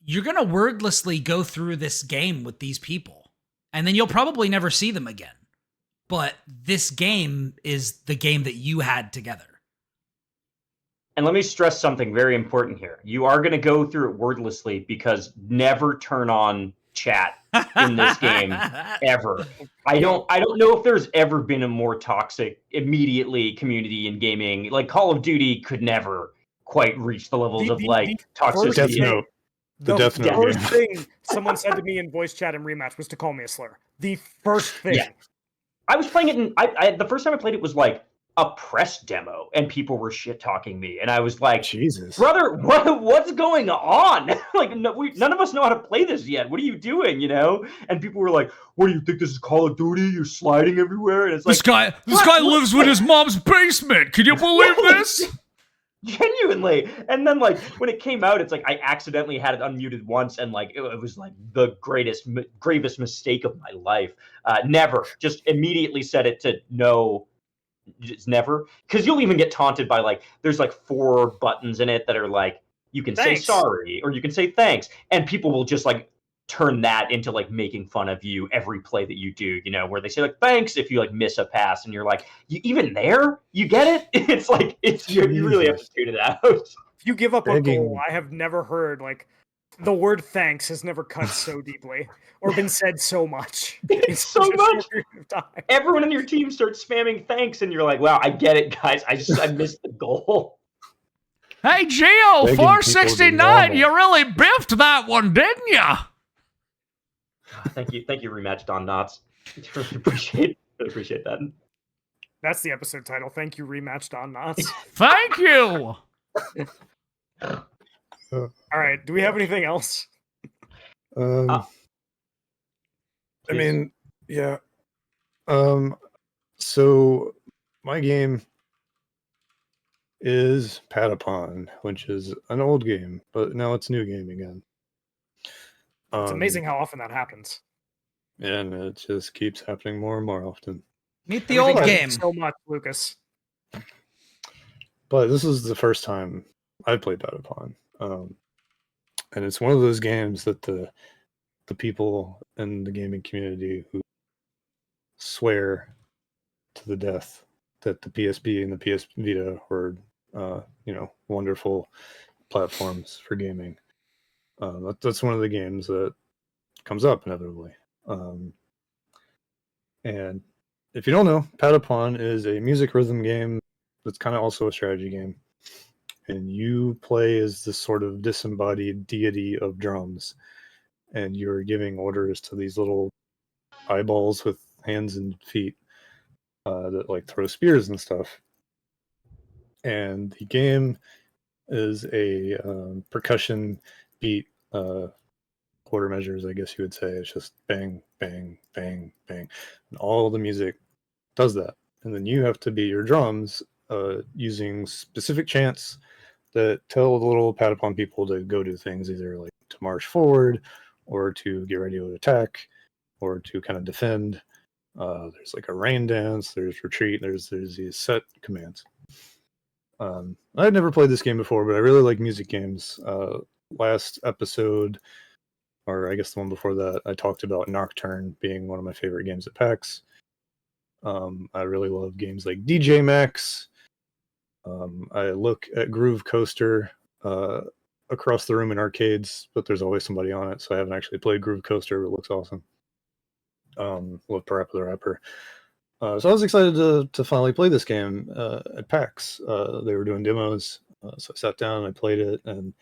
you're going to wordlessly go through this game with these people, and then you'll probably never see them again. But this game is the game that you had together. And let me stress something very important here. You are going to go through it wordlessly, because never turn on chat in this game ever. I don't know if there's ever been a more toxic immediately community in gaming. Like Call of Duty could never quite reach the levels of like toxicity. The first thing someone said to me in voice chat in Rematch was to call me a slur. The first thing. Yeah. I was playing it, and the first time I played it was like a press demo, and people were shit talking me, and I was like, Jesus, brother, what's going on? Like, none of us know how to play this yet. What are you doing? And people were like, what do you think this is, Call of Duty? You're sliding everywhere, and it's like, this guy lives with his mom's basement. Can you believe this? Genuinely. And then like when it came out, it's like I accidentally had it unmuted once, and like it was like the gravest mistake of my life. Never. Just immediately set it to no. It's never, because you'll even get taunted by like there's like 4 buttons in it that are like you can say Thanks. sorry or you can say thanks, and people will just like turn that into like making fun of you every play that you do, where they say like thanks if you like miss a pass, and you're like, you even there, you get it. It's like you really have to Jesus. tune it out. If you give up a goal, Begging. I have never heard like the word thanks has never cut so deeply or been said so much. It's so such a much. short period of time. Everyone in your team starts spamming thanks, and you're like, wow, I get it, guys. I missed the goal. Hey, Geo, Begging people to be 469, you normal. really biffed that one, didn't you? Thank you, Rematch Don Knotts. Really appreciate that. That's the episode title. Thank you, Rematched on Knots. Thank you. All right. Do we have anything else? I Please. mean, yeah. So my game is Patapon, which is an old game, but now it's a new game again. It's amazing how often that happens. And it just keeps happening more and more often. Meet the Everything old happens game. so much, Lucas. But this is the first time I played Patapon. And it's one of those games that the people in the gaming community who swear to the death that the PSP and the PS Vita were, wonderful platforms for gaming. That's one of the games that comes up inevitably. And if you don't know, Patapon is a music rhythm game that's kind of also a strategy game. And you play as this sort of disembodied deity of drums. And you're giving orders to these little eyeballs with hands and feet that like throw spears and stuff. And the game is a percussion beat quarter measures, I guess you would say. It's just bang, bang, bang, bang. And all the music does that. And then you have to beat your drums using specific chants that tell the little Patapon people to go do things, either like to march forward or to get ready to attack or to kind of defend. There's like a rain dance, there's retreat, there's these set commands. I'd never played this game before, but I really like music games. Last episode, or I guess the one before that, I talked about Nocturne being one of my favorite games at PAX. I really love games like DJ Max. I look at Groove Coaster across the room in arcades, but there's always somebody on it, so I haven't actually played Groove Coaster, but it looks awesome. Love Parappa the Rapper. So I was excited to finally play this game at PAX. They were doing demos, so I sat down and I played it, and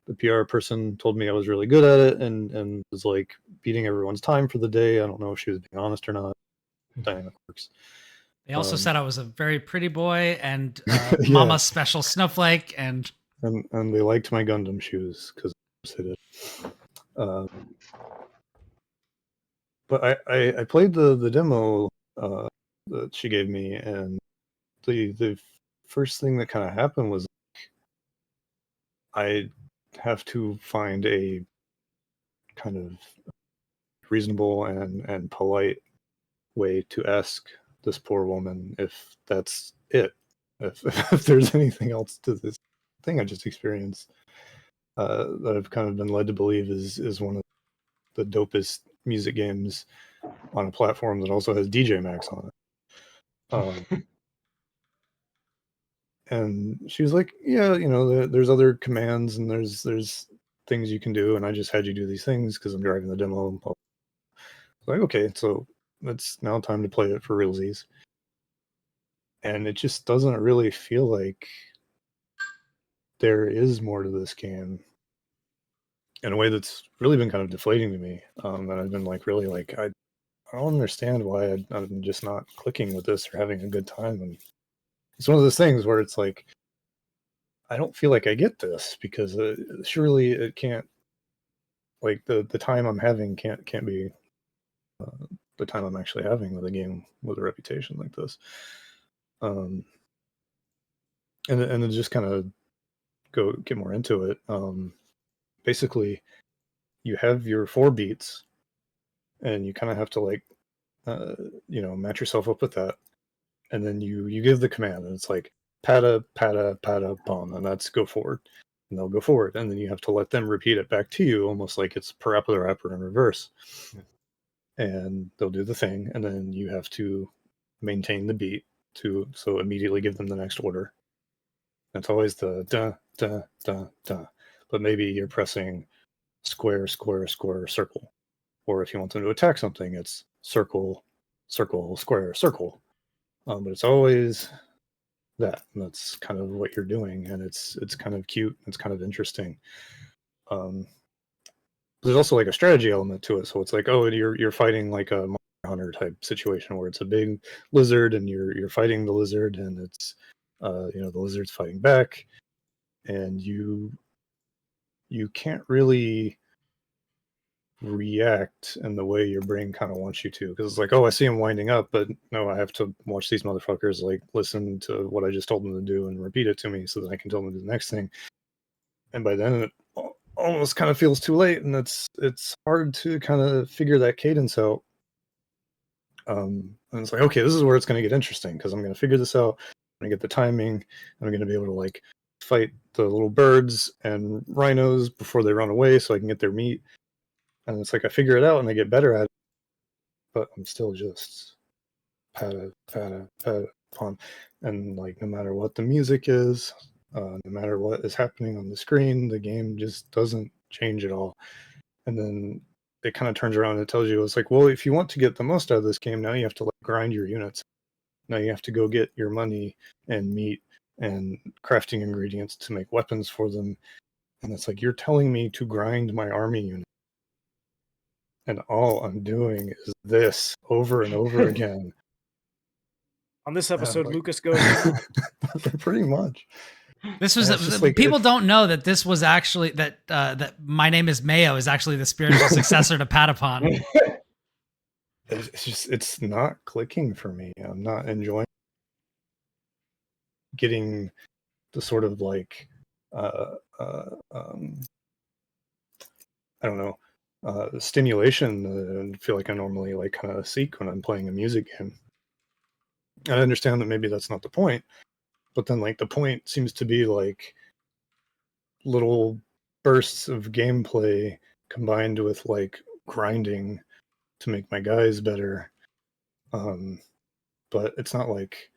the PR person told me I was really good at it and was like beating everyone's time for the day. I don't know if she was being honest or not. Dynamic works. They also said I was a very pretty boy and Yeah. Mama's special snowflake, and they liked my Gundam shoes because they did. But I played the demo that she gave me, and the first thing that kind of happened was I have to find a kind of reasonable and polite way to ask this poor woman if that's it, if there's anything else to this thing I just experienced that I've kind of been led to believe is one of the dopest music games on a platform that also has DJ Max on it. And she was like, yeah, there's other commands and there's things you can do, and I just had you do these things because I'm driving the demo. Like, okay, so it's now time to play it for realsies. And it just doesn't really feel like there is more to this game in a way that's really been kind of deflating to me. And I've been like, really, like, I don't understand why I'm just not clicking with this or having a good time. And it's one of those things where it's like, I don't feel like I get this because surely it can't, like, the time I'm having can't be the time I'm actually having with a game with a reputation like this. And it just kind of go get more into it, basically you have your 4 beats, and you kind of have to like, match yourself up with that, and then you give the command, and it's like pata pata pata pon, and that's go forward, and they'll go forward, and then you have to let them repeat it back to you, almost like it's parappa the rapper in reverse, and they'll do the thing, and then you have to maintain the beat so immediately give them the next order. It's always the da da da da, but maybe you're pressing square square square circle, or if you want them to attack something, it's circle circle square circle. But it's always that, and that's kind of what you're doing, and it's kind of cute. It's kind of interesting. There's also like a strategy element to it, so it's like, oh, you're fighting like a Monster Hunter type situation where it's a big lizard, and you're fighting the lizard, and it's the lizard's fighting back, and you can't really react in the way your brain kind of wants you to, because it's like, oh, I see him winding up, but no, I have to watch these motherfuckers like listen to what I just told them to do and repeat it to me so that I can tell them to do the next thing. And by then it almost kind of feels too late, and it's hard to kind of figure that cadence out. And it's like, okay, this is where it's going to get interesting, because I'm going to figure this out. I'm going to get the timing. I'm going to be able to like fight the little birds and rhinos before they run away so I can get their meat. And it's like I figure it out and I get better at it, but I'm still just pata pata pata pon. And like, no matter what the music is, no matter what is happening on the screen, the game just doesn't change at all. And then it kind of turns around and it tells you, it's like, well, if you want to get the most out of this game, now you have to like grind your units. Now you have to go get your money and meat and crafting ingredients to make weapons for them. And it's like, you're telling me to grind my army unit, and all I'm doing is this over and over again. On this episode, like, Lucas goes ham. Pretty much. This was And it's just like, people don't know that this was actually that My Name is Mayo is actually the spiritual successor to Patapon. It's not clicking for me. I'm not enjoying getting the sort of like I don't know, stimulation I feel like I normally like kind of seek when I'm playing a music game. I understand that maybe that's not the point, but then like the point seems to be like little bursts of gameplay combined with like grinding to make my guys better. But it's not like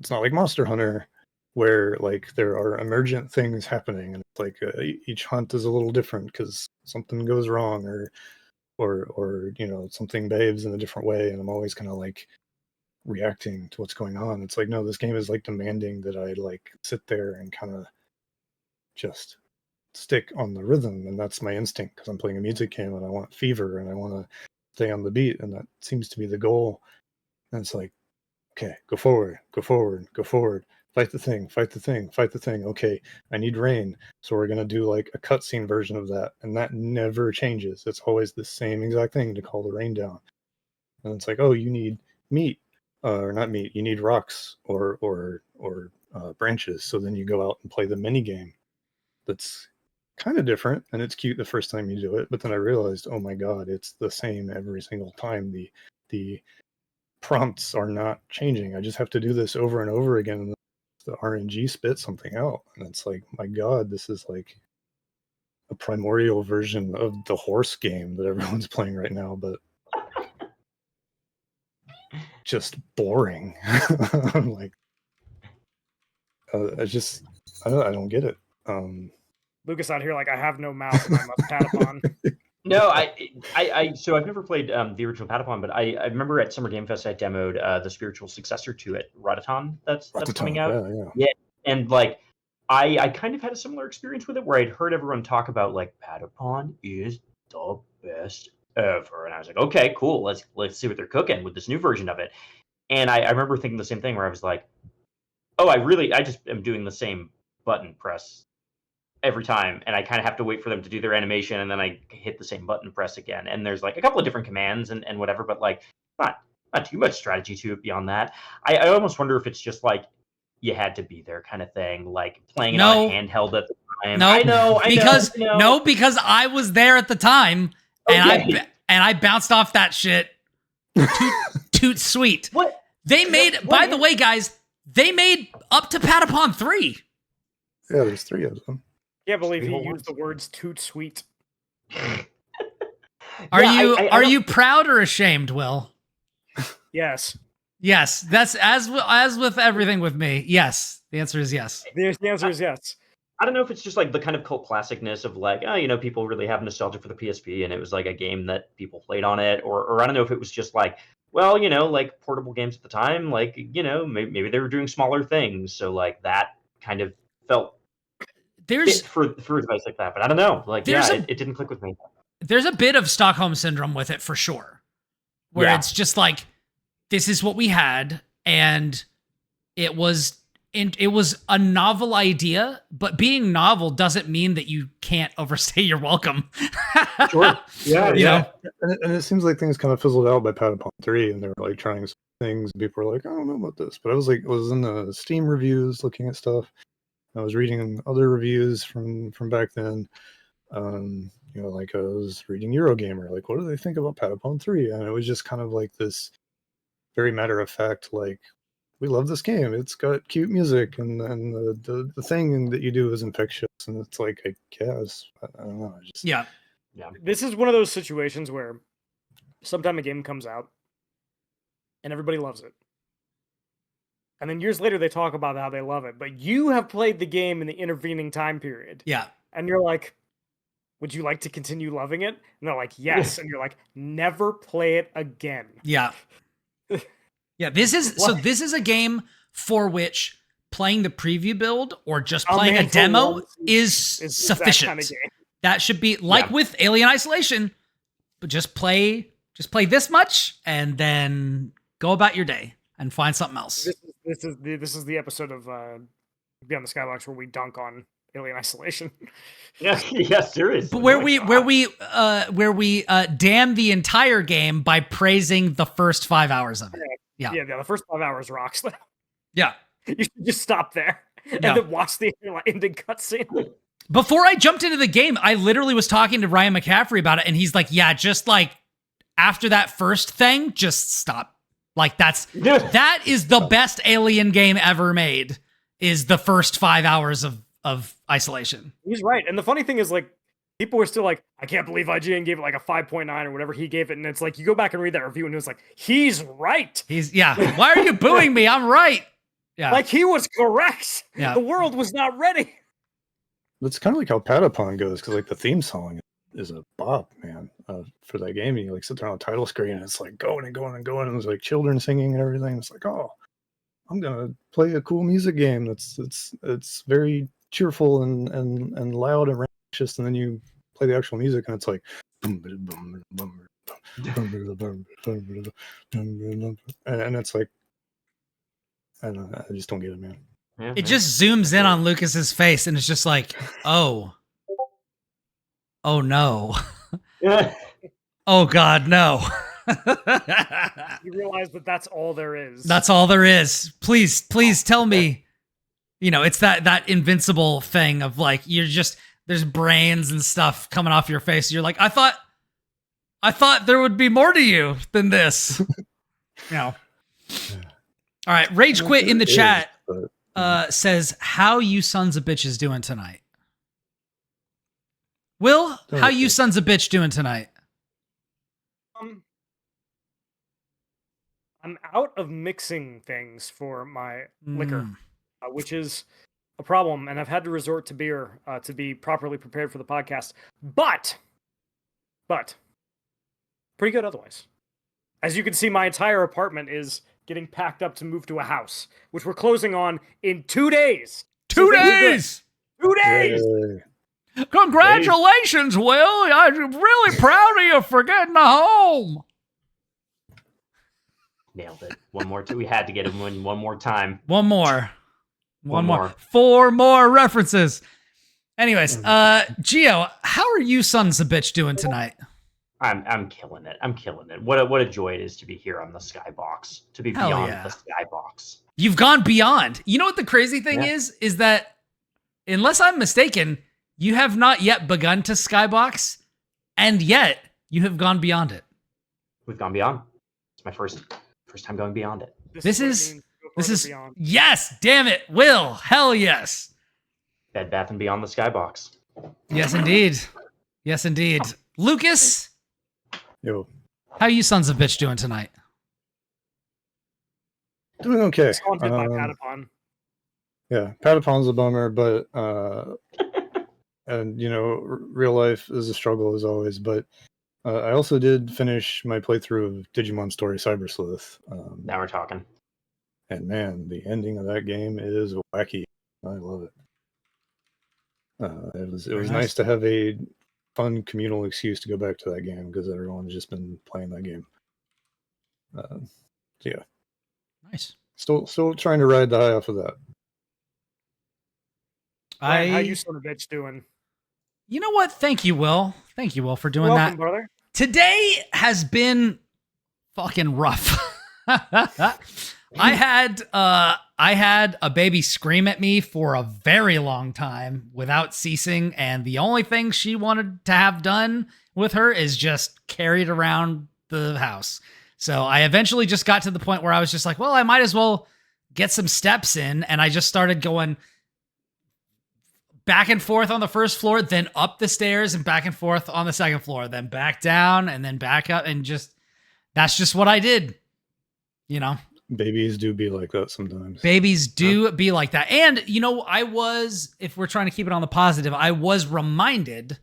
Monster Hunter, where like there are emergent things happening, and it's like each hunt is a little different because something goes wrong, or something behaves in a different way, and I'm always kind of like reacting to what's going on. It's like, no, this game is like demanding that I like sit there and kind of just stick on the rhythm, and that's my instinct because I'm playing a music game and I want fever and I want to stay on the beat, and that seems to be the goal. And it's like, okay, go forward, go forward, go forward, fight the thing, fight the thing, fight the thing. Okay, I need rain, so we're gonna do like a cutscene version of that, and that never changes. It's always the same exact thing to call the rain down. And it's like, oh, you need meat, or not meat. You need rocks or branches. So then you go out and play the mini game. That's kind of different, and it's cute the first time you do it. But then I realized, oh my god, it's the same every single time. The prompts are not changing. I just have to do this over and over again, and the RNG spits something out, and it's like, my god, this is like a primordial version of the horse game that everyone's playing right now, but just boring. I'm like, I don't get it. Lucas out here like, I have no mouth and I must Patapon. No, so I've never played the original Patapon, but I remember at Summer Game Fest I demoed the spiritual successor to it, Rototon, that's coming out. Yeah, and like I kind of had a similar experience with it, where I'd heard everyone talk about like Patapon is the best ever, and I was like, okay, cool, let's see what they're cooking with this new version of it. And I remember thinking the same thing, where I was like, oh, I just am doing the same button press every time, and I kind of have to wait for them to do their animation, and then I hit the same button press again. And there's like a couple of different commands and whatever, but like not too much strategy to it beyond that. I almost wonder if it's just like you had to be there kind of thing, like playing it No. on a handheld at the time. No, I know. because I was there at the time, and Okay. I bounced off that shit. Toot sweet. What? They made, by the way, guys, they made up to Patapon 3. Yeah, there's 3 of them. Can't believe Three he whole used the words "toot sweet." Are Yeah, you proud or ashamed, Will? Yes. Yes, that's as with everything with me. Yes, the answer is yes. The answer is yes. I don't know if it's just like the kind of cult classicness of like, oh, you know, people really have nostalgia for the PSP and it was like a game that people played on it, or I don't know if it was just like, well, you know, like portable games at the time, like, you know, maybe they were doing smaller things, so like that kind of felt There's fit for a device like that. But I don't know, like, There's yeah, a- it didn't click with me. there's a bit of Stockholm syndrome with it for sure, where Yeah. it's just like, this is what we had, and it was a novel idea, but being novel doesn't mean that you can't overstay your welcome. Sure. Yeah, You know? And it seems like things kind of fizzled out by Patapon 3, and they were like trying some things. And people were like, I don't know about this. But I was in the Steam reviews looking at stuff. I was reading other reviews from back then. You know, like I was reading Eurogamer, like, what do they think about Patapon 3? And it was just kind of like this very matter of fact, like, we love this game. It's got cute music, and the thing that you do is infectious. And it's like, I guess, I don't know. Yeah. This is one of those situations where sometime a game comes out and everybody loves it. And then years later they talk about how they love it. But you have played the game in the intervening time period. Yeah. And you're like, would you like to continue loving it? And they're like, yes. And you're like, never play it again. Yeah. Yeah, this is a game for which playing the preview build or just playing a demo is sufficient. That kind of game. That should be like with Alien Isolation, but just play this much and then go about your day and find something else. This is the episode of Beyond the Skybox where we dunk on Alien Isolation. Yeah, seriously. But where we damn the entire game by praising the first 5 hours of it. Yeah. The first 5 hours rocks. Yeah. You should just stop there and then watch the ending cutscene. Before I jumped into the game, I literally was talking to Ryan McCaffrey about it, and he's like, yeah, just like after that first thing, just stop. Like that is the best Alien game ever made, is the first 5 hours of Isolation. He's right. And the funny thing is, like, people were still like, I can't believe IGN gave it like a 5.9 or whatever he gave it. And it's like, you go back and read that review and it's like, he's right. Why are you booing me? I'm right. Yeah. Like, he was correct. Yeah. The world was not ready. It's kind of like how Patapon goes, because like the theme song is a bop, man, for that game. You like sit there on the title screen and it's like going and going and going, and there's like children singing and everything. It's like, oh, I'm gonna play a cool music game it's very cheerful and loud and rambunctious, and then you play the actual music and it's like and it's like, I don't know, I just don't get it, man. Yeah, it just zooms in on Lucas's face and it's just like, oh no. Oh God, no. You realize that that's all there is. That's all there is. Please tell me, you know, it's that invincible thing of like, there's brains and stuff coming off your face. You're like, I thought there would be more to you than this. You know. All right. Rage Quit in the chat says, how you sons of bitches doing tonight? Will, how you sons of bitch doing tonight? I'm out of mixing things for my liquor, which is a problem, and I've had to resort to beer to be properly prepared for the podcast. But pretty good otherwise. As you can see, my entire apartment is getting packed up to move to a house, which we're closing on in 2 days. 2 days! 2 days! Congratulations, Will. I'm really proud of you for getting a home. Nailed it. One more. We had to get him in one more time. One more. 4 more references. Anyways, Gio, how are you sons of bitch doing tonight? I'm killing it. I'm killing it. What a joy it is to be here on the Skybox, to be Hell beyond yeah. the Skybox. You've gone beyond. You know what the crazy thing Yeah. is that unless I'm mistaken, you have not yet begun to Skybox, and yet you have gone beyond it. We've gone beyond. It's my first time going beyond it. This what it is- means to go This further is beyond. yes, damn it, Will. Hell yes. Bed Bath and Beyond the Skybox. Yes, indeed. Yes, indeed. Lucas, Yo, how you sons of bitch doing tonight? doing okay. It's haunted by Patapon. Yeah, Patapon's a bummer, but and real life is a struggle as always. But I also did finish my playthrough of Digimon Story Cyber Sleuth. Now we're talking. And man, the ending of that game is wacky. I love it. It was Very nice nice. to have a fun communal excuse to go back to that game because everyone's just been playing that game. So yeah, Nice. still trying to ride the high off of that. Ryan, how you son of a bitch doing? You know what? Thank you, Will. Thank you, Will, for doing Welcome, that. brother. Today has been fucking rough. I had a baby scream at me for a very long time without ceasing, and the only thing she wanted to have done with her is just carried around the house. So I eventually just got to the point where I was just like, well, I might as well get some steps in, and I just started going back and forth on the first floor, then up the stairs and back and forth on the second floor, then back down and then back up, and that's just what I did. You know, Babies do be like that sometimes. babies do be like that. And, if we're trying to keep it on the positive, I was reminded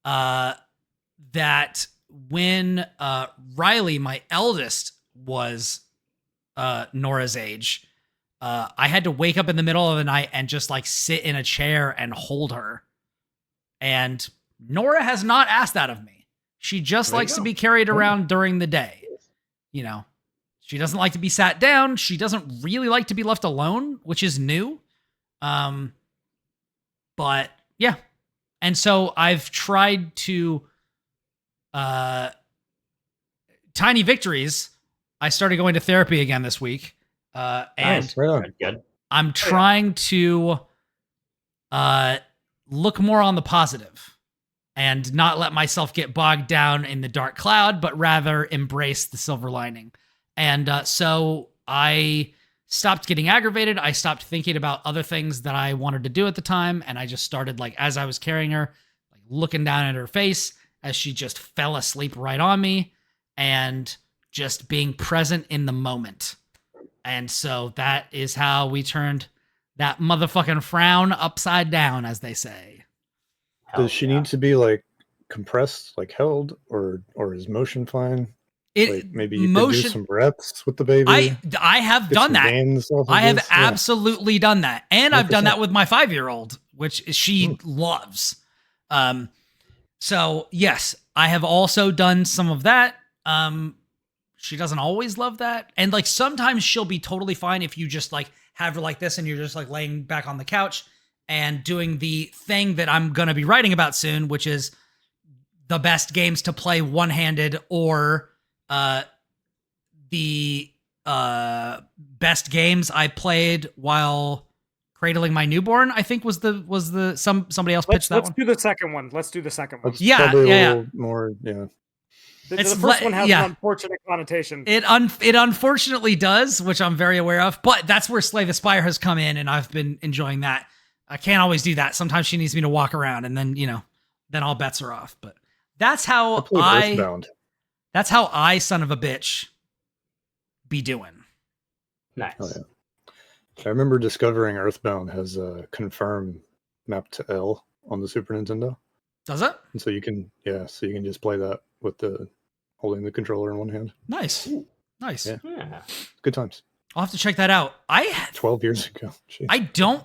that when Riley, my eldest, was Nora's age, I had to wake up in the middle of the night and just like sit in a chair and hold her. And Nora has not asked that of me. She just There you likes to go. be carried around during the day. She doesn't like to be sat down. She doesn't really like to be left alone, which is new. But yeah. And so I've tried to tiny victories. I started going to therapy again this week. And Nice. Right on. Good. I'm trying to look more on the positive and not let myself get bogged down in the dark cloud, but rather embrace the silver lining. And so I stopped getting aggravated. I stopped thinking about other things that I wanted to do at the time. And I just started, like, as I was carrying her, like looking down at her face as she just fell asleep right on me and just being present in the moment. And so that is how we turned that motherfucking frown upside down, as they say. Hell Does she yeah. need to be like compressed, like held, or is motion fine? Like maybe you could do some breaths with the baby. I have Get done some that. gains off of I have this? Yeah. absolutely done that. And I've done 100%. that with my 5-year-old, which she loves. So yes, I have also done some of that. She doesn't always love that. And like sometimes she'll be totally fine if you just like have her like this and you're just like laying back on the couch and doing the thing that I'm going to be writing about soon, which is the best games to play one-handed, or the best games I played while cradling my newborn, I think was somebody else pitched that Let's one. do the second one. Let's do the second one. That's Yeah, probably yeah, a yeah. little more. Yeah. The It's first one has yeah. an unfortunate connotation. It unfortunately does, which I'm very aware of, but that's where Slay the Spire has come in, and I've been enjoying that. I can't always do that. Sometimes she needs me to walk around, and then, then all bets are off. But that's how played Earthbound. that's how I, son of a bitch, be doing. Nice. Oh, yeah. I remember discovering Earthbound has a confirm map to L on the Super Nintendo, Does it? and so you can just play that with holding the controller in one hand. Nice. Nice. Yeah. Yeah. Good times. I'll have to check that out. 12 years ago. Jeez. I don't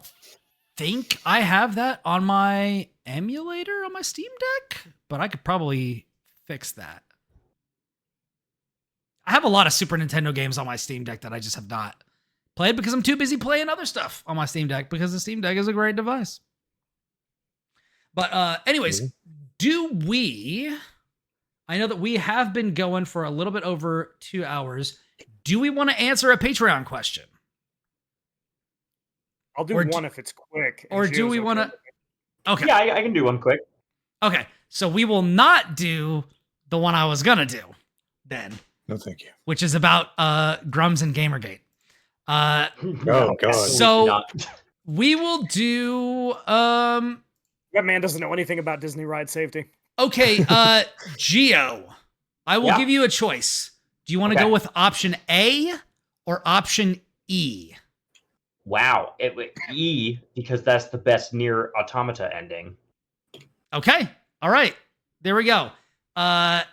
think I have that on my emulator on my Steam Deck, but I could probably fix that. I have a lot of Super Nintendo games on my Steam Deck that I just have not played because I'm too busy playing other stuff on my Steam Deck, because the Steam Deck is a great device. But anyways, do we I know that we have been going for a little bit over 2 hours. Do we want to answer a Patreon question? I'll do one if it's quick. and Or do Gio's we okay want to? with it. Okay. Yeah, I can do one quick. Okay. So we will not do the one I was going to do then, No, thank you. which is about Grums and Gamergate. God. absolutely So- not. We will do That man doesn't know anything about Disney ride safety. okay, Geo. I will Yeah. give you a choice. Do you want to Okay. go with option A or option E? Wow, it would E because that's the best near automata ending. Okay. All right. There we go. Ed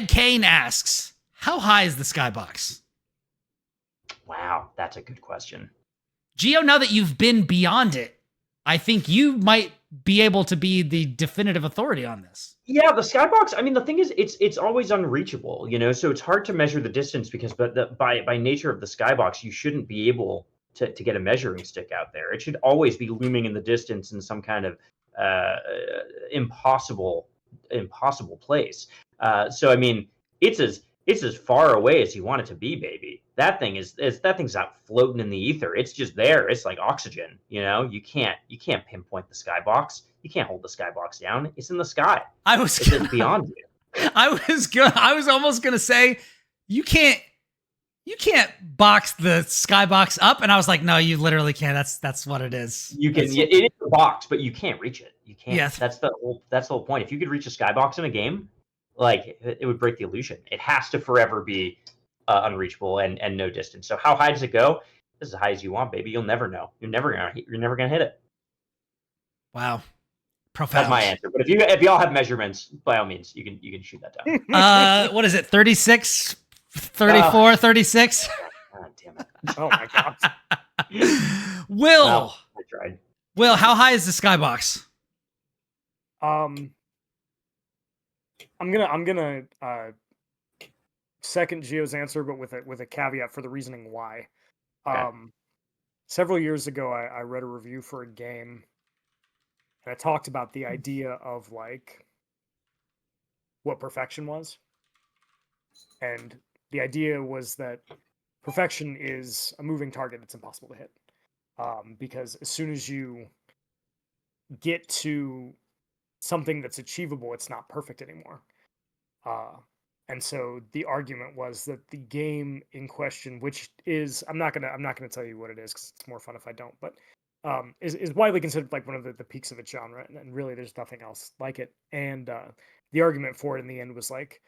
Kane asks, how high is the skybox? Wow, that's a good question. Geo, now that you've been beyond it, I think you might be able to be the definitive authority on this. Yeah, the skybox. I mean, the thing is, it's always unreachable, so it's hard to measure the distance because, by nature of the skybox, you shouldn't be able to get a measuring stick out there. It should always be looming in the distance in some kind of impossible place. So I mean, it's as far away as you want it to be, baby. That thing's not floating in the ether. It's just there. It's like oxygen. You can't pinpoint the skybox. You can't hold the skybox down. It's in the sky. It's just beyond you. I was almost gonna say you can't box the skybox up, and I was like, no, you literally can't. That's what it is. You can. It is a box, but you can't reach it. You can't. Yes. That's the whole point. If you could reach a skybox in a game, like it would break the illusion. It has to forever be unreachable and no distance. So how high does it go? As high as you want, baby. You'll never know. You're never gonna hit it. Wow. Profound. That's my answer. But if y'all have measurements, by all means, you can shoot that down. What is it? 36, 34, 36? God damn it. Oh my god. Will, Well, I tried. Will, how high is the skybox? I'm gonna second Gio's answer, but with a caveat for the reasoning why. Okay. Several years ago, I read a review for a game, and I talked about the idea of like what perfection was, and the idea was that perfection is a moving target that's impossible to hit, because as soon as you get to something that's achievable, it's not perfect anymore. And so the argument was that the game in question, which is I'm not gonna tell you what it is because it's more fun if I don't, but is widely considered like one of the peaks of its genre, and really there's nothing else like it. And the argument for it in the end was like,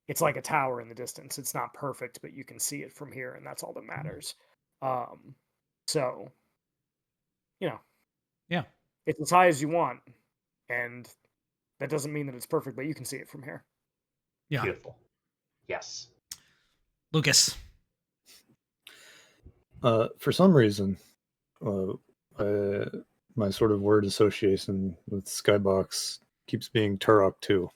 it's like a tower in the distance. It's not perfect, but you can see it from here, and that's all that matters. So, Yeah. it's as high as you want, and that doesn't mean that it's perfect, but you can see it from here. Yeah. Beautiful. Yes. Lucas. For some reason, my sort of word association with Skybox keeps being Turok 2.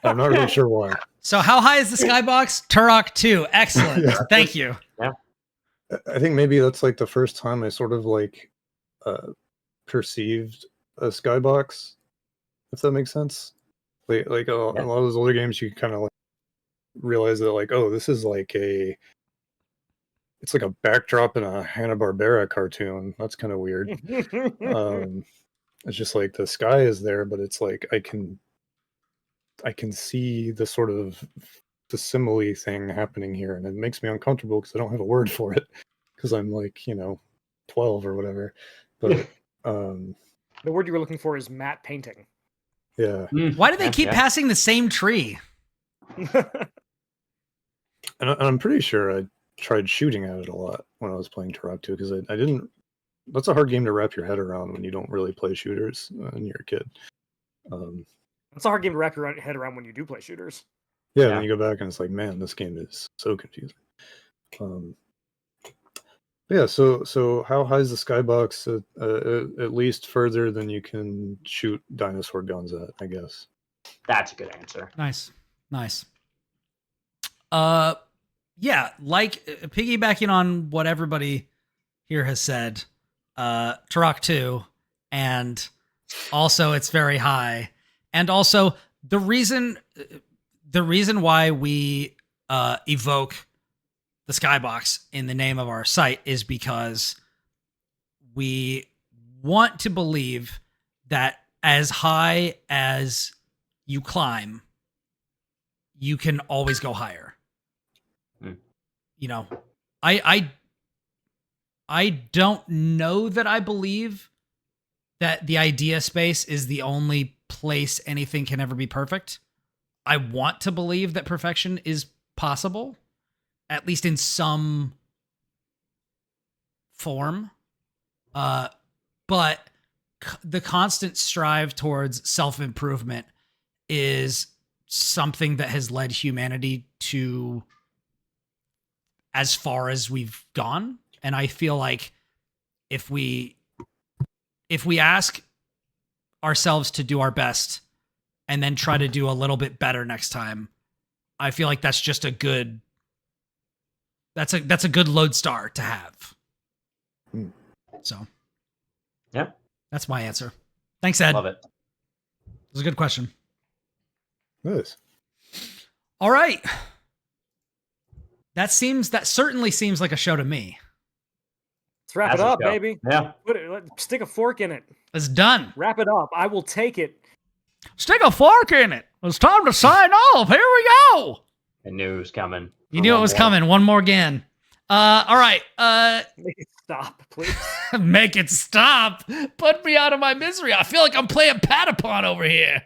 I'm not really sure why. So how high is the skybox? Turok 2. Excellent. Yeah. Thank you. I think maybe that's like the first time I sort of like perceived a Skybox, if that makes sense. Like a lot of those older games, you kind of like realize that like, oh, this is like it's like a backdrop in a Hanna-Barbera cartoon. That's kind of weird. It's just like the sky is there, but it's like I can see the sort of the simile thing happening here, and it makes me uncomfortable because I don't have a word for it because I'm like 12 or whatever. But The word you were looking for is matte painting. yeah, Why do they keep Yeah. passing the same tree? and I'm pretty sure I tried shooting at it a lot when I was playing Turok 2 because I didn't. That's a hard game to wrap your head around when you don't really play shooters when you're a kid. It's a hard game to wrap your head around when you do play shooters. Yeah, Yeah. then you go back and it's like, man, this game is so confusing. Yeah, so how high is the skybox? At least further than you can shoot dinosaur guns at, I guess. That's a good answer. Nice. Yeah, like piggybacking on what everybody here has said, Turok 2 and Also, it's very high. And also, the reason why we evoke the Skybox in the name of our site is because we want to believe that as high as you climb, you can always go higher. You know, I don't know that I believe that the idea space is the only place anything can ever be perfect. I want to believe that perfection is possible, at least in some form. But the constant strive towards self-improvement is something that has led humanity to as far as we've gone. And I feel like if we ask ourselves to do our best and then try to do a little bit better next time, I feel like that's just a good lodestar to have. So, yeah, that's my answer. Thanks, Ed. Love it. It was a good question. Nice. All right. That certainly seems like a show to me. Let's wrap it up, baby. Yeah. Stick a fork in it. It's done. Wrap it up. I will take it. Stick a fork in it. It's time to sign off. Here we go. I knew it was coming. You knew it was coming. One more again. All right. Make it stop, please. Make it stop. Put me out of my misery. I feel like I'm playing Patapon over here.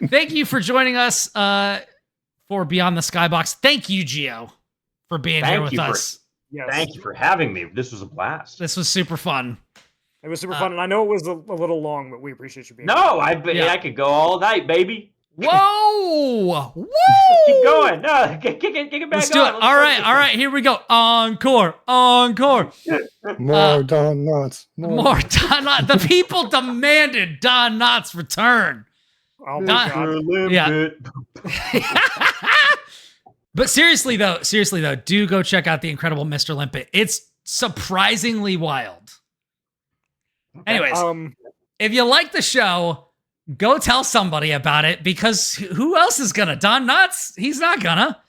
Thank you for joining us for Beyond the Skybox. Thank you, Gio, for being here with us. Yes. Thank you for having me. This was a blast. This was super fun. It was super fun, and I know it was a little long, but we appreciate you being here. No, I could go all night, baby. Whoa! Woo! Keep going. No, kick it back Let's do it. All right, here we go. Encore. More Don Knotts. More Don Knotts. The people demanded Don Knotts' return. Oh my God. Yeah. But seriously though, do go check out The Incredible Mr. Limpet. It's surprisingly wild. Anyways, if you like the show, go tell somebody about it, because who else is gonna? Don Knotts? He's not gonna.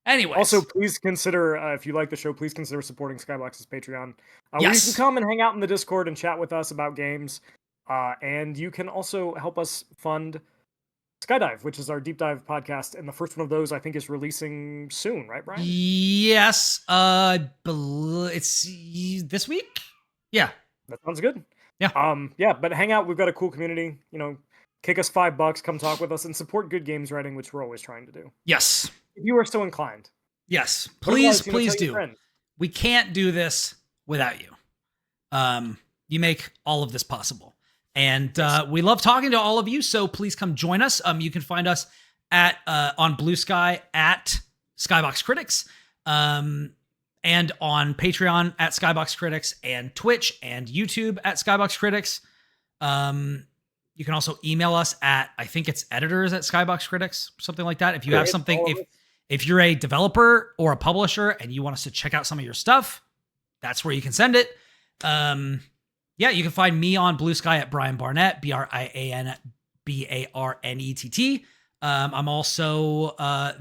Anyways. Also, please consider, if you like the show, please consider supporting Skybox's Patreon. Where you can come and hang out in the Discord and chat with us about games. And you can also help us fund Skydive, which is our deep dive podcast. And the first one of those, I think, is releasing soon, right, Brian? Yes. It's this week? Yeah. That sounds good. Yeah. Yeah, but hang out. We've got a cool community. You know, kick us $5, come talk with us, and support good games writing, which we're always trying to do. Yes. If you are so inclined. Yes. Please do. Friends. We can't do this without you. You make all of this possible. And we love talking to all of you, so please come join us. You can find us at on Blue Sky at Skybox Critics, and on Patreon at Skybox Critics, and Twitch and YouTube at Skybox Critics. You can also email us at, I think it's editors at Skybox Critics, something like that. If you have something, if you're a developer or a publisher and you want us to check out some of your stuff, that's where you can send it. Yeah, you can find me on Blue Sky at Brian Barnett, BrianBarnett. I'm also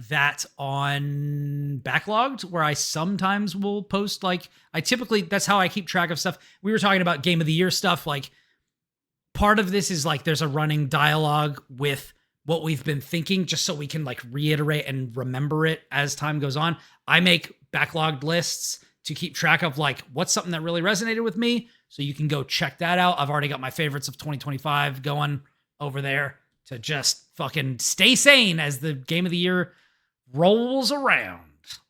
that on Backlogged, where I sometimes will post, like, that's how I keep track of stuff. We were talking about Game of the Year stuff. Like, part of this is like there's a running dialogue with what we've been thinking, just so we can like reiterate and remember it as time goes on. I make backlogged lists to keep track of like what's something that really resonated with me. So you can go check that out. I've already got my favorites of 2025 going over there to just fucking stay sane as the Game of the Year rolls around.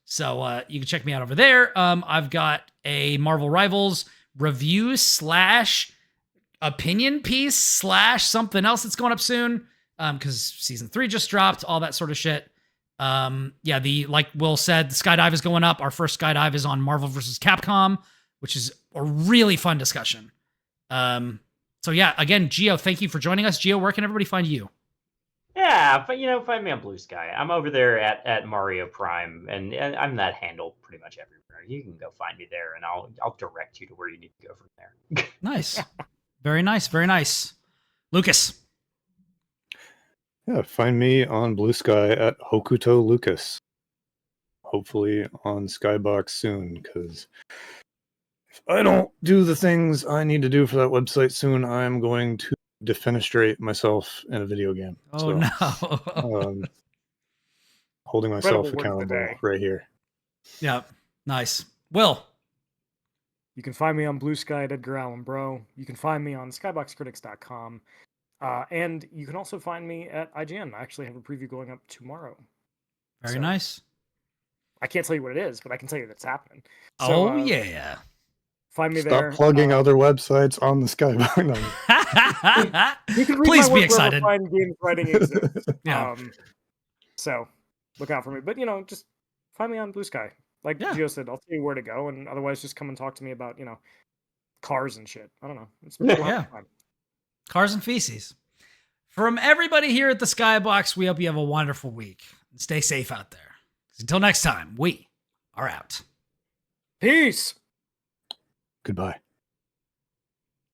So you can check me out over there. I've got a Marvel Rivals review / opinion piece / something else that's going up soon. Because season 3 just dropped, all that sort of shit. Yeah, like Will said, the Skydive is going up. Our first Skydive is on Marvel vs. Capcom, which is a really fun discussion. So yeah, again, Gio, thank you for joining us. Gio, where can everybody find you? Yeah, but find me on Blue Sky. I'm over there at Mario Prime, and I'm that handle pretty much everywhere. You can go find me there, and I'll direct you to where you need to go from there. Nice. Very nice. Very nice. Lucas. Yeah, find me on Blue Sky at Hokuto Lucas. Hopefully on Skybox soon, because if I don't do the things I need to do for that website soon, I'm going to defenestrate myself in a video game. Oh, no. Holding myself Incredible word of the accountable day. right here. Yeah. Nice. Will. You can find me on Blue Sky at Edgar Allan Bro. You can find me on skyboxcritics.com. And you can also find me at IGN. I actually have a preview going up tomorrow. Very nice. I can't tell you what it is, but I can tell you that's happening. So, yeah. Find me Stop there. plugging other websites on the Skybox. You can read Please my be work excited. wherever fine games writing exists. Yeah. So look out for me. But just find me on Blue Sky. Like Gio said, I'll tell you where to go, and otherwise just come and talk to me about, cars and shit. I don't know. We'll have fun. Cars and feces. From everybody here at the Skybox, we hope you have a wonderful week. And stay safe out there. Until next time, we are out. Peace. Goodbye.